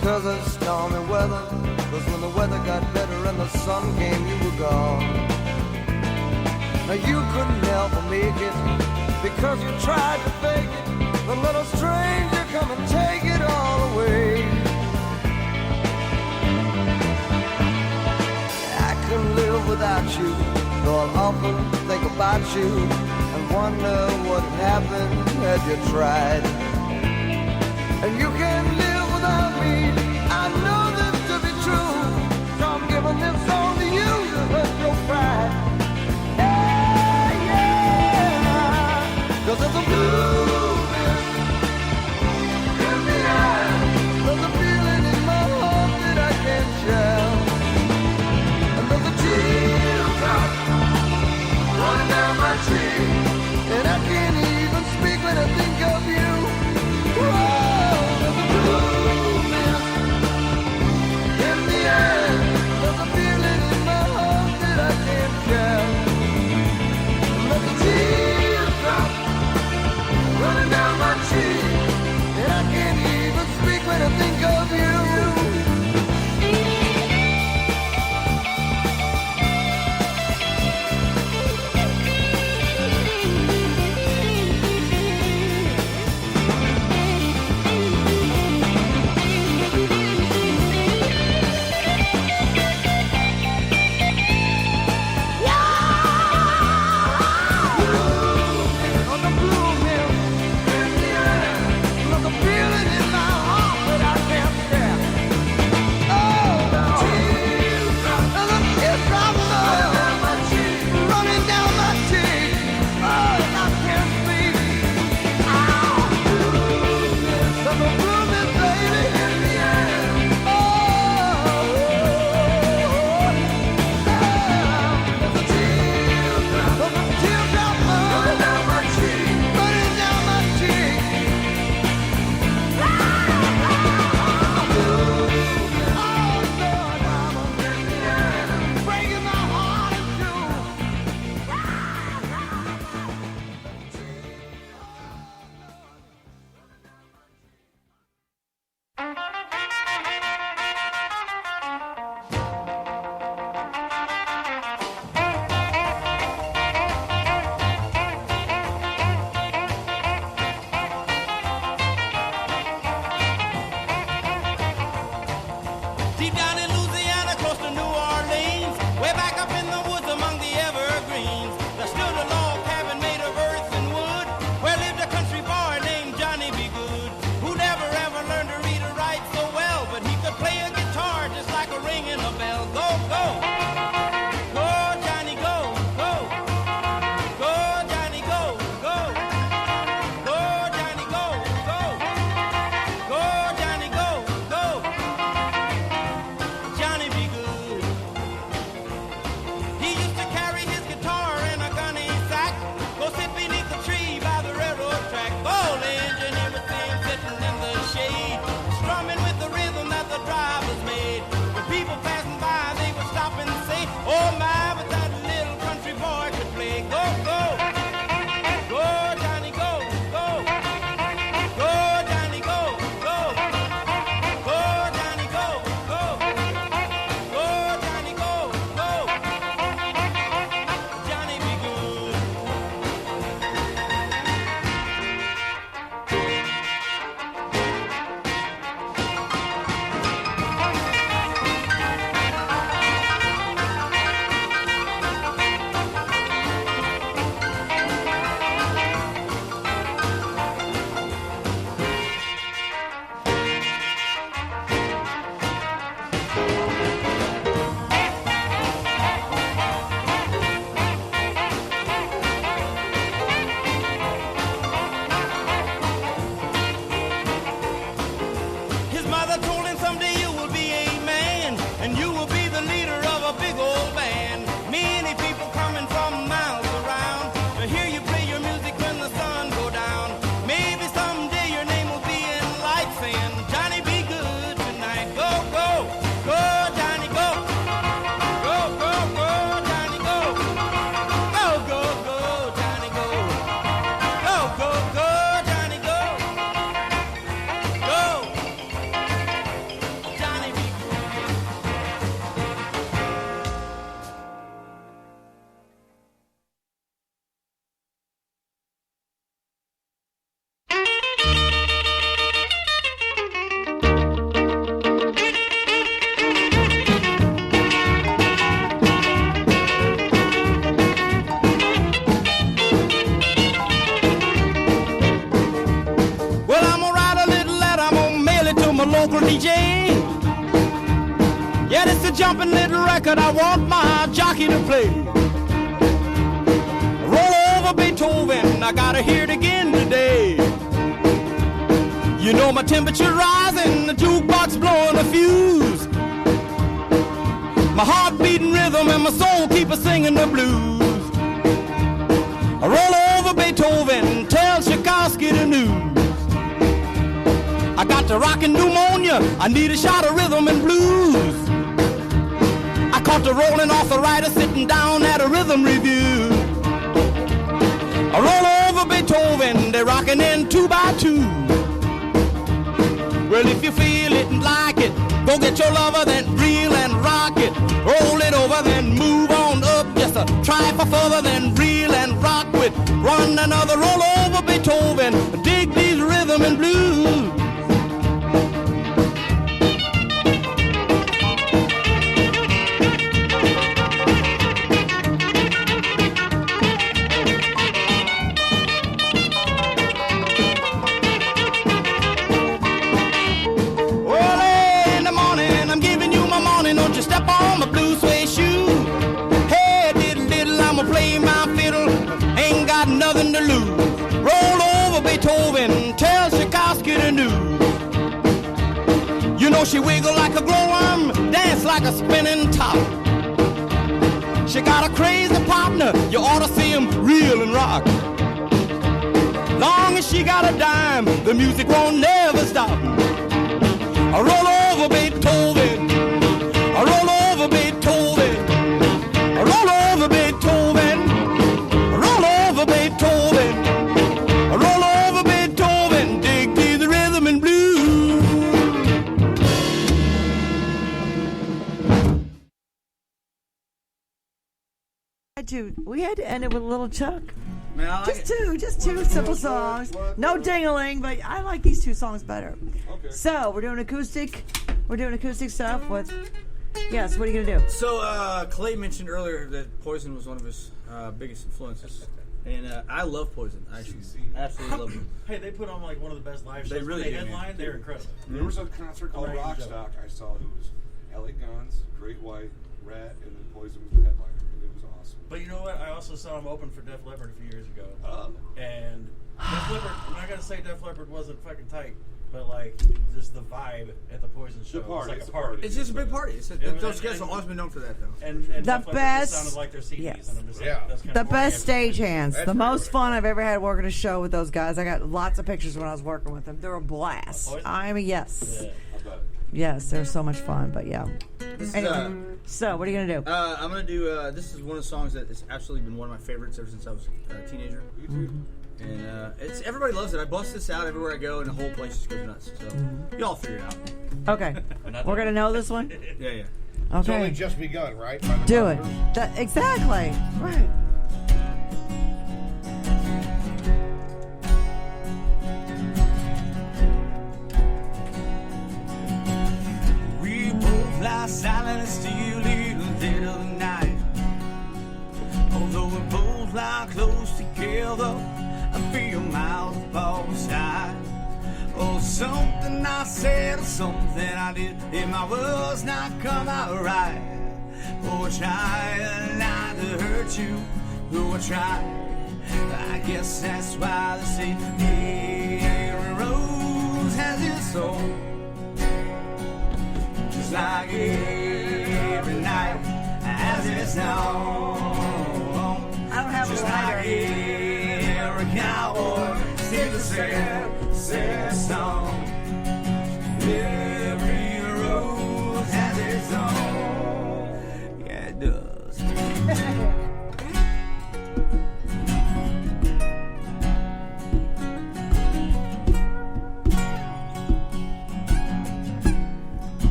Speaker 12: Because of stormy weather, 'cause when the weather got better and the sun came, you were gone. Now you couldn't help but make it, because you tried to fake it. But let a stranger come and take it all away. I couldn't live without you, though I'll often think about you and wonder what happened had you tried. And you can't live without me, I know this to be true, so I'm giving this song to you to hurt your pride. Yeah, yeah, 'cause there's a blue mist in the air.
Speaker 13: Deep down in Louisiana, close to New Orleans, way back up in the woods among the evergreens, there stood a log cabin made of earth and wood, where lived a country boy named Johnny B. Good, who never ever learned to read or write so well, but he could play a guitar just like a ring in a bell. Go, go! Go, Johnny, go, go! Go, Johnny, go, go! Go, Johnny, go, go! Go, Johnny, go, go! Johnny be good. He used to carry his guitar in a gunny sack, go sit beneath the tree by the railroad track. Old engineer would see him sitting in the shade, strumming with the rhythm that the drivers made. When people passing by, they would stop and say, oh my, but that little country boy could play. Go, go! Go, Johnny, go, go! Go, Johnny, go, go! Go, Johnny, go, go! Go, Johnny, go, go! Johnny be good. His mother told him someday you will be a man, and you will be the leader of a big old band. Many people coming from miles around to hear you play your music when the sun go down. Maybe someday your name will be in lights saying, Johnny be good tonight. Go, go, go, Johnny, go. Go, go, go, Johnny, go. Go, go, go, Johnny, go. Go, go, go, Johnny, go. Go. Johnny be Well, I'm gonna write a little letter, I'm gonna mail it to my local DJ. Yeah, it's a jumping little record I want my jockey to play. Roll over Beethoven, I gotta hear it again today. You know my temperature rising, the jukebox blowing a fuse. My heart beating rhythm and my soul keep a singing the blues. I roll over Beethoven, tell Tchaikovsky the news. I got the rockin' pneumonia, I need a shot of rhythm and blues. I caught the rolling arthritis sitting down at a rhythm review. I roll over Beethoven, they're rockin' in 2 by 2. Well, if you feel it and like it, go get your lover, then reel and rock it. Roll it over, then move on up just a trifle further, then reel and rock with. Run another roll over Beethoven, dig these rhythm and blues. Early in the morning, I'm giving you my morning. Don't you step on my blue suede shoe. Hey, diddle diddle, I'ma play my fiddle. Ain't got nothing to lose. Roll over Beethoven, tell Tchaikovsky the news. You know she wiggle like a glowworm, dance like a spinning top. She got a crazy partner, you ought to see him reel and rock. Long as she got a dime, the music won't never stop. I roll over Beethoven, I roll over Beethoven, I roll over Beethoven, I roll over Beethoven, I roll over Beethoven, dig to the rhythm and blues.
Speaker 1: We had to end it with a little Chuck.
Speaker 10: Man, I like
Speaker 1: Just two simple songs. No ding-a-ling, but I like these two songs better.
Speaker 11: Okay.
Speaker 1: So we're doing acoustic. We're doing acoustic stuff with. Yes. What are you gonna do?
Speaker 10: So Clay mentioned earlier that Poison was one of his biggest influences, and I love Poison. I actually absolutely love them.
Speaker 7: Hey, they put on like one of the best live shows.
Speaker 10: They really
Speaker 7: They
Speaker 10: do,
Speaker 7: headline. They're incredible.
Speaker 11: There was a concert called
Speaker 7: Oh, yeah,
Speaker 11: Rockstock I saw. It was LA Guns, Great White, Rat, and then Poison was the headliner. And it was awesome.
Speaker 7: But you know what? I also saw them open for Def Leppard a few years ago.
Speaker 11: Oh.
Speaker 7: And Def Leppard, I'm not gonna say Def Leppard wasn't fucking tight, but like just the vibe at the Poison show.
Speaker 11: party,
Speaker 7: It's like
Speaker 11: it's
Speaker 7: a
Speaker 11: a
Speaker 7: party.
Speaker 11: party.
Speaker 10: It's just a big party. Those guys have always been known for that, though.
Speaker 7: And
Speaker 1: The
Speaker 7: Def Leppard
Speaker 1: best-
Speaker 7: sounded like their CDs.
Speaker 1: yes.
Speaker 7: And I'm just like,
Speaker 8: Yeah.
Speaker 7: that's kind
Speaker 1: The
Speaker 7: of boring
Speaker 1: best
Speaker 7: every-
Speaker 1: stagehands.
Speaker 8: That's
Speaker 1: The most
Speaker 8: right.
Speaker 1: fun I've ever had working a show with those guys. I got lots of pictures when I was working with them. They're a blast.
Speaker 7: Poison?
Speaker 1: I mean, yes.
Speaker 7: Yeah.
Speaker 11: I bet.
Speaker 1: Yes, they're so much fun, but yeah.
Speaker 10: This is,
Speaker 1: Anyway, so what are you going to do?
Speaker 10: I'm gonna do. This is one of the songs that has absolutely been one of my favorites ever since I was a teenager.
Speaker 11: You too.
Speaker 10: And it's everybody loves it. I bust this out everywhere I go, and the whole place just goes nuts. So y'all figure it out.
Speaker 1: Okay. We're going to know this one?
Speaker 10: Yeah, yeah.
Speaker 8: It's only
Speaker 1: Okay.
Speaker 8: just begun, right? By the
Speaker 1: Do it.
Speaker 8: numbers?
Speaker 1: Exactly. Right.
Speaker 13: We both lie silent and still in the dead of the night. Although we both lie close together, I feel miles apart beside. Oh, something I said or something I did, if my words not come out right. Oh, I tried not to hurt you, oh, I tried. I guess that's why they say every rose has its own. Just like every night has its own.
Speaker 1: I don't have
Speaker 13: Just
Speaker 1: a
Speaker 13: like
Speaker 1: lighter.
Speaker 13: every cowboy sings a sad, sad song. Every rose has its own. Yeah, it does.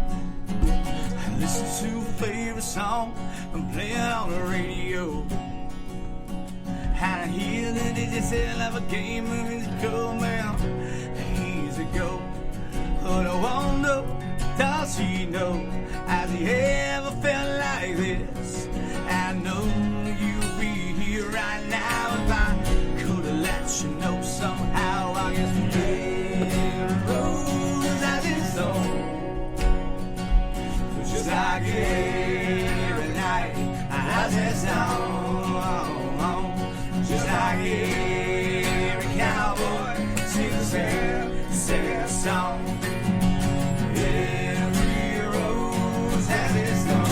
Speaker 13: I listen to a favorite song and play it on the radio. Had I hear the DJ sell of a game of music go, man, easy go. But I wonder, does he know, has he ever felt like this? I know you'd be here right now if I could have let you know somehow. I guess every rose has its own. Just like every night has its own. Just like every cowboy sings a sad, sad song. Every rose has its own.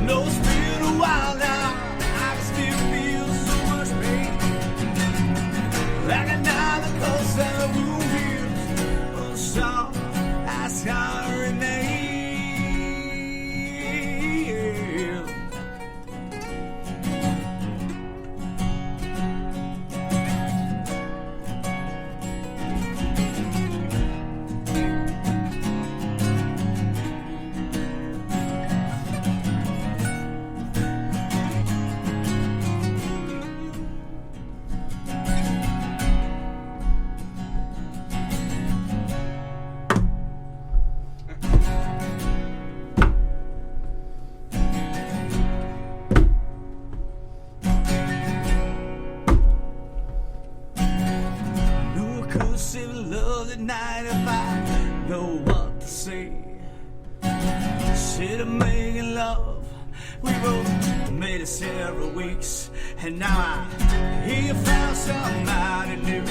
Speaker 13: No, it's been a while now, I can still feel so much pain. Like another coast and the wound heals. Oh, so I scar remain. No, I could save love at night if I know what to say. Instead of making love, we both made it several weeks, and now I hear you found somebody new,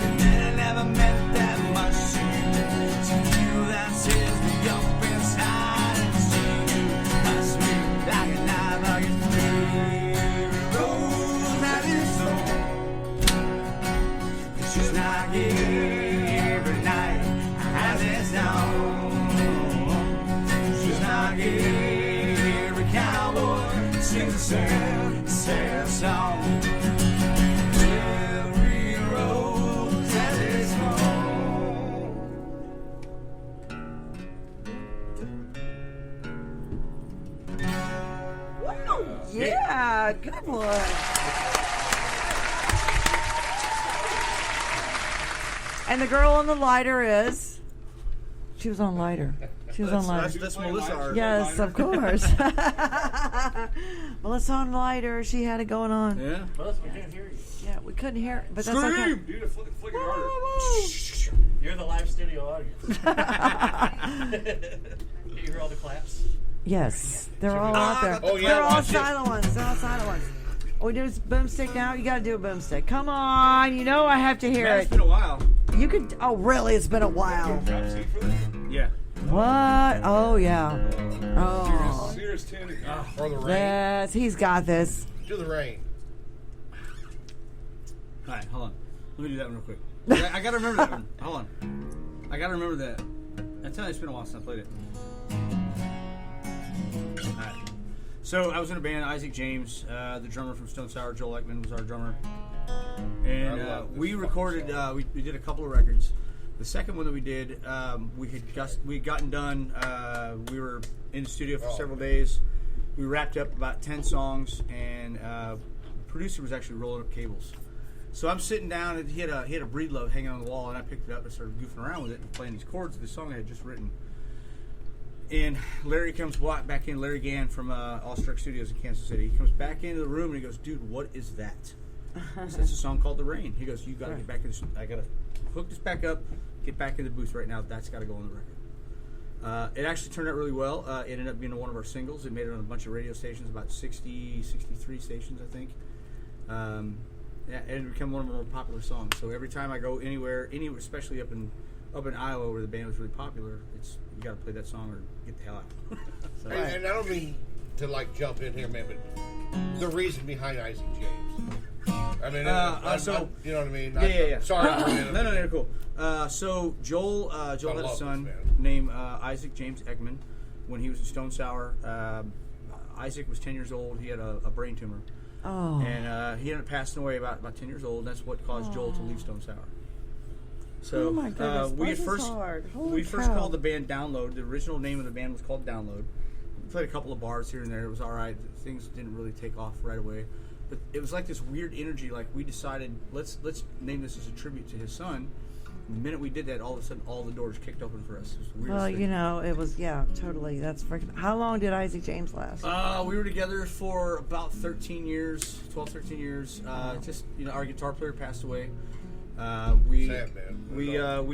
Speaker 13: and then I never meant that much to you. To you that says me up inside and see you. I swear like a knife, I get every rose that is so. It's just like every night has its own. It's just like every cowboy sings a sad, sad song. Every rose has its own.
Speaker 1: Yeah, good one. And the girl on the lighter is. She was on lighter. She was on lighter.
Speaker 7: That's Melissa.
Speaker 1: Yes, of course. Melissa on lighter. She had it going on.
Speaker 7: Yeah.
Speaker 14: Plus, we can't hear you.
Speaker 1: Yeah, we couldn't hear it, but that's
Speaker 7: Scream!
Speaker 1: okay.
Speaker 11: Dude, flick it harder.
Speaker 14: You're the live studio audience. You hear all the claps?
Speaker 1: Yes, they're all out there.
Speaker 8: Oh, yeah,
Speaker 1: they're all
Speaker 8: watch it.
Speaker 1: silent ones. They're all silent ones. Oh, we do a boomstick now? You got to do a boomstick. Come on. You know I have to hear
Speaker 7: Man,
Speaker 1: it.
Speaker 7: it's been a while.
Speaker 1: You could. Oh, really? It's been a while.
Speaker 7: Yeah.
Speaker 1: What? Oh, yeah. Oh.
Speaker 11: Sears 10.
Speaker 8: Or the rain.
Speaker 1: Yes, he's got this.
Speaker 8: Do the rain.
Speaker 7: All right, hold on. Let me do that one real quick. I got to remember that one. Hold on. I got to remember that. I tell you, it's been a while since I played it. All right. So I was in a band, Isaac James, the drummer from Stone Sour, Joel Ekman was our drummer. And we recorded, we did a couple of records. The second one that we did, we had gotten done. We were in the studio for several days. We wrapped up about 10 songs, and the producer was actually rolling up cables. So I'm sitting down, and he had a breedlove hanging on the wall, and I picked it up and started goofing around with it and playing these chords of the song I had just written. And Larry comes back in, Larry Gann from Awestruck Studios in Kansas City. He comes back into the room and he goes, "Dude, what is that?" I said, "It's a song called The Rain." He goes, "You got to get back in this. I got to hook this back up, get back in the booth right now. That's got to go on the record." It actually turned out really well. It ended up being one of our singles. It made it on a bunch of radio stations, about 60, 63 stations, I think. Yeah, and it became one of our more popular songs. So every time I go anywhere, especially up in Iowa where the band was really popular, you got to play that song or get the hell out. So,
Speaker 8: And I don't mean to jump in here, man, but the reason behind Isaac James. I mean, you know what I mean?
Speaker 7: Yeah.
Speaker 8: Sorry.
Speaker 7: No, cool. So Joel had a son named Isaac James Ekman when he was in Stone Sour. Isaac was 10 years old. He had a brain tumor.
Speaker 1: Oh.
Speaker 7: And he ended up passing away about 10 years old. That's what caused Joel to leave Stone Sour. So
Speaker 1: oh my goodness,
Speaker 7: we
Speaker 1: first
Speaker 7: called the band Download. The original name of the band was called Download. We played a couple of bars here and there. It was all right. Things didn't really take off right away. But it was like this weird energy. Like we decided, let's name this as a tribute to his son. And the minute we did that, all of a sudden, all the doors kicked open for us. It was the weirdest thing.
Speaker 1: You know, it was totally. That's freaking. How long did Isaac James last?
Speaker 7: We were together for about 12, 13 years. Just our guitar player passed away. We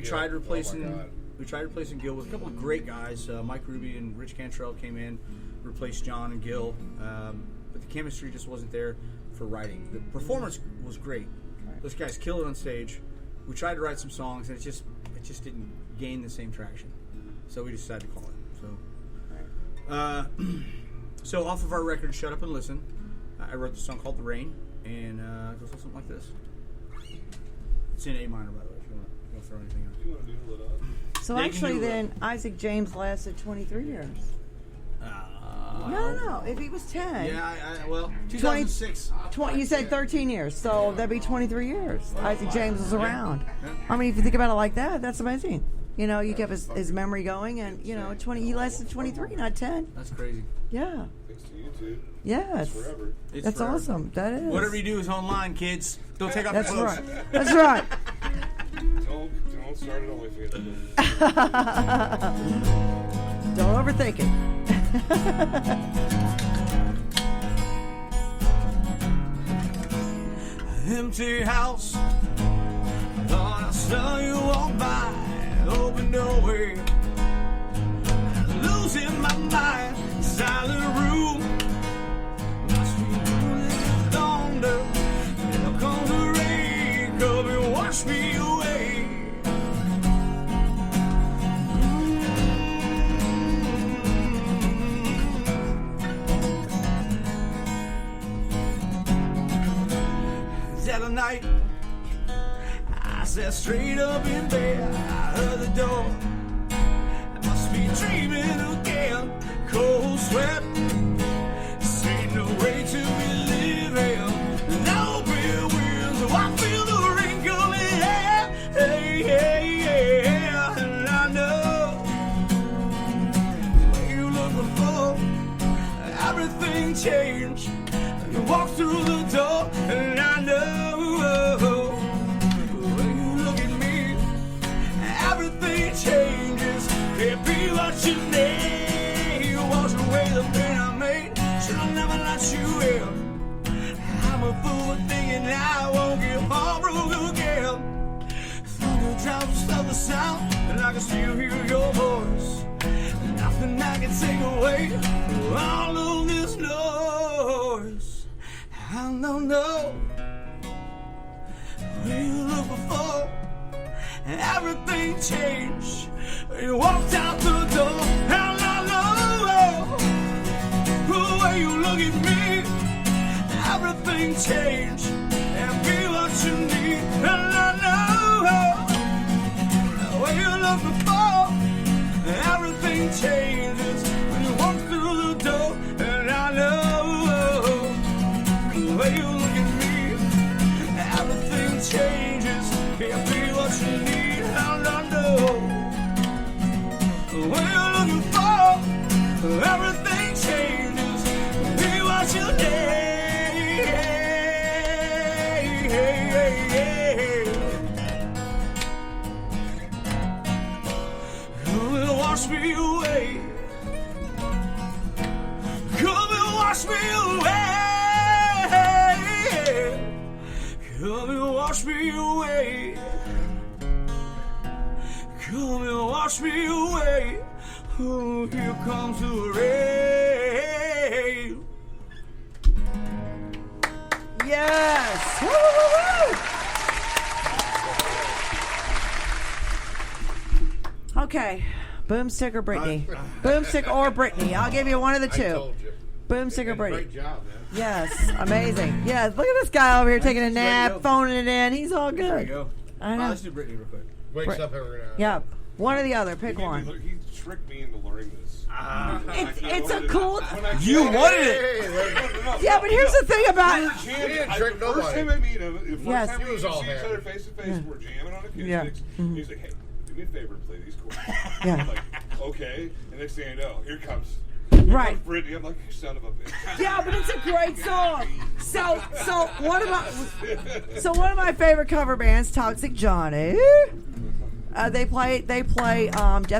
Speaker 7: tried replacing Gil with a couple of great guys. Mike Ruby and Rich Cantrell came in, replaced John and Gil, but the chemistry just wasn't there for writing. The performance was great. Those guys killed it on stage. We tried to write some songs, and it just didn't gain the same traction. So we decided to call it. So off of our record, Shut Up and Listen, I wrote the song called The Rain, and it goes something like this. It's in A minor, by the way, if you want to throw anything out.
Speaker 11: You want to doodle it up?
Speaker 1: So actually, then Isaac James lasted 23 years. No. If he was 10.
Speaker 7: Yeah, 2006.
Speaker 1: 20, you said 13 years, so that'd be 23 years. Isaac James was around. I mean, if you think about it like that, that's amazing. You know, you kept his memory going, and he lasted 23, not 10.
Speaker 7: That's crazy.
Speaker 1: Yeah.
Speaker 11: Thanks to you two.
Speaker 1: Yes.
Speaker 11: It's forever.
Speaker 1: That's
Speaker 7: forever.
Speaker 1: Awesome. That is.
Speaker 7: Whatever you do is online, kids. Don't take off your clothes.
Speaker 1: Right. That's right.
Speaker 11: Don't start it on with you.
Speaker 1: Don't overthink it.
Speaker 13: Empty house. Thought I saw you walk by. Open doorway. Losing my mind. Silent room. Must be moving thunder. Here comes the rain. Come and wash me away. That night I sat straight up in bed. I heard the door. I must be dreaming again. Cold sweat. This ain't no way to be living. No real winds. Oh, I feel the rain coming. Yeah. And I know the way you looked before, everything changed. You walk through the door, and I know when you look at me, Can't be what you need. You wash away the pain I made. Should've never let you in. I'm a fool for thinking I won't get heartbroken again. Thunder drops of the sound, and I can still hear your voice. Nothing I can take away all of this noise. I don't know where you look before. Everything changed. You walked out the door. And I know the way you look at me. Everything changed. And be what you need. And I know the way you look before. Everything changes when you walk through the door. And I know the way you look at me. Everything changes. Can't be what you need. And I know what you're looking for. Everything changes. Be what you need. Come and wash me away. Come and wash me away. Come and wash me away. Come and wash me away. Oh, here comes the rain.
Speaker 1: Yes. Woo, woo, woo. Okay. Boomstick or Brittany? Boomstick or Brittany. I'll give you one of the two. Boomstick or Brittany.
Speaker 8: Great job, man.
Speaker 1: Yes. Amazing. Yes. Look at this guy over here taking a nap, phoning it in. He's all good.
Speaker 10: There you go.
Speaker 1: I know.
Speaker 10: Let's do Brittany real quick.
Speaker 8: Wakes up every now and then.
Speaker 1: Yeah. One or the other. Pick one.
Speaker 3: He tricked me into learning this.
Speaker 1: It's a cool.
Speaker 10: You wanted it.
Speaker 3: it.
Speaker 1: Yeah, but here's the thing about it.
Speaker 8: He didn't trick
Speaker 3: The first
Speaker 8: nobody.
Speaker 3: time I meet him, the first
Speaker 1: Yes.
Speaker 3: time
Speaker 8: He was
Speaker 3: we
Speaker 8: all
Speaker 3: see each
Speaker 8: happy.
Speaker 3: other face to face, we're jamming on acoustics.
Speaker 1: Yeah.
Speaker 3: He's like, hey, do me a favor and play these chords.
Speaker 1: Yeah.
Speaker 3: I'm like, okay. And next thing I know, here comes
Speaker 1: Right.
Speaker 3: Brittany. I'm like, you son of a bitch.
Speaker 1: Yeah, but it's a great song. So one of my favorite cover bands, Toxic Johnny. They play Death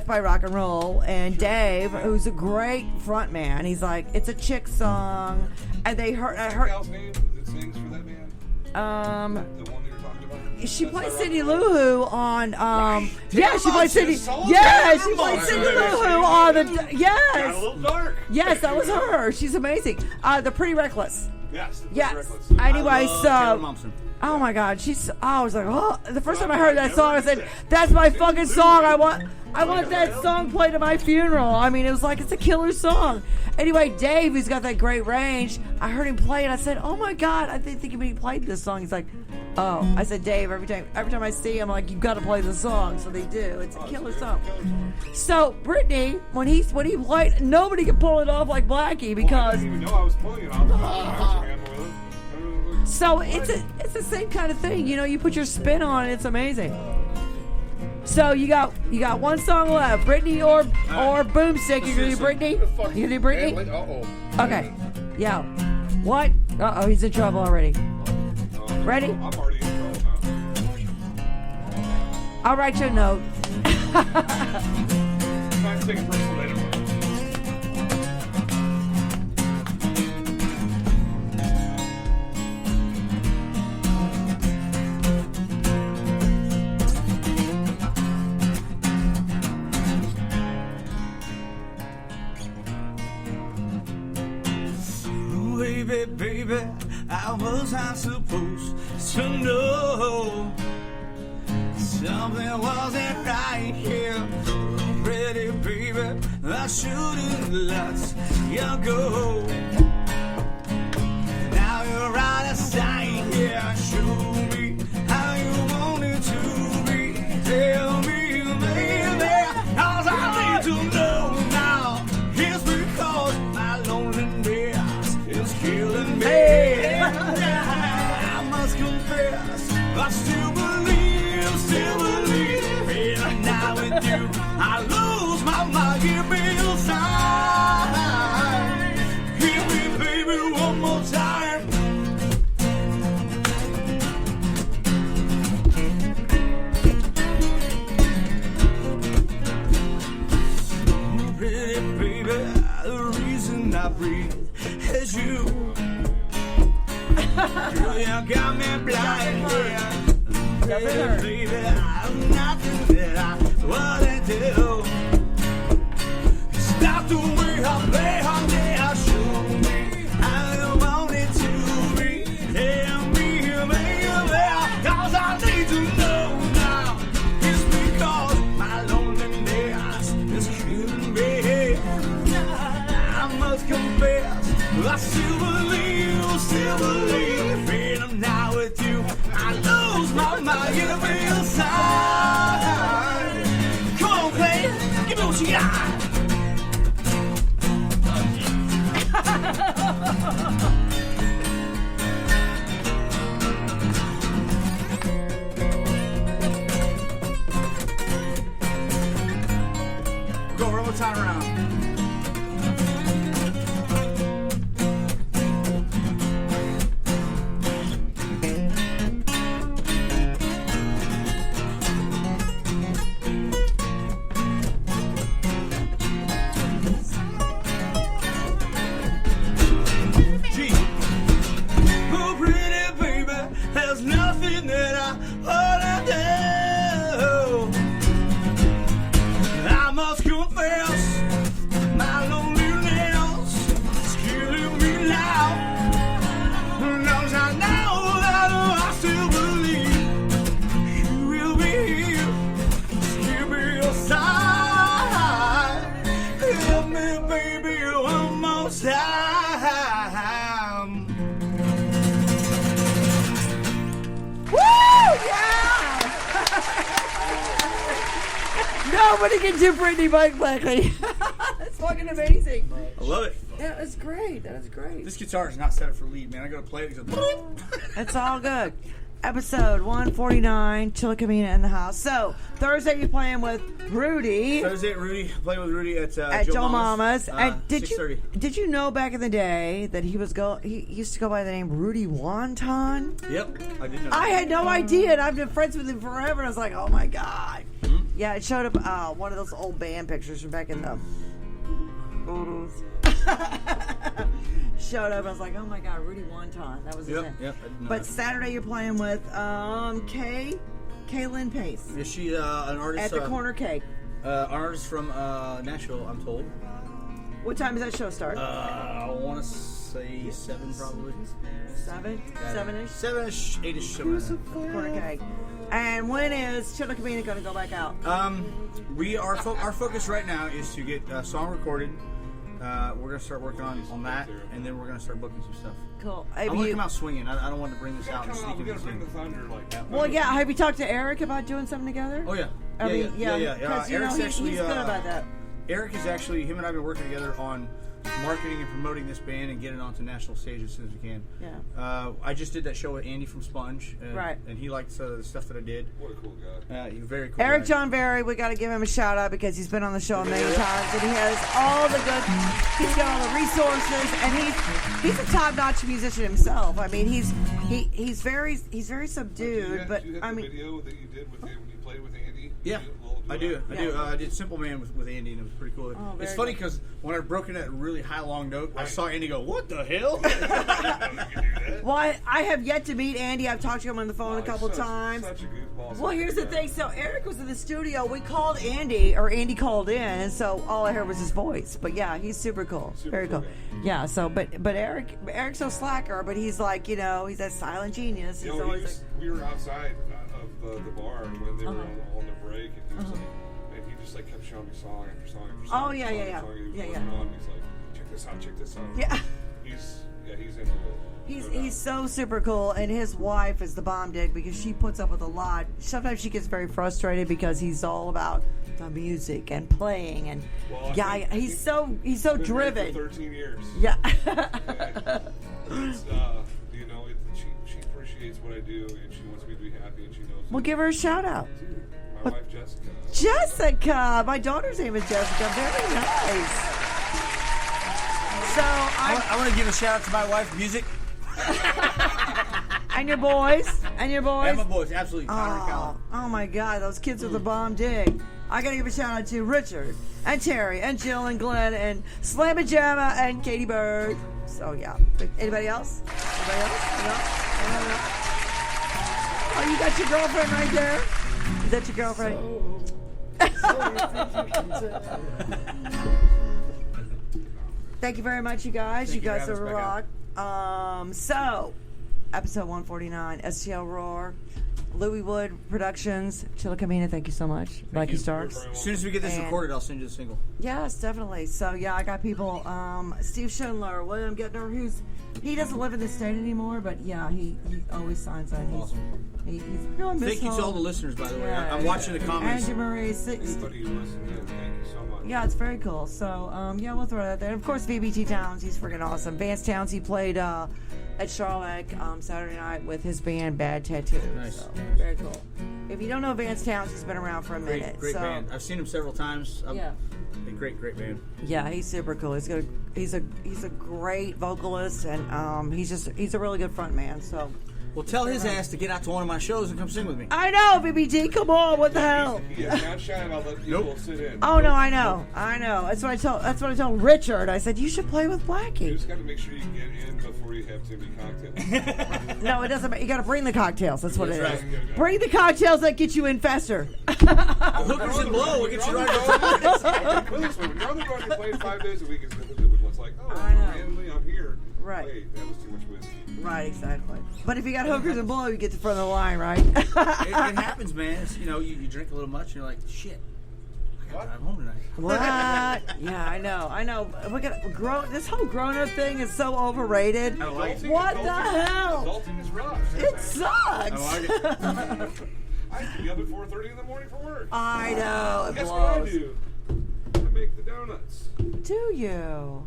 Speaker 1: by Rock and Roll, and Dave, who's a great front man, he's like, it's a chick song, and I
Speaker 3: What's the
Speaker 1: heard
Speaker 3: gal's name that sings for that band? The one that you're talking about?
Speaker 1: she plays Cindy Lou Who on yeah, she
Speaker 3: Damn,
Speaker 1: plays Cindy.
Speaker 3: she's so
Speaker 1: Yeah,
Speaker 3: damn
Speaker 1: she plays
Speaker 3: much.
Speaker 1: Cindy Lou Who on the
Speaker 3: Got a
Speaker 1: yes.
Speaker 3: little dark.
Speaker 1: Yes, that was her. She's amazing. The Pretty Reckless.
Speaker 3: Yes.
Speaker 1: Yes.
Speaker 3: Reckless.
Speaker 1: Anyway,
Speaker 10: Taylor
Speaker 1: so
Speaker 10: Momsen.
Speaker 1: oh my God, I was like, oh. The first time I heard that song, I said, that's my fucking song. I want that song played at my funeral. I mean, it was like, it's a killer song. Anyway, Dave, who's got that great range, I heard him play it. I said, oh my God, I didn't think he played this song. He's like, oh. I said, Dave, every time I see him, I'm like, you got to play the song. So they do. It's a killer song. So Brittany, when he played, nobody could pull it off like Blackie
Speaker 3: I
Speaker 1: because.
Speaker 3: didn't even know I was pulling it off. I was with him.
Speaker 1: So it's the same kind of thing, you know. You put your spin on it, it's amazing. So you got one song left, Brittany or Boomstick. You gonna do Brittany? You gonna do Brittany?
Speaker 8: Uh-oh.
Speaker 1: Okay. Yeah. What? Uh-oh, he's in trouble already. Ready?
Speaker 3: I'm already in trouble now.
Speaker 1: I'll write you a note.
Speaker 3: Trying to take it personal later.
Speaker 13: Baby, how was I supposed to know something wasn't right here? Pretty baby, I shouldn't let you go. Now you're out of sight here. Show me how you want it to be. Tell me, baby, 'cause I need to know now. It's because my loneliness is killing me. I must confess, I still believe, and now with you, I lose my mind. Give me a sign, give me, baby, one more time. I breathe is you. Girl, you got me blind, yeah. Baby, I'm nothing that I wanna do. Stop the way I play, honey, I show me how you want it to be. Tell me, baby, 'cause I need to know now. It's because my loneliness is killing me. I must confess, I still believe, when I'm not with you, I lose my mind in the real side. Come on, Clay, give me what you got.
Speaker 10: Go one more time around.
Speaker 1: Nobody can do Brittany like Blackie. It's fucking amazing.
Speaker 10: I love it.
Speaker 1: Yeah, that's great. That is great.
Speaker 10: This guitar is not set up for lead, man. I gotta play it.
Speaker 1: It's all good. Episode 149, Chillacamino in the house. So, Thursday you're playing with Rudy.
Speaker 10: Thursday at Rudy. Playing with Rudy at
Speaker 1: Joe Mama's. And did
Speaker 10: 6:30.
Speaker 1: you know back in the day that he used to go by the name Rudy Wonton?
Speaker 10: Yep, I did know.
Speaker 1: I had no idea, and I've been friends with him forever. And I was like, oh my god.
Speaker 10: Mm-hmm.
Speaker 1: Yeah, it showed up one of those old band pictures from back in the photos. Showed up. I was like, oh my god, Rudy Wonton. That was his name.
Speaker 10: Yep.
Speaker 1: But Saturday you're playing with Kaylin Pace.
Speaker 10: Is she an artist?
Speaker 1: At the Corner Cake.
Speaker 10: An artist from Nashville, I'm told.
Speaker 1: What time does that show start?
Speaker 10: I want to say 7 probably.
Speaker 1: 7? 7-ish?
Speaker 10: 7-ish, 8-ish.
Speaker 1: Corner Cake. And when is Chillacamino going to go back out?
Speaker 10: Our focus right now is to get a song recorded. We're going to start working on that, and then we're going to start booking some stuff.
Speaker 1: Cool.
Speaker 10: I want to come out swinging. I don't want to bring this out and sneak into the scene.
Speaker 1: Well, yeah. Have you talked to Eric about doing something together?
Speaker 10: Oh, yeah.
Speaker 1: Yeah. Because,
Speaker 10: Eric's
Speaker 1: he's good about that.
Speaker 10: Eric is actually, him and I have been working together on marketing and promoting this band and getting it onto national stage as soon as we can.
Speaker 1: Yeah.
Speaker 10: I just did that show with Andy from Sponge.
Speaker 1: Right.
Speaker 10: And he liked the stuff that I did.
Speaker 11: What a cool guy.
Speaker 10: He's very cool.
Speaker 1: Eric
Speaker 10: guy.
Speaker 1: John Berry, we got to give him a shout out because he's been on the show a million times and he has all the good, he's got all the resources and he's a top-notch musician himself. I mean, he's very subdued, but
Speaker 11: you
Speaker 1: I mean,
Speaker 11: the video that you did when you played with Andy?
Speaker 10: Yeah. I do. I did Simple Man with Andy, and it was pretty cool.
Speaker 1: Oh,
Speaker 10: it's funny because when I broke in that really high, long note, I saw Andy go, "What the hell?"
Speaker 1: Well, I have yet to meet Andy. I've talked to him on the phone a couple times.
Speaker 11: Such a goofball.
Speaker 1: Well, here's the thing. So Eric was in the studio. We called Andy, or Andy called in, and so all I heard was his voice. But yeah, he's super cool. Very cool. Yeah. So, but Eric's so slacker, but he's like, he's that silent genius. He's always
Speaker 11: we were outside of the bar when they were on the break, and he was like, and he just like kept showing me song after song after song.
Speaker 1: Oh yeah.
Speaker 11: He was on. He's like, check this out.
Speaker 1: Yeah.
Speaker 11: He's into it.
Speaker 1: He's so super cool, and his wife is the bomb dick because she puts up with a lot. Sometimes she gets very frustrated because he's all about the music and playing, and he's so driven.
Speaker 11: For 13 years.
Speaker 1: Yeah.
Speaker 11: It's, she appreciates what I do, and she wants me to be happy, and she knows.
Speaker 1: We'll give her a shout out.
Speaker 11: My wife Jessica.
Speaker 1: Jessica, my daughter's name is Jessica. Very nice. So
Speaker 10: I want to give a shout out to my wife, Music.
Speaker 1: And your boys.
Speaker 10: And my boys, absolutely.
Speaker 1: Oh my God, those kids are the bomb dig. I got to give a shout out to Richard and Terry and Jill and Glenn and Slamma Jamma and Katie Bird. So, yeah. Anybody else? Anybody else? No? Oh, you got your girlfriend right there? Is that your girlfriend? Thank you very much, you guys. You guys are rock. So, episode 149, STL Roar, Louis Wood Productions, Chillacamino, thank you so much. Blackie Starks.
Speaker 10: As soon as we get this recorded, I'll send you the single.
Speaker 1: Yes, definitely. So, yeah, I got people, Steve Schindler, William Gettner, he doesn't live in the state anymore, but yeah, he always signs on.
Speaker 10: Awesome. Thank you to all the listeners, by the way. I'm watching the comments.
Speaker 1: Angie Marie,
Speaker 11: Everybody who listened in, thank you so much.
Speaker 1: yeah, it's very cool. So, yeah, we'll throw that there. And of course, VBT Towns, he's freaking awesome. Vance Towns, he played at Charlotte Saturday night with his band Bad Tattoo.
Speaker 10: Nice.
Speaker 1: So, very cool. If you don't know Vance Towns, he's been around for a minute.
Speaker 10: Great band. I've seen him several times.
Speaker 1: Yeah.
Speaker 10: Great band.
Speaker 1: Yeah, he's super cool. He's a great vocalist, and he's a really good front man. So,
Speaker 10: well, tell his ass to get out to one of my shows and come sing with me.
Speaker 1: I know, BBD. Come on, what the hell?
Speaker 11: Yeah, not shy about letting people sit in.
Speaker 1: Oh no, I know. That's what I told Richard. I said you should play with
Speaker 11: You
Speaker 1: Blackie.
Speaker 11: just got to make sure you get in before you have too many cocktails.
Speaker 1: No, it doesn't matter. You got to bring the cocktails. That's what it
Speaker 11: That's
Speaker 1: is.
Speaker 11: right.
Speaker 1: Bring the cocktails that get you in faster.
Speaker 10: Hookers and blow will get you right
Speaker 11: Put it this way, when you're on the road, you're playing 5 days a week. It's like, oh,
Speaker 1: I know.
Speaker 11: randomly I'm here.
Speaker 1: Right.
Speaker 11: Wait, that was too much whiskey.
Speaker 1: Right, exactly. But if you got hookers and blow, you get to front of the line, right?
Speaker 10: it happens, man. It's, you drink a little much, and you're like, shit. I gotta drive home tonight.
Speaker 1: What? Yeah, I know. This whole grown-up thing is so overrated. What the hell?
Speaker 11: Adulting is rough.
Speaker 1: It sucks.
Speaker 11: I have to be up at 4:30 in the morning for work.
Speaker 1: I know. It
Speaker 11: Guess what I
Speaker 1: blows.
Speaker 11: do? I make the donuts.
Speaker 1: Do you?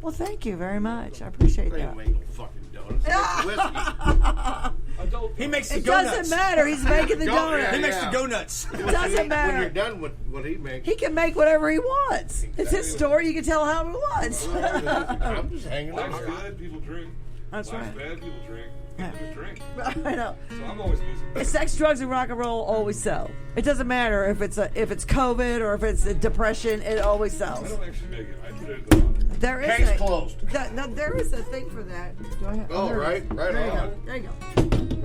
Speaker 1: Well, thank you very much. I appreciate
Speaker 6: They
Speaker 1: that.
Speaker 6: don't make no fucking donuts. Whiskey.
Speaker 10: He makes the
Speaker 1: It
Speaker 10: go-nuts.
Speaker 1: doesn't matter. He's making the donut.
Speaker 10: He makes the go-nuts.
Speaker 1: It doesn't matter.
Speaker 6: When you're done with what he makes,
Speaker 1: He can make whatever he wants. It's his store. You can tell how he wants.
Speaker 6: I'm just hanging
Speaker 11: Life's
Speaker 6: out.
Speaker 11: good, people drink.
Speaker 1: That's
Speaker 11: Life's
Speaker 1: right.
Speaker 11: bad, people drink. People just drink.
Speaker 1: I know.
Speaker 11: So I'm always busy.
Speaker 1: Sex, drugs, and rock and roll always sell. It doesn't matter if it's COVID or if it's a depression. It always
Speaker 11: I
Speaker 1: sells.
Speaker 11: don't actually make it. I put it in the box.
Speaker 1: There is
Speaker 6: Case
Speaker 1: a,
Speaker 6: closed.
Speaker 1: No, there is a thing for that. Do I have?
Speaker 6: Oh,
Speaker 1: there it
Speaker 6: right,
Speaker 1: is.
Speaker 6: right
Speaker 1: There you
Speaker 6: on.
Speaker 1: go. There you go.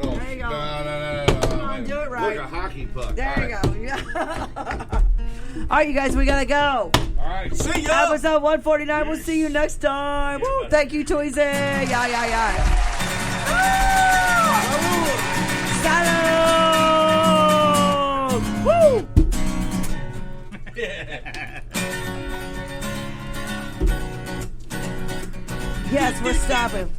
Speaker 6: No,
Speaker 1: There you go.
Speaker 6: No.
Speaker 1: Come on, do it right.
Speaker 6: Like a hockey puck.
Speaker 1: There
Speaker 6: All
Speaker 1: you
Speaker 6: right.
Speaker 1: go. Yeah. All right, you guys, we gotta go.
Speaker 11: All right.
Speaker 10: See ya.
Speaker 1: Episode 149. We'll see you next time. Woo! Thank you, Toyzy. Yeah. Salud! Woo! Yes, we're stopping.